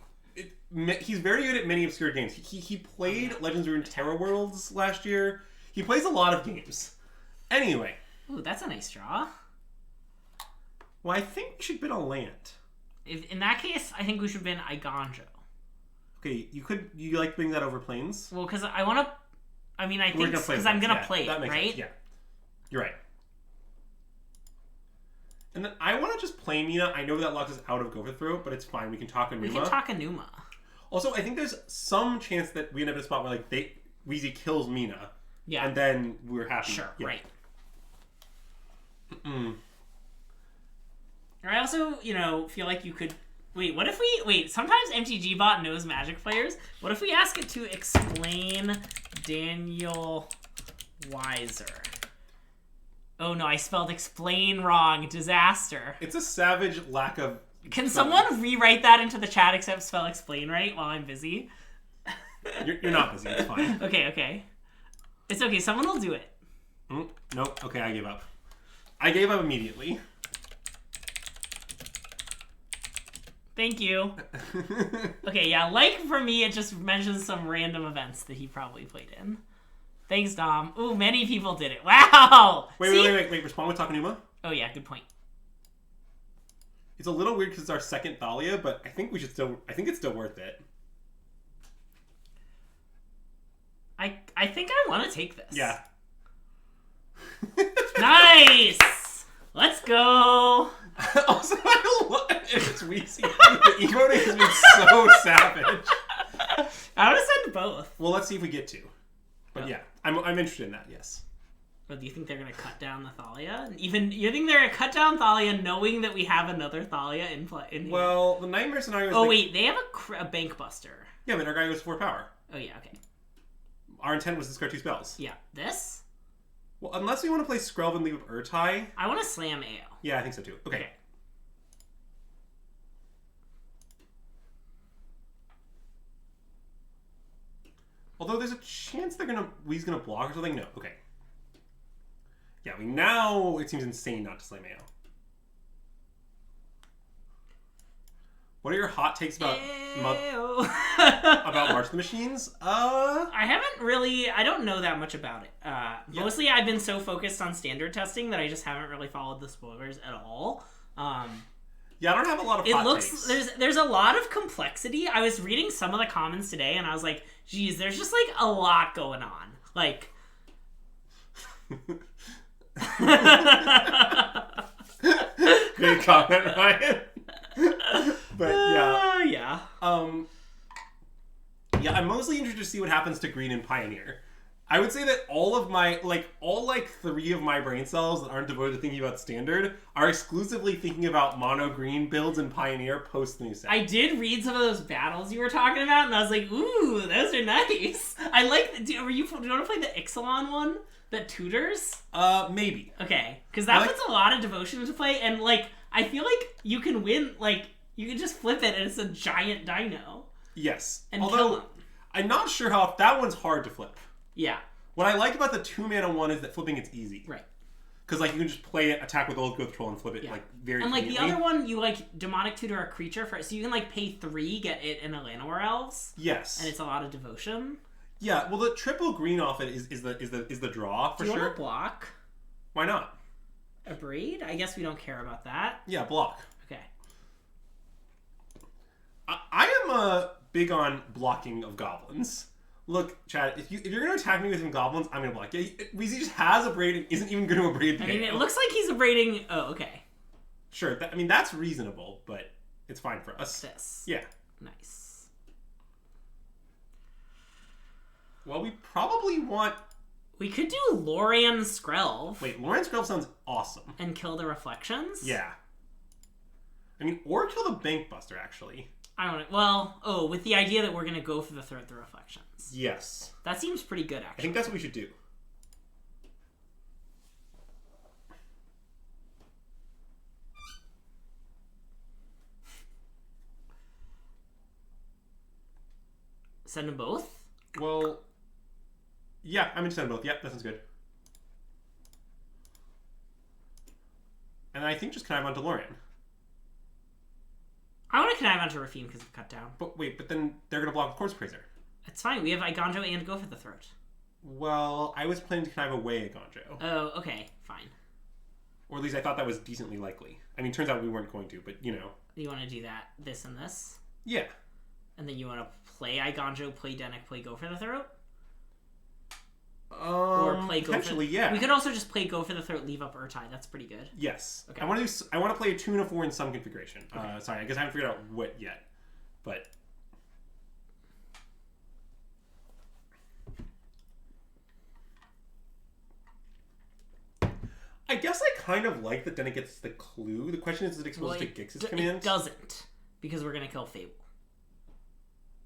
he's very good at many obscure games. He played Legends of Runeterra Worlds last year. He plays a lot of games. Anyway. Ooh, that's a nice draw. Well, I think we should bid on land. In that case, I think we should bid Iganjo. Okay, you like bring that over planes? Well, because I want to. I mean, I think because I'm gonna play it, right? Sense. Yeah, you're right. And then I want to just play Mina. I know that locks us out of Go for Throat, but it's fine. We can talk Enuma. We can talk Enuma. Also, I think there's some chance that we end up in a spot where Weezy kills Mina. Yeah. And then we're happy. Sure. Yeah. Right. I also, feel like you could. What if we sometimes MTG bot knows Magic players. What if we ask it to explain Daniel Weiser? Oh no, I spelled explain wrong. Disaster. It's a savage lack of. Can someone rewrite that into the chat except spell explain right while I'm busy? You're not busy. It's fine. Okay. It's okay. Someone will do it. Nope. Okay, I gave up. I gave up immediately. Thank you. Okay, yeah, like for me, it just mentions some random events that he probably played in. Thanks, Dom. Ooh, many people did it. Wow! Wait. Respond with Takanuma? Oh, yeah, good point. It's a little weird because it's our second Thalia, but I think it's still worth it. I think I want to take this. Yeah. Nice! Let's go! Also, I love it. It's Weezy. The emoting has been so savage. I would have said both. Well, let's see if we get to. But yeah, I'm interested in that, yes. But do you think they're going to cut down the Thalia? You think they're going to cut down Thalia knowing that we have another Thalia in play? Well, the nightmare scenario is... Oh, wait, they have a Bank Buster. Yeah, but our guy goes 4 power. Oh, yeah, okay. Our intent was to discard 2 spells. Yeah. This? Well, unless we want to play Skrelv and leave up Urtai. I want to slam AO. Yeah, I think so too. Okay. Although there's a chance Wee's gonna block or something. No. Okay. Yeah, now it seems insane not to slam AO. What are your hot takes about about March of the Machines? I don't know that much about it. Mostly I've been so focused on standard testing that I just haven't really followed the spoilers at all. Yeah, I don't have a lot of hot takes. There's a lot of complexity. I was reading some of the comments today and I was like, geez, there's just like a lot going on. Like Great comment, Ryan. But yeah. Yeah. Yeah, I'm mostly interested to see what happens to Green and Pioneer. I would say that all 3 of my brain cells that aren't devoted to thinking about Standard are exclusively thinking about mono green builds and Pioneer post new set. I did read some of those battles you were talking about, and I was like, ooh, those are nice. I like. Do you want to play the Ixalan one that tutors? Maybe. Okay, because that puts a lot of devotion into play, and I feel like you can win. You can just flip it, and it's a giant dino. Yes. And kill him. I'm not sure how that one's hard to flip. Yeah. What I like about the 2-mana one is that flipping it's easy. Right. Because you can just play it, attack with Old Growth Troll and flip it very and conveniently. The other one, you Demonic Tutor a creature for it, so you can pay 3, get it in a Llanowar Elves. Yes. And it's a lot of devotion. Yeah. Well, the triple green off it is the draw for sure. Do you want to block? Why not? A Braid? I guess we don't care about that. Yeah, block. Okay. I am big on blocking of goblins. Look, Chad, if you're going to attack me with some goblins, I'm going to block. Weezy just has a braid and isn't even going to abrade the I mean, it looks like he's abrading... Oh, okay. Sure. That's reasonable, but it's fine for us. This. Yeah. Nice. Well, we probably want... We could do Lorian Skrelv. Wait, Lorian Skrelv sounds awesome. And kill the Reflections? Yeah. Or kill the Bank Buster, actually. I don't know. Well, with the idea that we're going to go for the third the Reflections. Yes. That seems pretty good, actually. I think that's what we should do. Send them both? Well, yeah, I'm going to send both. Yep, that sounds good. And I think just connive onto Lorian. I want to connive onto Rafine because of cut down. But wait, but then they're going to block with Corpse Praiser. It's fine. We have Iganjo and Go for the Throat. Well, I was planning to connive away Iganjo. Oh, okay. Fine. Or at least I thought that was decently likely. I mean, turns out we weren't going to, but you know. You want to do that, this and this? Yeah. And then you want to play Iganjo, play Dennick, play Go for the Throat? Or play potentially, yeah. We could also just play Go for the Throat, leave up Urtai. That's pretty good. Yes. Okay. I want to play a 2 and a 4 in some configuration. Okay. Sorry, I guess I haven't figured out what yet. But I guess I kind of like that Dennick gets the clue. The question is it exposed to Gix's command? It doesn't, because we're going to kill Fable.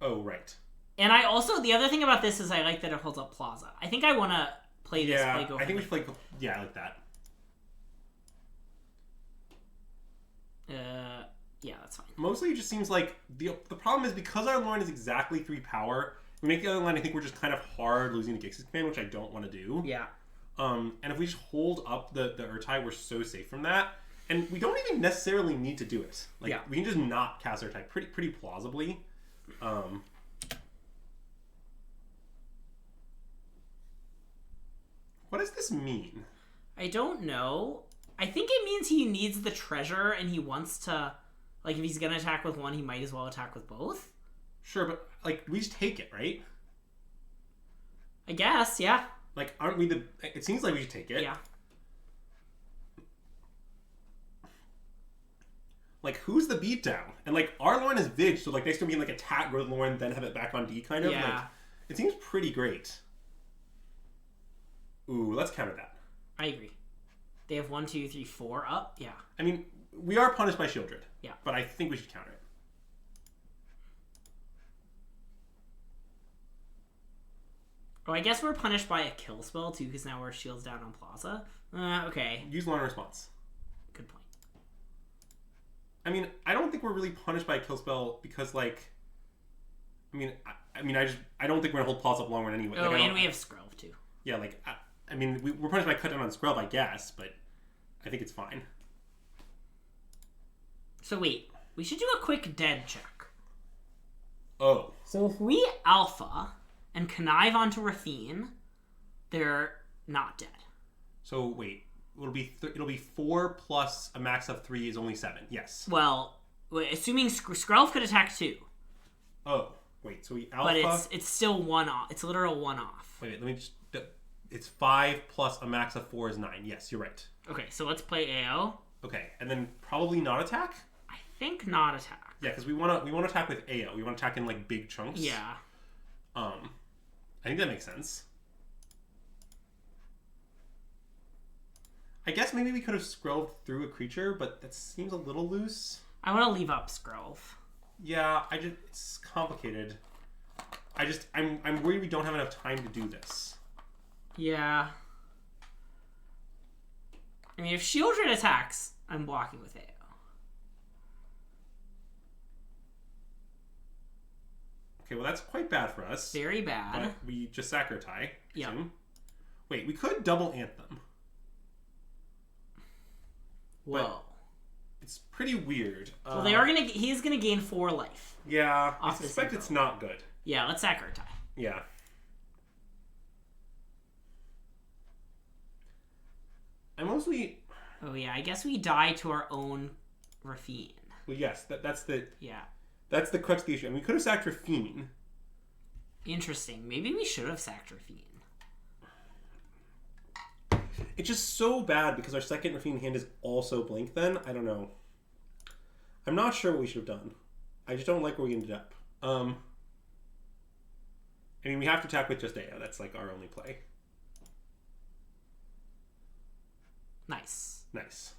Oh, right. And I also, the other thing about this is I like that it holds up Plaza. I think I want to play this, play Go for I think we should play, yeah, I like that. Yeah, that's fine. Mostly it just seems like, the problem is because our Lorne is exactly 3 power, we make the other line, I think we're just kind of hard losing to Gix's command, which I don't want to do. Yeah. And if we just hold up the Urtai, we're so safe from that. And we don't even necessarily need to do it. Like, we can just not cast Urtai pretty plausibly. What does this mean? I don't know. I think it means he needs the treasure and he wants to... Like, if he's going to attack with one, he might as well attack with both. Sure, but, like, we just take it, right? I guess, yeah. Like, aren't we the... It seems like we should take it. Yeah. Like, who's the beatdown? And, like, our Lorne is Vig, so, like, next to being, like, attack, growth Lorne, then have it back on D, kind of. Yeah. Like, it seems pretty great. Ooh, let's counter that. I agree. They have 1, 2, 3, 4 up. Yeah. I mean, we are punished by Shieldred. Yeah. But I think we should counter it. Oh, I guess we're punished by a kill spell, too, because now we're shields down on Plaza. Okay. Use Lorne response. Good point. I mean, I don't think we're really punished by a kill spell because, like... I don't think we're going to hold Plaza up long run anyway. Oh, like, and we have Skrelv, too. Yeah, like... we're punished by cut down on Skrelv, I guess, but I think it's fine. So wait, we should do a quick dead check. Oh. So if we alpha and connive onto Rafine, they're not dead. So wait, it'll be 4 plus a max of 3 is only 7. Yes. Well, assuming Skrelv could attack 2. Oh, wait, so we alpha... But it's still 1 off. It's a literal 1 off. Wait, let me just... It's 5 plus a max of 4 is 9. Yes, you're right. Okay, so let's play AO. Okay, and then probably not attack? I think not attack. Yeah, because we want to attack with AO. We want to attack in like big chunks. Yeah. I think that makes sense. I guess maybe we could have scrolled through a creature, but that seems a little loose. I want to leave up Skrelv. Yeah, it's complicated. I'm worried we don't have enough time to do this. Yeah. I mean, if Shieldred attacks, I'm blocking with AO. Okay, well that's quite bad for us. Very bad. But we just sack our tie. Yeah. Wait, we could double Anthem. Whoa. But it's pretty weird. Well, he's gonna gain 4 life. Yeah, I suspect it's not good. Yeah, let's sack our tie. Yeah. I mostly... Oh yeah, I guess we die to our own Rafine. Well, yes, that's the... Yeah. That's the crux of the issue. And we could have sacked Rafine. Interesting. Maybe we should have sacked Rafine. It's just so bad because our second Rafine hand is also Blink then. I don't know. I'm not sure what we should have done. I just don't like where we ended up. I mean, we have to attack with just AO. That's like our only play. Nice. Nice.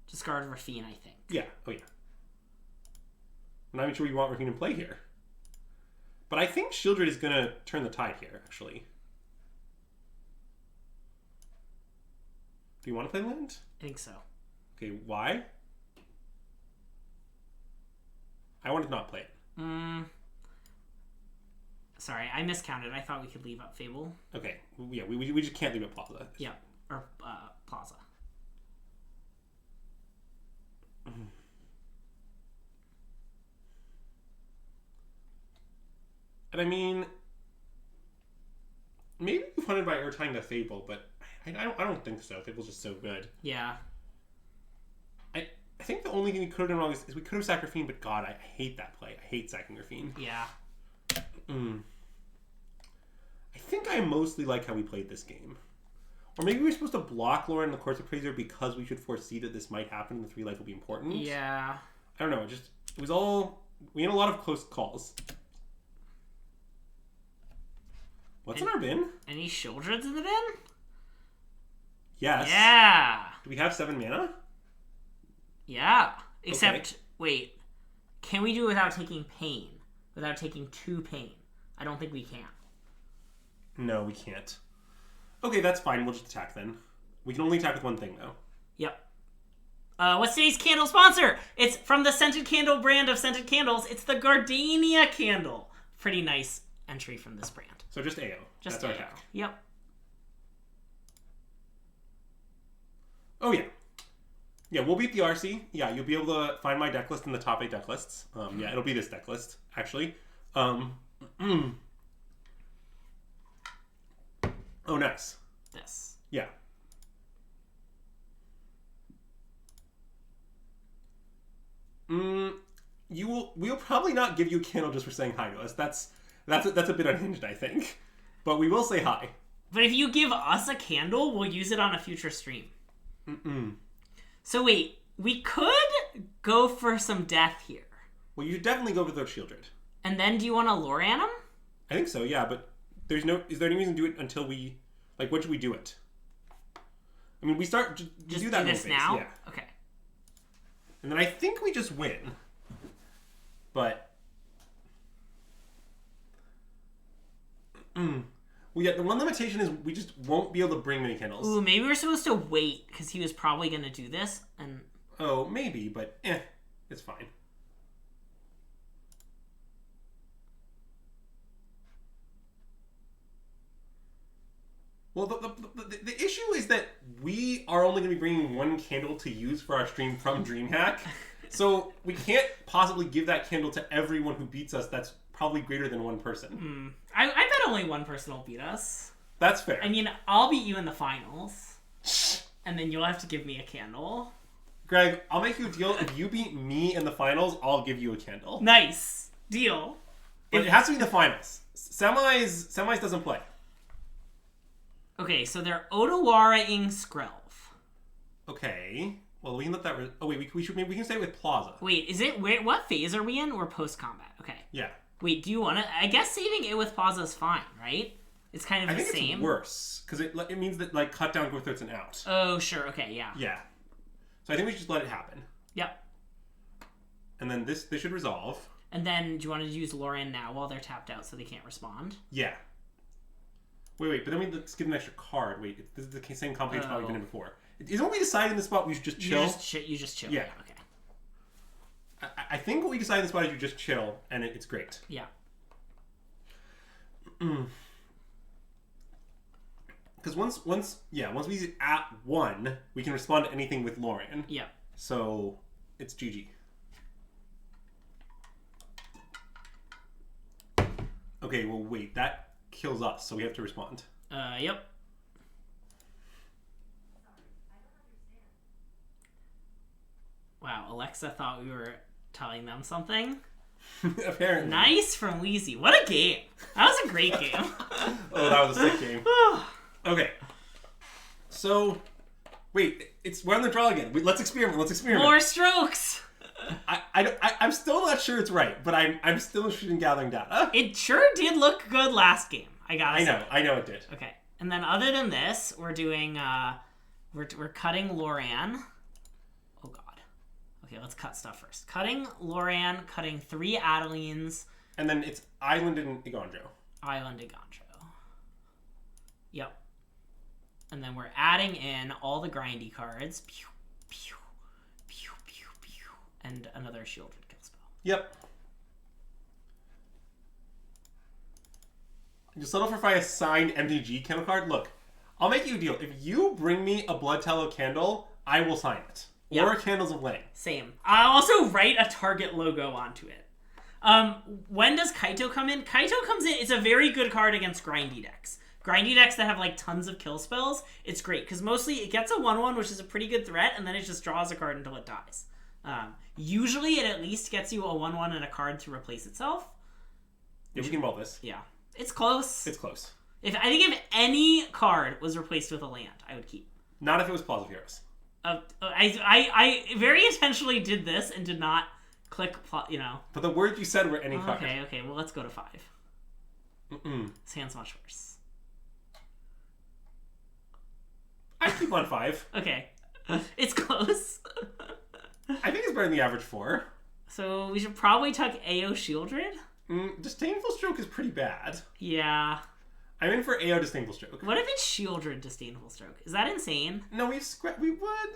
Discard Rafine, I think. Yeah. Oh, yeah. I'm not even sure we want Rafine in play here. But I think Shieldred is going to turn the tide here, actually. Do you want to play land? I think so. Okay, why? I want to not play it. Sorry, I miscounted. I thought we could leave up Fable. Okay, yeah, we just can't leave it Plaza. Yeah, or Plaza. And I mean, maybe we funded by airtime to Fable, but I don't think so. Fable's just so good. Yeah. I think the only thing we could have done wrong is we could have sacked Grafine, but God, I hate that play. I hate sacking Grafine. Yeah. I think I mostly like how we played this game. Or maybe we're supposed to block Lauren in the Course of Appraiser because we should foresee that this might happen and the 3 life will be important. Yeah. I don't know. It was all... We had a lot of close calls. What's in our bin? Any Shieldreds in the bin? Yes. Yeah. Do we have 7 mana? Yeah. Except, wait. Can we do it without taking pain? Without taking 2 pain? I don't think we can. No, we can't. Okay, that's fine. We'll just attack then. We can only attack with one thing, though. Yep. What's today's candle sponsor? It's from the Scented Candle brand of scented candles. It's the Gardenia candle. Pretty nice entry from this brand. So just AO. Just that's our AO. attack. Yep. Oh, yeah. Yeah, we'll beat the RC. Yeah, you'll be able to find my deck list in the top 8 deck lists. Yeah, it'll be this deck list, actually. Oh, nice. This. Yeah. We'll probably not give you a candle just for saying hi to us. That's a bit unhinged, I think. But we will say hi. But if you give us a candle, we'll use it on a future stream. So wait, we could go for some death here. Well, you should definitely go with those Shieldred. And then do you want to Loran him? I think so, yeah, but is there any reason to do it until we... Like, when should we do it? I mean, we start... Just do that this phase. now? Yeah. Okay. And then I think we just win. But... Well, yeah, the one limitation is we just won't be able to bring many candles. Ooh, maybe we're supposed to wait, because he was probably going to do this, and... Oh, maybe, but it's fine. Well, the issue is that we are only going to be bringing one candle to use for our stream from DreamHack. So we can't possibly give that candle to everyone who beats us that's probably greater than one person. I bet only one person will beat us. That's fair. I mean, I'll beat you in the finals. And then you'll have to give me a candle. Greg, I'll make you a deal. If you beat me in the finals, I'll give you a candle. Nice. Deal. But it has to be the finals. Semis doesn't play. Okay, so they're Otawara-ing Skrelv. Okay. Well, we can let that... Oh, wait, we can stay with Plaza. Wait, is it... What phase are we in? Or post-combat? Okay. Yeah. Wait, do you want to... I guess saving it with Plaza is fine, right? It's kind of the same. I think it's worse. Because it means that, like, cut down, go through, and out. Oh, sure. Okay, yeah. Yeah. So I think we should just let it happen. Yep. And then this should resolve. And then, do you want to use Loran now while they're tapped out so they can't respond? Yeah. Wait, but then let's give them an extra card. Wait, this is the same complicated spot we've been in before. Isn't we decided in this spot we should just chill? You just chill. Yeah. Okay. I think what we decided in this spot is you just chill, and it's great. Yeah. Because once we at 1, we can respond to anything with Lauren. Yeah. So it's GG. Okay, well wait, that kills us, so we have to respond. Yep. Wow, Alexa thought we were telling them something. Apparently. Nice from Wheezy. What a game. That was a great game. Oh, that was a sick game. Okay. So, wait, we're on the draw again. Let's experiment. More strokes. I'm still not sure it's right, but I'm still interested in gathering data. It sure did look good last game. I know it did. Okay, and then other than this, we're doing we're cutting Loran. Oh God. Okay, let's cut stuff first. Cutting Loran, cutting 3 Adelines. And then it's Island and Igandro. Island and Igandro. Yep. And then we're adding in all the grindy cards. Pew, pew, pew, pew, pew. And another Shieldred kill spell. Yep. Just settle for a signed MTG candle card. Look, I'll make you a deal. If you bring me a Blood Tallow candle, I will sign it. Yeah. Or Candles of Lang. Same. I'll also write a Target logo onto it. When does Kaito come in? Kaito comes in. It's a very good card against grindy decks. Grindy decks that have like tons of kill spells. It's great because mostly it gets a 1/1, which is a pretty good threat, and then it just draws a card until it dies. Usually, it at least gets you a 1/1 and a card to replace itself. Yeah, we can roll this. Yeah, it's close. It's close. I think if any card was replaced with a land, I would keep. Not if it was Plaza of Heroes. I very intentionally did this and did not click. But the words you said were any card. Okay. Well, let's go to 5. This hand's much worse. I keep on 5. Okay, it's close. I think it's better than the average 4. So we should probably tuck AO Shieldred. Disdainful Stroke is pretty bad. Yeah. I'm in for AO Disdainful Stroke. What if it's Shieldred Disdainful Stroke? Is that insane? No, we would.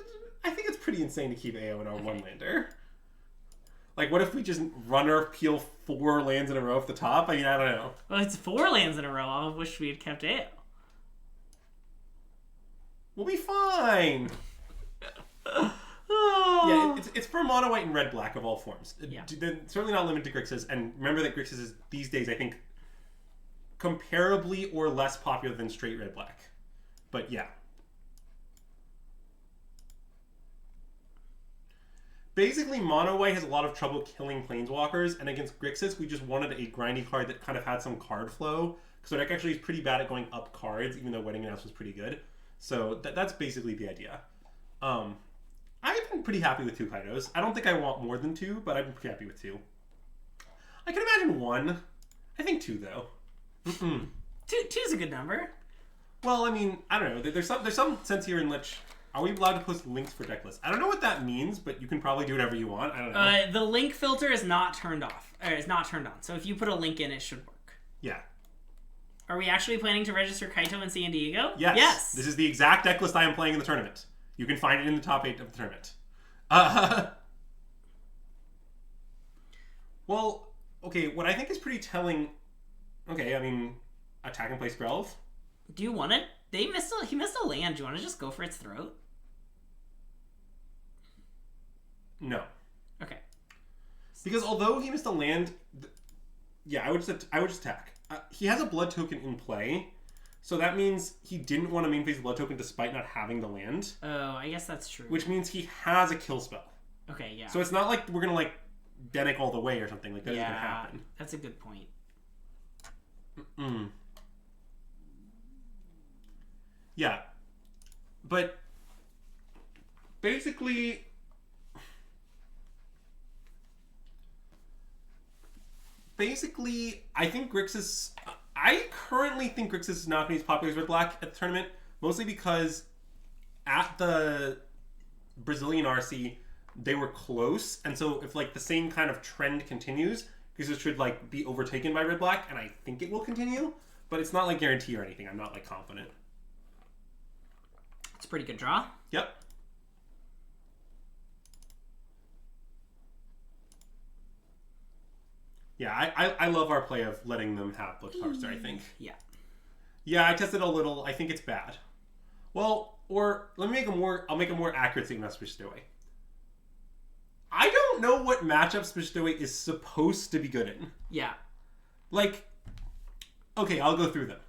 I think it's pretty insane to keep AO in our one-lander. Like, what if we just runner peel 4 lands in a row off the top? I mean, I don't know. Well, it's 4 lands in a row. I wish we had kept AO. We'll be fine. Yeah, it's for mono white and red black of all forms. Yeah. They're certainly not limited to Grixis, and remember that Grixis is these days, I think, comparably or less popular than straight red black. But yeah. Basically, mono white has a lot of trouble killing planeswalkers, and against Grixis, we just wanted a grindy card that kind of had some card flow. Because our deck actually is pretty bad at going up cards, even though Wedding Announcement was pretty good. So that's basically the idea. I've been pretty happy with 2 Kaidos. I don't think I want more than 2, but I've been pretty happy with 2. I can imagine 1. I think 2, though. 2's a good number. Well, I mean, I don't know. There's some sense here in which, are we allowed to post links for deck lists? I don't know what that means, but you can probably do whatever you want. I don't know. The link filter is not turned off. It's not turned on. So if you put a link in, it should work. Yeah. Are we actually planning to register Kaito in San Diego? Yes. This is the exact deck list I am playing in the tournament. You can find it in the top 8 of the tournament. Well, okay, what I think is pretty telling... Okay, I mean, attack and play Skrelv. Do you want it? He missed a land. Do you want to just go for its throat? No. Okay. Because although he missed a land... Yeah, I would just attack. He has a blood token in play, so that means he didn't want to main phase the blood token despite not having the land. Oh, I guess that's true. Which means he has a kill spell. Okay, yeah. So it's not like we're going to, like, Denic all the way or something. Like, that isn't going to happen. That's a good point. Yeah. But basically... I think Grixis... I currently think Grixis is not going to be as popular as Red Black at the tournament, mostly because at the Brazilian RC, they were close, and so if like the same kind of trend continues, Grixis should like be overtaken by Red Black, and I think it will continue, but it's not like guarantee or anything. I'm not like confident. It's a pretty good draw. Yep. Yeah, I love our play of letting them have Blood Harvester, I think. Yeah. Yeah, I tested a little. I think it's bad. Well, or let me make I'll make a more accurate statement about Spishtoe. I don't know what matchup Spishtoe is supposed to be good in. Yeah. Like, okay, I'll go through them.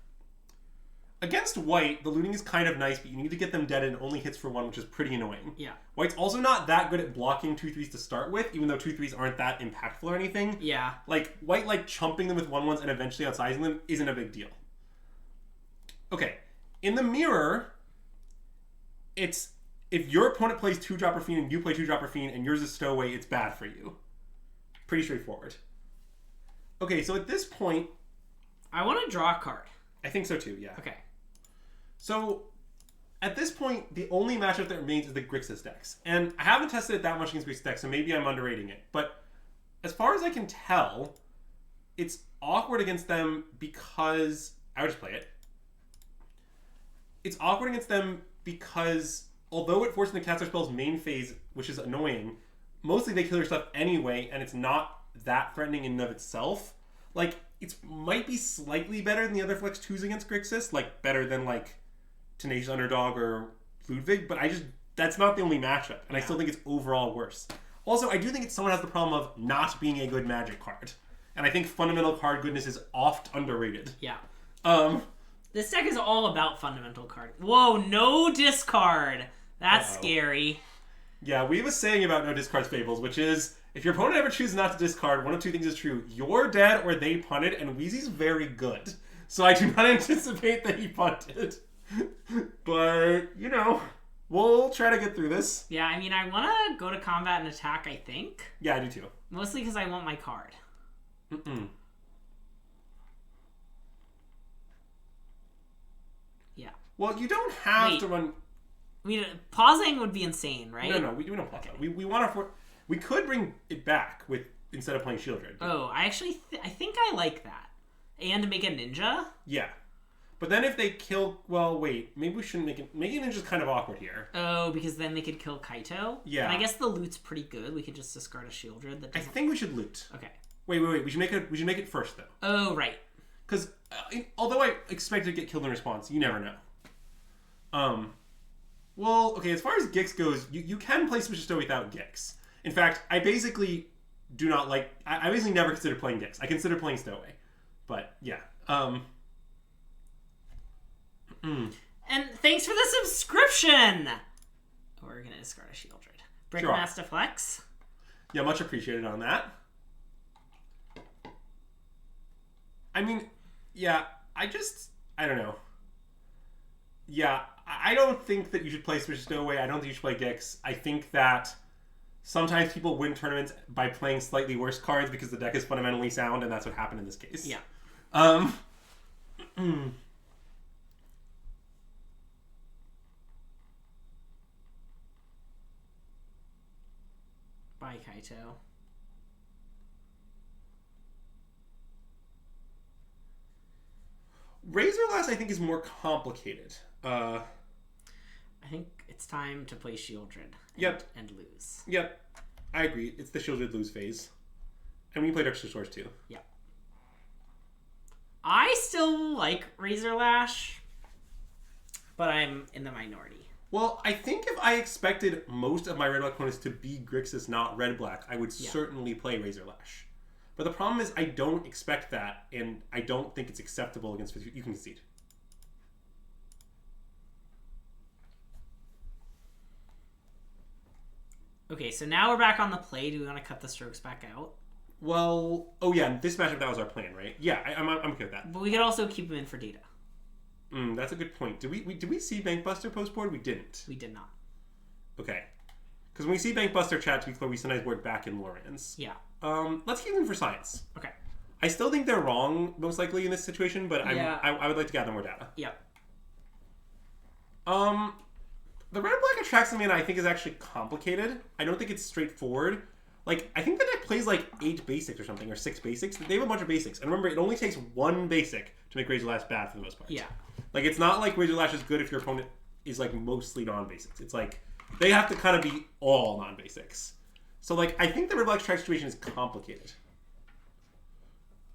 Against White, the looting is kind of nice, but you need to get them dead and it only hits for 1, which is pretty annoying. Yeah. White's also not that good at blocking 2/3s to start with, even though 2/3s aren't that impactful or anything. Yeah. Like, White, like, chumping them with 1/1s and eventually outsizing them isn't a big deal. Okay. In the mirror, it's... If your opponent plays 2-Dropper Fiend and you play 2-Dropper Fiend and yours is Stowaway, it's bad for you. Pretty straightforward. Okay, so at this point... I want to draw a card. I think so too, yeah. Okay. So, at this point, the only matchup that remains is the Grixis decks. And I haven't tested it that much against Grixis decks, so maybe I'm underrating it. But as far as I can tell, it's awkward against them because... I would just play it. It's awkward against them because, although it forces the caster spell's main phase, which is annoying, mostly they kill your stuff anyway, and it's not that threatening in and of itself. Like, it might be slightly better than the other Flex 2s against Grixis, like better than like Tenacious Underdog or Ludwig, but that's not the only matchup, and I still think it's overall worse. Also, I do think someone has the problem of not being a good Magic card, and I think fundamental card goodness is oft underrated. Yeah. This deck is all about fundamental card. Whoa, no discard. That's scary. Yeah, we have a saying about no discards fables, which is, if your opponent ever chooses not to discard, one of two things is true. You're dead or they punted, and Wheezy's very good. So I do not anticipate that he punted. But, you know, we'll try to get through this. Yeah, I mean, I want to go to combat and attack, I think. Yeah, I do too. Mostly because I want my card. Yeah. Well, you don't have to run... I mean, pausing would be insane, right? No, we don't pause that. We want to... We could bring it back instead of playing Shieldred. Oh, I actually... I think I like that. And make a ninja? Yeah. But then if they kill... Well, wait. Maybe we shouldn't make it... Making a ninja's kind of awkward here. Oh, because then they could kill Kaito? Yeah. And I guess the loot's pretty good. We could just discard a Shieldred that doesn't... I think we should loot. Okay. Wait. We should make it first, though. Oh, right. Because although I expect to get killed in response, you never know. Well, okay, as far as Gix goes, you can play Switch Stow without Gix. In fact, I basically do not like... I basically never consider playing Gix. I consider playing Stowaway. But, yeah. And thanks for the subscription! We're going to discard a Shieldred. Brickmaster Flex. Yeah, much appreciated on that. I mean, yeah, I don't know. Yeah, I don't think that you should play Switch Stowaway. I don't think you should play Gix. I think that sometimes people win tournaments by playing slightly worse cards because the deck is fundamentally sound, and that's what happened in this case. Yeah. Bye, Kaito. Razorlash, I think, is more complicated. I think it's time to play Shieldred. And lose. Yep. I agree. It's the Shieldred lose phase. And we played Extra Source too. Yeah. I still like Razorlash, but I'm in the minority. Well, I think if I expected most of my red-black opponents to be Grixis, not red-black, I would certainly play Razorlash. But the problem is I don't expect that, and I don't think it's acceptable against... You can concede. Okay, so now we're back on the play. Do we want to cut the strokes back out? Well, oh yeah, this matchup, that was our plan, right? Yeah, I'm okay with that. But we could also keep them in for data. That's a good point. Did we see Bankbuster post-board? We didn't. We did not. Okay. Because when we see Bankbuster chat, to be clear, we sometimes work back in Lorenz. Yeah. Let's keep them for science. Okay. I still think they're wrong, most likely, in this situation, but I would like to gather more data. Yep. The red-black attraction mana, I think, is actually complicated. I don't think it's straightforward. Like, I think the deck plays like 8 basics or something, or 6 basics. They have a bunch of basics. And remember, it only takes 1 basic to make Razorlash bad for the most part. Yeah. Like, it's not like Razorlash is good if your opponent is, like, mostly non-basics. It's like, they have to kind of be all non-basics. So, like, I think the red-black track situation is complicated.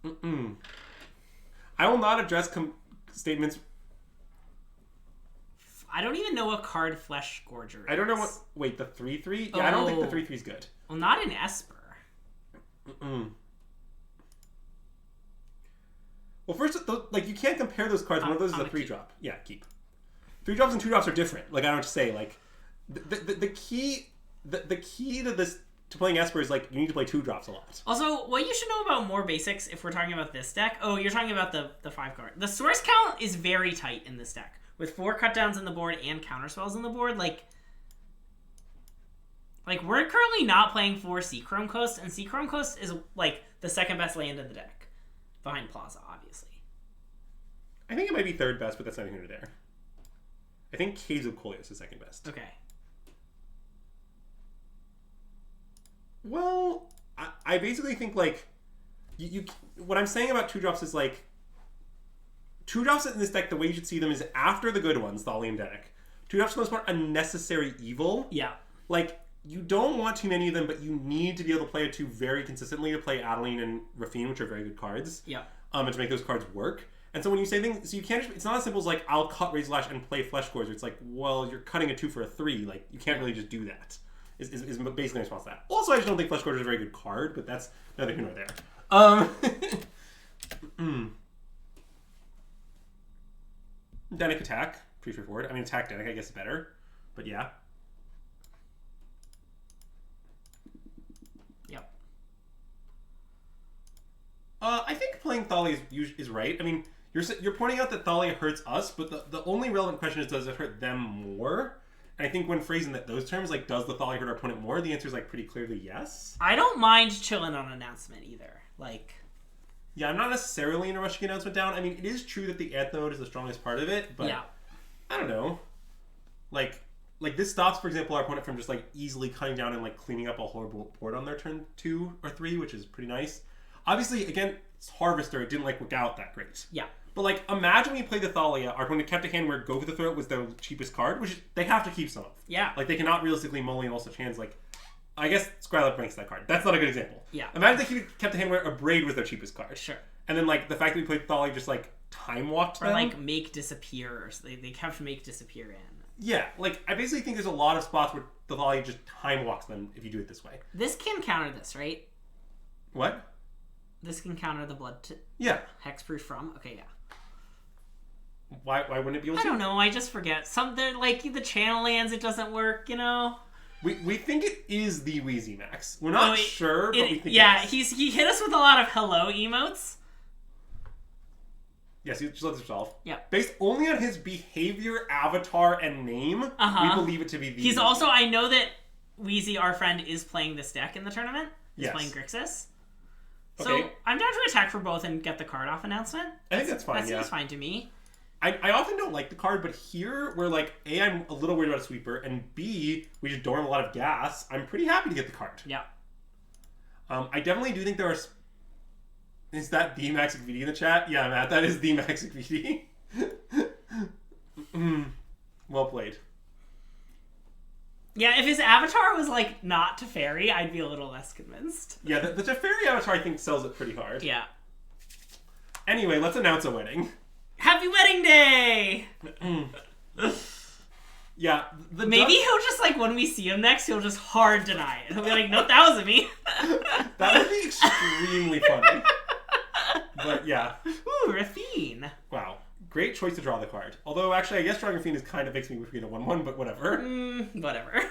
I will not address statements... I don't even know what card Flesh Gorger is. I don't know what... Wait, the 3/3? Yeah, I don't think the 3/3 is good. Well, not in Esper. Well, first, like, you can't compare those cards. One of those is a 3-drop. Yeah, keep. 3-drops and 2-drops are different. Like, I don't know what to say. Like, the key to this, to playing Esper is, like, you need to play 2-drops a lot. Also, what you should know about more basics, if we're talking about this deck... Oh, you're talking about the 5 card. The source count is very tight in this deck. With 4 cutdowns in the board and counterspells in the board, like we're currently not playing 4 Seachrome Coast, and Seachrome Coast is, like, the second best land in the deck. Behind Plaza, obviously. I think it might be third best, but that's not here or there. I think Caves of Kolyos is second best. Okay. Well, I basically think, like, what I'm saying about 2-drops is, like, 2-drops in this deck, the way you should see them is after the good ones, the Oleandenic. 2-drops, for the most part, a necessary evil. Yeah. Like, you don't want too many of them, but you need to be able to play a 2 very consistently to play Adeline and Rafine, which are very good cards. Yeah. and to make those cards work. And so when you say things, so you can't just, it's not as simple as like, I'll cut Razor Lash and play Flesh Cores. It's like, well, you're cutting a 2 for a 3. Like, you can't really just do that. Is basically my response to that. Also, I just don't think Flesh Cores is a very good card, but that's neither here nor there. Denic attack, pretty straightforward. I mean, attack Denic, I guess, is better, but yeah. Yep. I think playing Thalia is right. I mean, you're pointing out that Thalia hurts us, but the only relevant question is, does it hurt them more? And I think when phrasing that those terms, like, does the Thalia hurt our opponent more? The answer is, like, pretty clearly yes. I don't mind chilling on announcement either. Like, yeah, I'm not necessarily in a rush to get announcement down. I mean, it is true that the Anthnode is the strongest part of it, but yeah. I don't know. Like this stops, for example, our opponent from just, like, easily cutting down and, like, cleaning up a horrible board on their turn 2 or 3, which is pretty nice. Obviously, again, it's Harvester. It didn't, like, work out that great. Yeah. But, like, imagine we played the Thalia, our opponent kept a hand where Go for the Throat was their cheapest card, which they have to keep some of. Yeah. Like, they cannot realistically mulligan all such hands. Like, I guess Skylar breaks that card. That's not a good example. Yeah. Imagine they kept a hand where Abrade was their cheapest card. Sure. And then, like, the fact that we played Thalia just, like, time-walked them. Or, like, make disappear. Or they kept make disappear in. Yeah. Like, I basically think there's a lot of spots where the Thalia just time-walks them if you do it this way. This can counter this, right? What? This can counter the blood yeah. hexproof from? Okay, yeah. Why wouldn't it be able to? I don't know. I just forget. Something like the channel lands, it doesn't work, you know? We think it is the Wheezy Max. We're not sure, but we think yeah, it is. he hit us with a lot of hello emotes. Yes, he just lets himself. Yeah. Based only on his behavior, avatar, and name, we believe it to be the He's also, I know that Wheezy, our friend, is playing this deck in the tournament. He's playing Grixis. So Okay. I'm down to attack for both and get the card off announcement. I think that's fine, That seems fine to me. I often don't like the card, but here, where, like, A, I'm a little worried about a sweeper, and B, we just don't have a lot of gas, I'm pretty happy to get the card. Yeah. I definitely do think there are... Is that the Maxic VD in the chat? Yeah, Matt, that is the Maxic VD. Well played. Yeah, if his avatar was, like, not Teferi, I'd be a little less convinced. Yeah, the Teferi avatar, I think, sells it pretty hard. Yeah. Anyway, let's announce a wedding. Happy wedding day! Yeah. Maybe he'll just, like, when we see him next, he'll just hard deny it. He'll be like, nope, that wasn't me. That would be extremely funny. But, yeah. Ooh, Rafine. Wow. Great choice to draw the card. Although, actually, I guess drawing Rafine is kind of makes me forget a 1/1, but whatever. Whatever.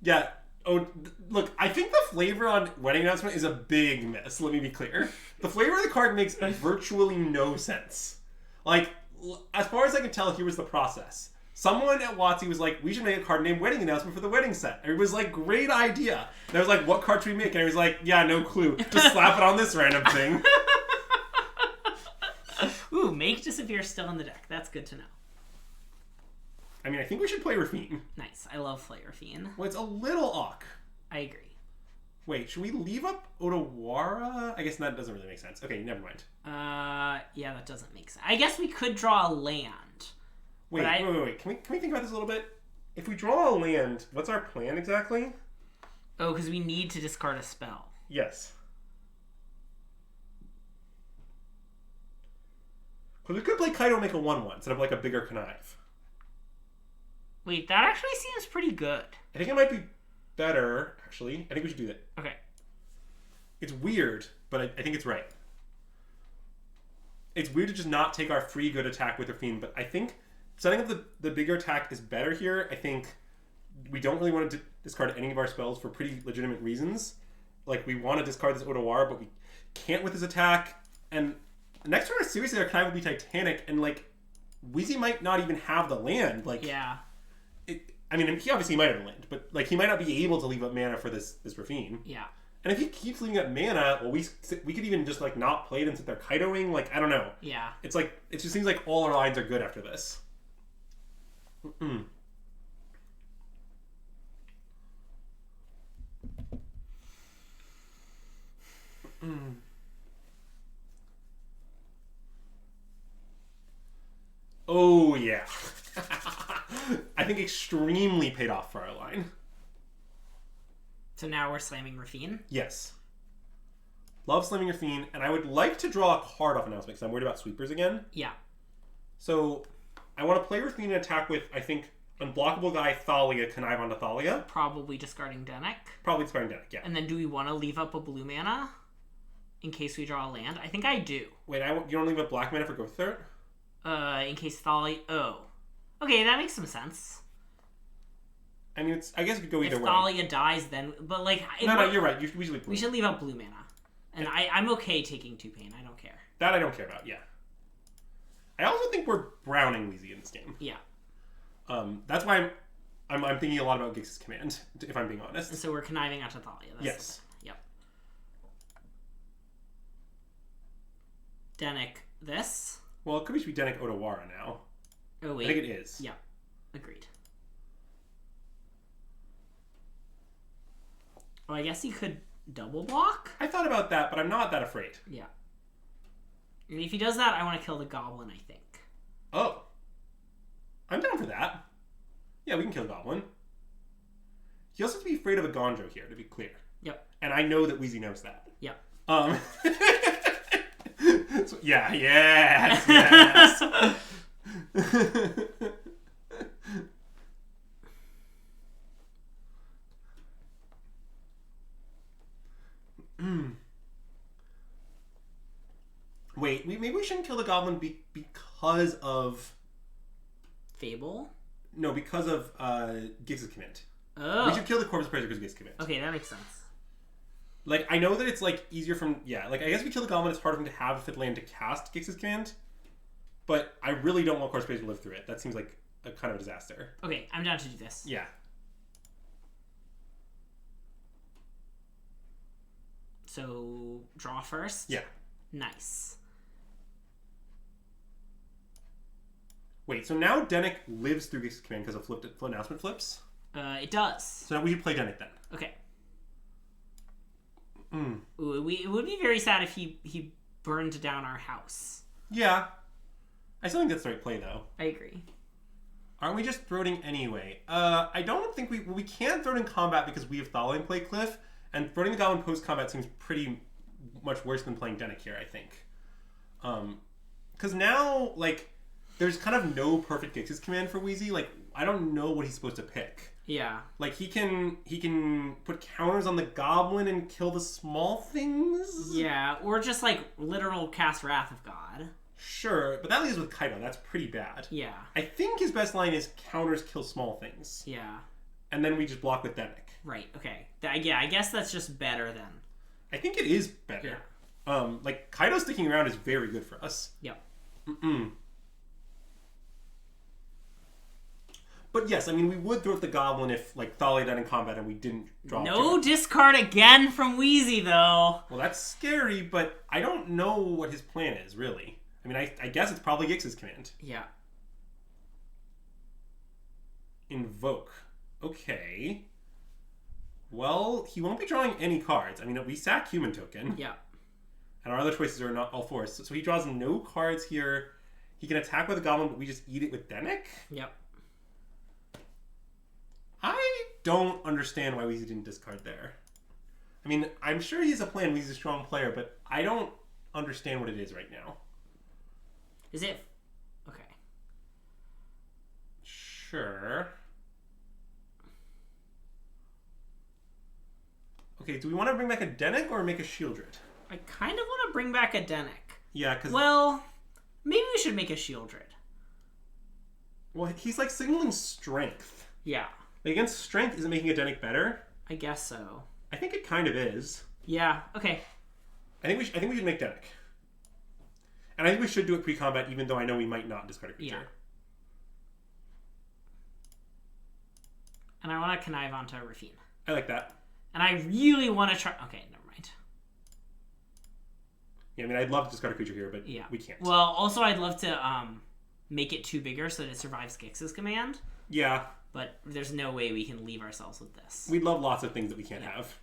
Yeah. Oh, look, I think the flavor on wedding announcement is a big miss, let me be clear. The flavor of the card makes virtually no sense. Like, as far as I can tell, here was the process. Someone at WotC was like, we should make a card named Wedding Announcement for the wedding set. And it was like, great idea. And I was like, what card should we make? And I was like, yeah, no clue. Just slap it on this random thing. Ooh, make disappear still in the deck. That's good to know. I mean, I think we should play Rafine. Nice. I love play Rafine. Well, it's a little awk. I agree. Wait, should we leave up Otawara? I guess that doesn't really make sense. Okay, never mind. Yeah, that doesn't make sense. I guess we could draw a land. Wait. Can we think about this a little bit? If we draw a land, what's our plan exactly? Oh, because we need to discard a spell. Yes. Because we could play Kaido and make a 1/1 instead of like a bigger connive. Wait, that actually seems pretty good. I think it might be better, actually. I think we should do that. Okay. It's weird, but I think it's right. It's weird to just not take our free good attack with Rafine, but I think setting up the bigger attack is better here. I think we don't really want to discard any of our spells for pretty legitimate reasons. Like, we want to discard this Otawara, but we can't with his attack. And next turn, seriously, our connive will be Titanic, and, like, Wheezy might not even have the land. Like, yeah. I mean, he obviously might have a land, but, like, he might not be able to leave up mana for this Rafine. Yeah. And if he keeps leaving up mana, well, we could even just, like, not play it and sit there Kaidoing. Like, I don't know. Yeah. It's like, it just seems like all our lines are good after this. Oh, yeah. I think extremely paid off for our line. So now we're slamming Rafine. Yes. Love slamming your Fiend, and I would like to draw a card off announcement because I'm worried about sweepers again. Yeah. So I want to play Rafine and attack with, I think, unblockable guy Thalia, connive onto Thalia. Probably discarding Dennick. Probably discarding Dennick, yeah. And then do we want to leave up a blue mana in case we draw a land? I think I do. Wait, you don't leave up black mana for Growth Threat? In case Thalia... Oh. Okay, that makes some sense. I mean, I guess it could go either way. If Thalia dies, then... But, like... No, you're right. We should leave blue. We should leave up blue mana. And I'm okay taking 2 pain. I don't care. That I don't care about, yeah. I also think we're browning Wheezy in this game. Yeah. That's why I'm thinking a lot about Gix's command, if I'm being honest. And so we're conniving onto Thalia. Yes. Yep. Dennick this. Well, it could be Dennick Odawara now. Oh, wait. I think it is. Yeah. Agreed. Oh, I guess he could double block? I thought about that, but I'm not that afraid. Yeah. And if he does that, I want to kill the goblin, I think. Oh. I'm down for that. Yeah, we can kill Goblin. He also has to be afraid of a Gonjo here, to be clear. Yep. And I know that Wheezy knows that. Yep. So, yeah, yes. Wait, maybe we shouldn't kill the Goblin because of... Fable? No, because of Gix's command. Oh. We should kill the Corpus Pressure because of Gix's command. Okay, that makes sense. Like, I know that it's, like, easier from... Yeah, like, I guess if we kill the Goblin, it's harder for him to have a 5th land to cast Gix's command. But I really don't want Corpus Pressure to live through it. That seems like a kind of a disaster. Okay, I'm down to do this. Yeah. So, draw first? Yeah. Nice. Wait, so now Dennick lives through Gix's command because of flip announcement flips? It does. So now we should play Dennick then. Okay. Mm. Ooh, it would be very sad if he burned down our house. Yeah. I still think that's the right play, though. I agree. Aren't we just throating anyway? I don't think we can't throat in combat because we have Thalia in play Cliff, and throating the Goblin post-combat seems pretty much worse than playing Dennick here, I think. Because now, like, there's kind of no perfect Gix's command for Wheezy. Like, I don't know what he's supposed to pick. Yeah. Like, he can put counters on the Goblin and kill the small things? Yeah, or just, like, literal cast Wrath of God. Sure, but that leaves with Kaido. That's pretty bad. Yeah. I think his best line is counters kill small things. Yeah. And then we just block with Dennick. Right, okay. Yeah, I guess that's just better then. I think it is better. Yeah. Like, Kaido sticking around is very good for us. Yep. But yes, I mean, we would throw the Goblin if, like, Thalia died in combat and we didn't draw. No discard again from Wheezy, though. Well, that's scary, but I don't know what his plan is, really. I mean, I guess it's probably Gix's command. Yeah. Invoke. Okay. Well, he won't be drawing any cards. I mean, we sack Human Token. Yeah. And our other choices are not all fours. So he draws no cards here. He can attack with a Goblin, but we just eat it with Dennick? Yep. I don't understand why Wheezy didn't discard there. I mean, I'm sure he has a plan. Wheezy's a strong player, but I don't understand what it is right now. Is it... Okay. Sure. Okay, do we want to bring back a Dennick or make a Shieldred? I kind of want to bring back a Dennick. Yeah, because... Well, maybe we should make a Shieldred. Well, he's like signaling strength. Yeah. Like, against strength, is it making a Dennick better? I guess so. I think it kind of is. Yeah, okay. I think we should make Dennick. And I think we should do it pre-combat, even though I know we might not discard a creature. Yeah. And I want to connive onto Rafine. I like that. And I really want to try... Okay, never mind. Yeah, I mean, I'd love to discard a creature here, but yeah. We can't. Well, also, I'd love to make it 2 bigger so that it survives Gix's command. Yeah. But there's no way we can leave ourselves with this. We'd love lots of things that we can't have.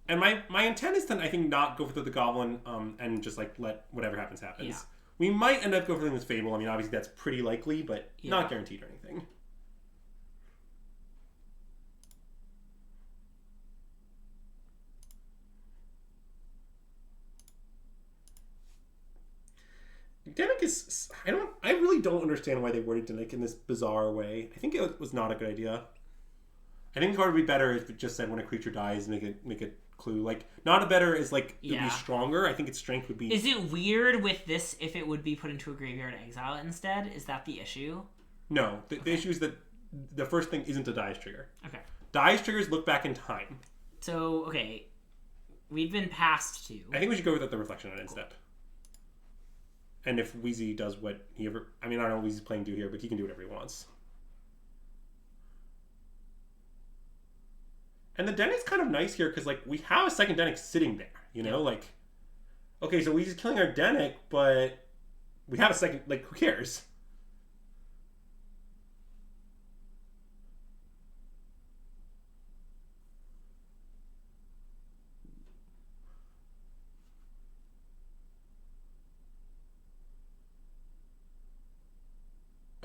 And my intent is to, I think, not go for the Goblin and just, like, let whatever happens happens. Yeah. We might end up going for this Fable. I mean, obviously that's pretty likely, but not guaranteed or anything. Denik is... I really don't understand why they worded Denik in this bizarre way. I think it was not a good idea. I think the card would be better if it just said when a creature dies, make a clue. Like, not a better is like, it would be stronger. I think its strength would be... Is it weird with this if it would be put into a graveyard exile instead? Is that the issue? No. The issue is that the first thing isn't a dice trigger. Okay. Dice triggers look back in time. So, okay. We've been past 2. I think we should go with the reflection on it instead. And if Wheezy does what he ever... I mean, I don't know what Wheezy's playing do here, but he can do whatever he wants. And the Denik's kind of nice here, because, like, we have a second Denik sitting there, you know? Like, okay, so Wheezy's killing our Denik, but we have a second... Like, who cares?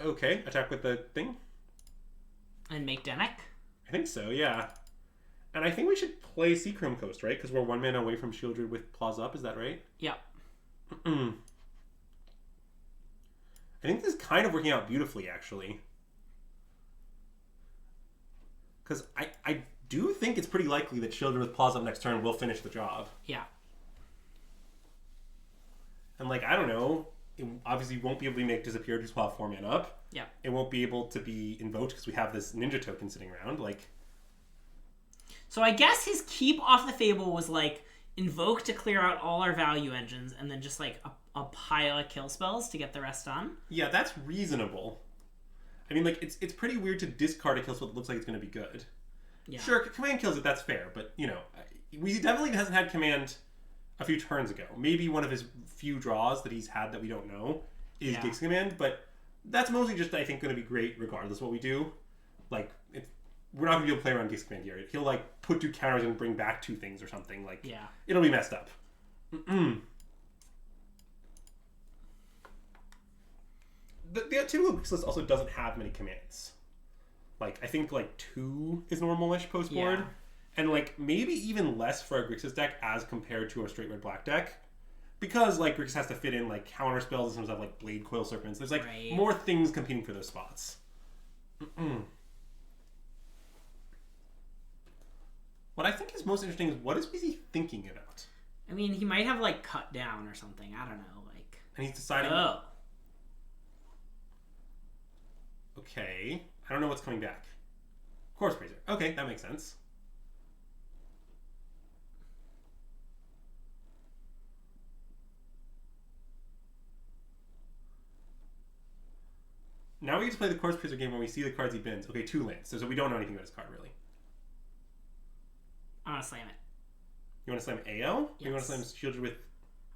Okay, attack with the thing. And make Denik? I think so, yeah. And I think we should play Seachrome Coast, right? Because we're 1 mana away from Shieldred with Claws Up, is that right? Yeah. I think this is kind of working out beautifully, actually. Because I do think it's pretty likely that Shieldred with Claws Up next turn will finish the job. Yeah. And, like, I don't know. It obviously won't be able to make Disappear because we'll have 4 mana up. Yeah. It won't be able to be invoked because we have this Ninja token sitting around. Like... So I guess his keep off the Fable was like invoke to clear out all our value engines and then just like a pile of kill spells to get the rest done. Yeah, that's reasonable. I mean, like, it's pretty weird to discard a kill spell that looks like it's going to be good. Yeah. Sure, command kills it, that's fair. But, you know, we definitely hasn't had command a few turns ago. Maybe one of his few draws that he's had that we don't know is Gix command. But that's mostly just, I think, going to be great regardless of what we do. Like, we're not going to be able to play around Gix command here. He'll, like, put 2 counters and bring back 2 things or something. Like, it'll be messed up. The typical Gix list also doesn't have many commands. Like, I think, like, 2 is normal-ish post-board. Yeah. And, like, maybe even less for a Grixis deck as compared to a straight red-black deck. Because, like, Grixis has to fit in, like, counter spells and some stuff like Blade Coil Serpents. There's, like, more things competing for those spots. What I think is most interesting is what is he thinking about? I mean, he might have, like, cut down or something. I don't know, like... And he's deciding... Oh. Okay. I don't know what's coming back. Corpse Praiser. Okay, that makes sense. Now we get to play the Corpse Praiser game when we see the cards he bins. Okay, 2 lands. So we don't know anything about his card, really. I want to slam it. You want to slam AO? Yes. Or you want to slam Shieldred with...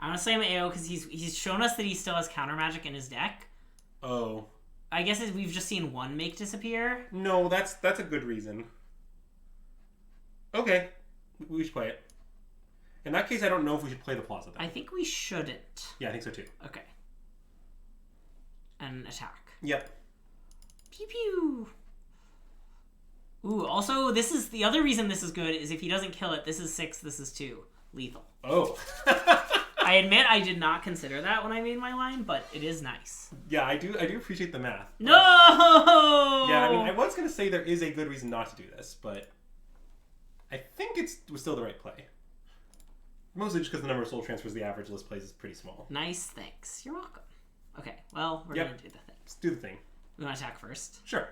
I want to slam AO because he's shown us that he still has counter magic in his deck. Oh. I guess we've just seen 1 make disappear. No, that's a good reason. Okay. We should play it. In that case, I don't know if we should play the Plaza then. I think we shouldn't. Yeah, I think so too. Okay. And attack. Yep. Pew pew. Ooh, also, this is the other reason this is good is if he doesn't kill it, this is 6, this is 2. Lethal. Oh. I admit I did not consider that when I made my line, but it is nice. Yeah, I do appreciate the math. No! Yeah, I mean, I was going to say there is a good reason not to do this, but I think it was still the right play. Mostly just because the number of soul transfers the average list plays is pretty small. Nice, thanks. You're welcome. Okay, well, we're going to do the thing. Let's do the thing. We want to attack first? Sure.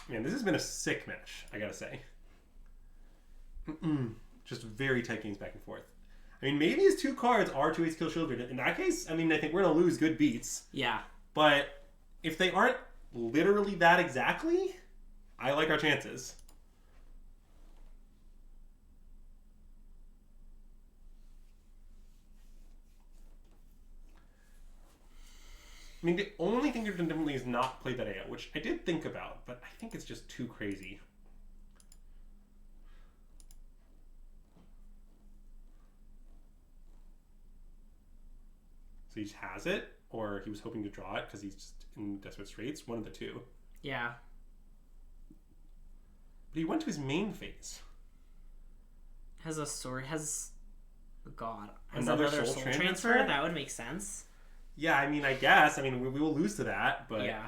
Man, this has been a sick match, I gotta say. Just very tight games back and forth. I mean, maybe his 2 cards are 2 ways to kill Shieldred. In that case, I mean, I think we're gonna lose good beats. Yeah. But if they aren't literally that exactly, I like our chances. I mean, the only thing you've done differently is not play that AO, which I did think about, but I think it's just too crazy. So he just has it, or he was hoping to draw it because he's just in desperate straits. One of the two. Yeah. But he went to his main phase. Has a sword. Has God. Has Another another soul soul transfer? transfer? That would make sense. Yeah, I mean, I guess. I mean, we will lose to that, but... Yeah.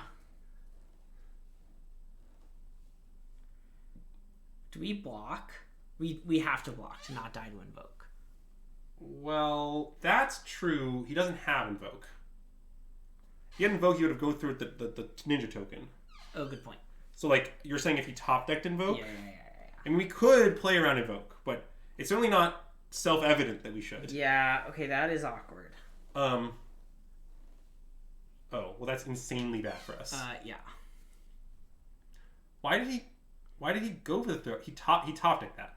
Do we block? We have to block to not die to invoke. Well, that's true. He doesn't have Invoke. If he had Invoke, he would have go through the ninja token. Oh, good point. So, like, you're saying if he top-decked Invoke? Yeah. I mean, we could play around Invoke, but it's certainly not self-evident that we should. Yeah, okay, that is awkward. Oh, well, that's insanely bad for us. Yeah. Why did he go for the throw? He top-decked that.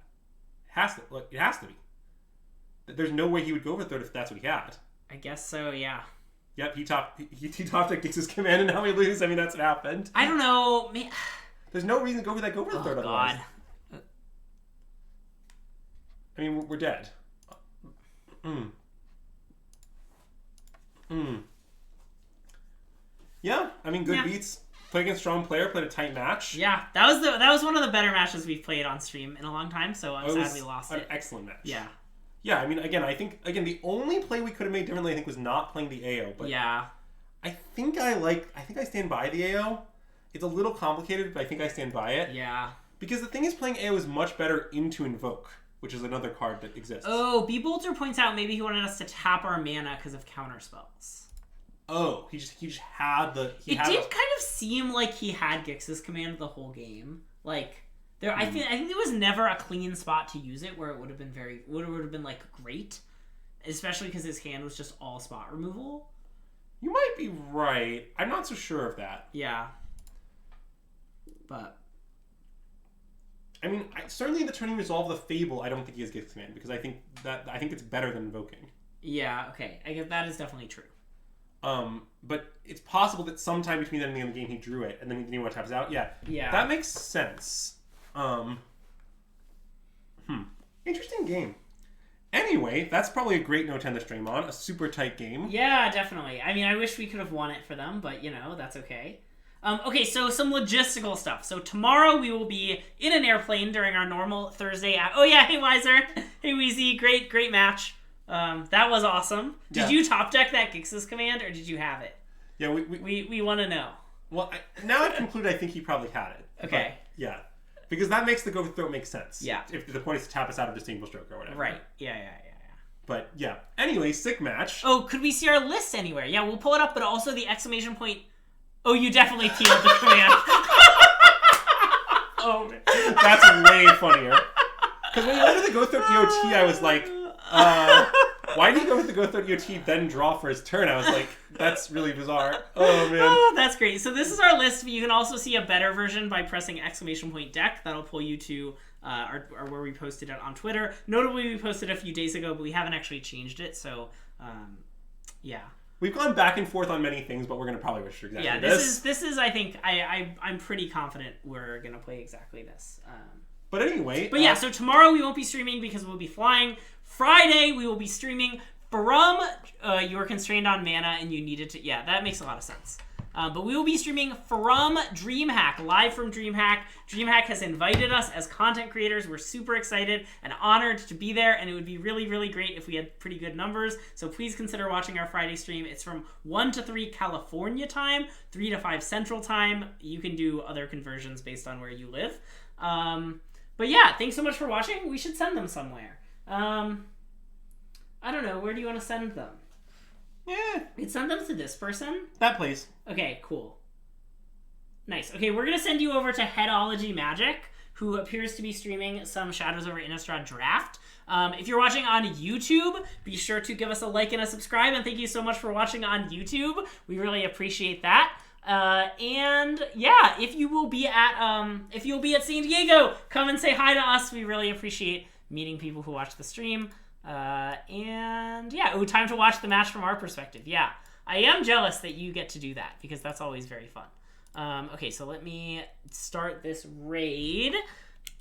It has to be. There's no way he would go for the throw if that's what he had. I guess so, yeah. Yep, he top-decked Gix's command, and now we lose. I mean, that's what happened. I don't know. There's no reason to go for that. Go for the third otherwise. God. I mean, we're dead. Yeah, I mean, good beats. Play against strong player, played a tight match. Yeah, that was one of the better matches we've played on stream in a long time, so I'm sad we lost it. An excellent match. Yeah. Yeah, I mean, I think the only play we could have made differently, I think, was not playing the AO. But yeah. I think I stand by the AO. It's a little complicated, but I think I stand by it. Yeah. Because the thing is, playing AO is much better into Invoke, which is another card that exists. Oh, B-Bolter points out maybe he wanted us to tap our mana because of counter spells. Oh, he just had the... It did kind of seem like he had Gix's command the whole game. Like, I think there was never a clean spot to use it where it would have been like great, especially because his hand was just all spot removal. You might be right. I'm not so sure of that. Yeah. But I mean, certainly the turning resolve the Fable, I don't think he has Gix's command because I think it's better than invoking. Yeah. Okay. I guess that is definitely true. But it's possible that sometime between then and the end of the game he drew it, and then he didn't want to tap us out. Yeah. Yeah. That makes sense. Interesting game. Anyway, that's probably a great note to end the stream on. A super tight game. Yeah, definitely. I mean, I wish we could have won it for them, but, that's okay. Okay, so some logistical stuff. So tomorrow we will be in an airplane during our normal Thursday... Oh, yeah, hey, Weiser. Hey, Wheezy. Great match. That was awesome. Did you top deck that Gix's command, or did you have it? Yeah, we want to know. Well, now I've concluded I think he probably had it. Okay. But, yeah. Because that makes the go for throat make sense. Yeah. If the point is to tap us out of Distinguishable Stroke or whatever. Right. Yeah. But, yeah. Anyway, sick match. Oh, could we see our list anywhere? Yeah, we'll pull it up, but also the exclamation point... Oh, you definitely peeled the command. Oh, man. That's way funnier. Because when you went to the Go Throat EOT, I was like, why did he go with the Go Throat EOT, then draw for his turn? I was like, that's really bizarre. Oh, man. Oh, that's great. So this is our list. You can also see a better version by pressing exclamation point deck. That'll pull you to our where we posted it on Twitter. Notably, we posted it a few days ago, but we haven't actually changed it. So, yeah. We've gone back and forth on many things, but we're going to probably wish for exactly this. This is I think, I'm pretty confident we're going to play exactly this. But anyway. But yeah, so tomorrow we won't be streaming because we'll be flying. Friday we will be streaming from you were constrained on mana and you needed to... Yeah, that makes a lot of sense. But we will be streaming from DreamHack, live from DreamHack. DreamHack has invited us as content creators. We're super excited and honored to be there, and it would be really, really great if we had pretty good numbers. So please consider watching our Friday stream. It's from 1 to 3 California time, 3 to 5 Central time. You can do other conversions based on where you live. But yeah, thanks so much for watching. We should send them somewhere. I don't know. Where do you want to send them? Yeah. We'd send them to this person. That place. Okay, cool. Nice. Okay, we're going to send you over to Headology Magic, who appears to be streaming some Shadows over Innistrad draft. If you're watching on YouTube, be sure to give us a like and a subscribe, and thank you so much for watching on YouTube. We really appreciate that. And yeah, if you'll be at San Diego, come and say hi to us. We really appreciate meeting people who watch the stream. And yeah, time to watch the match from our perspective. Yeah, I am jealous that you get to do that because that's always very fun. Okay, so let me start this raid.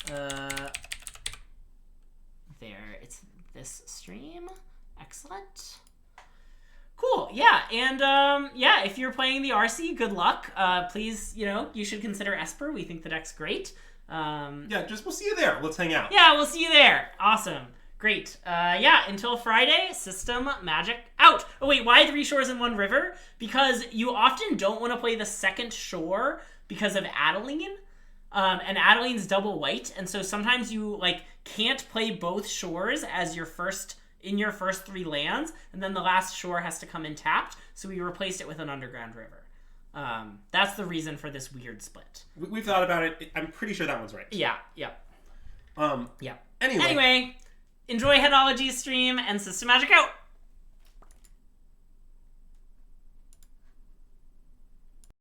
There, it's this stream. Excellent. Cool, yeah, and yeah, if you're playing the RC, good luck. Please, you should consider Esper. We think the deck's great. Yeah, we'll see you there. Let's hang out. Yeah, we'll see you there. Awesome. Great. Yeah, until Friday, System Magic out. Oh wait, why 3 shores and 1 river? Because you often don't want to play the second shore because of Adeline. And Adeline's double white, and so sometimes you like can't play both shores as your first 3 lands, and then the last shore has to come in tapped, so we replaced it with an underground river. That's the reason for this weird split. We've thought about it. I'm pretty sure that one's right. Yeah. Yeah. Anyway, enjoy Headology's stream and System Magic out!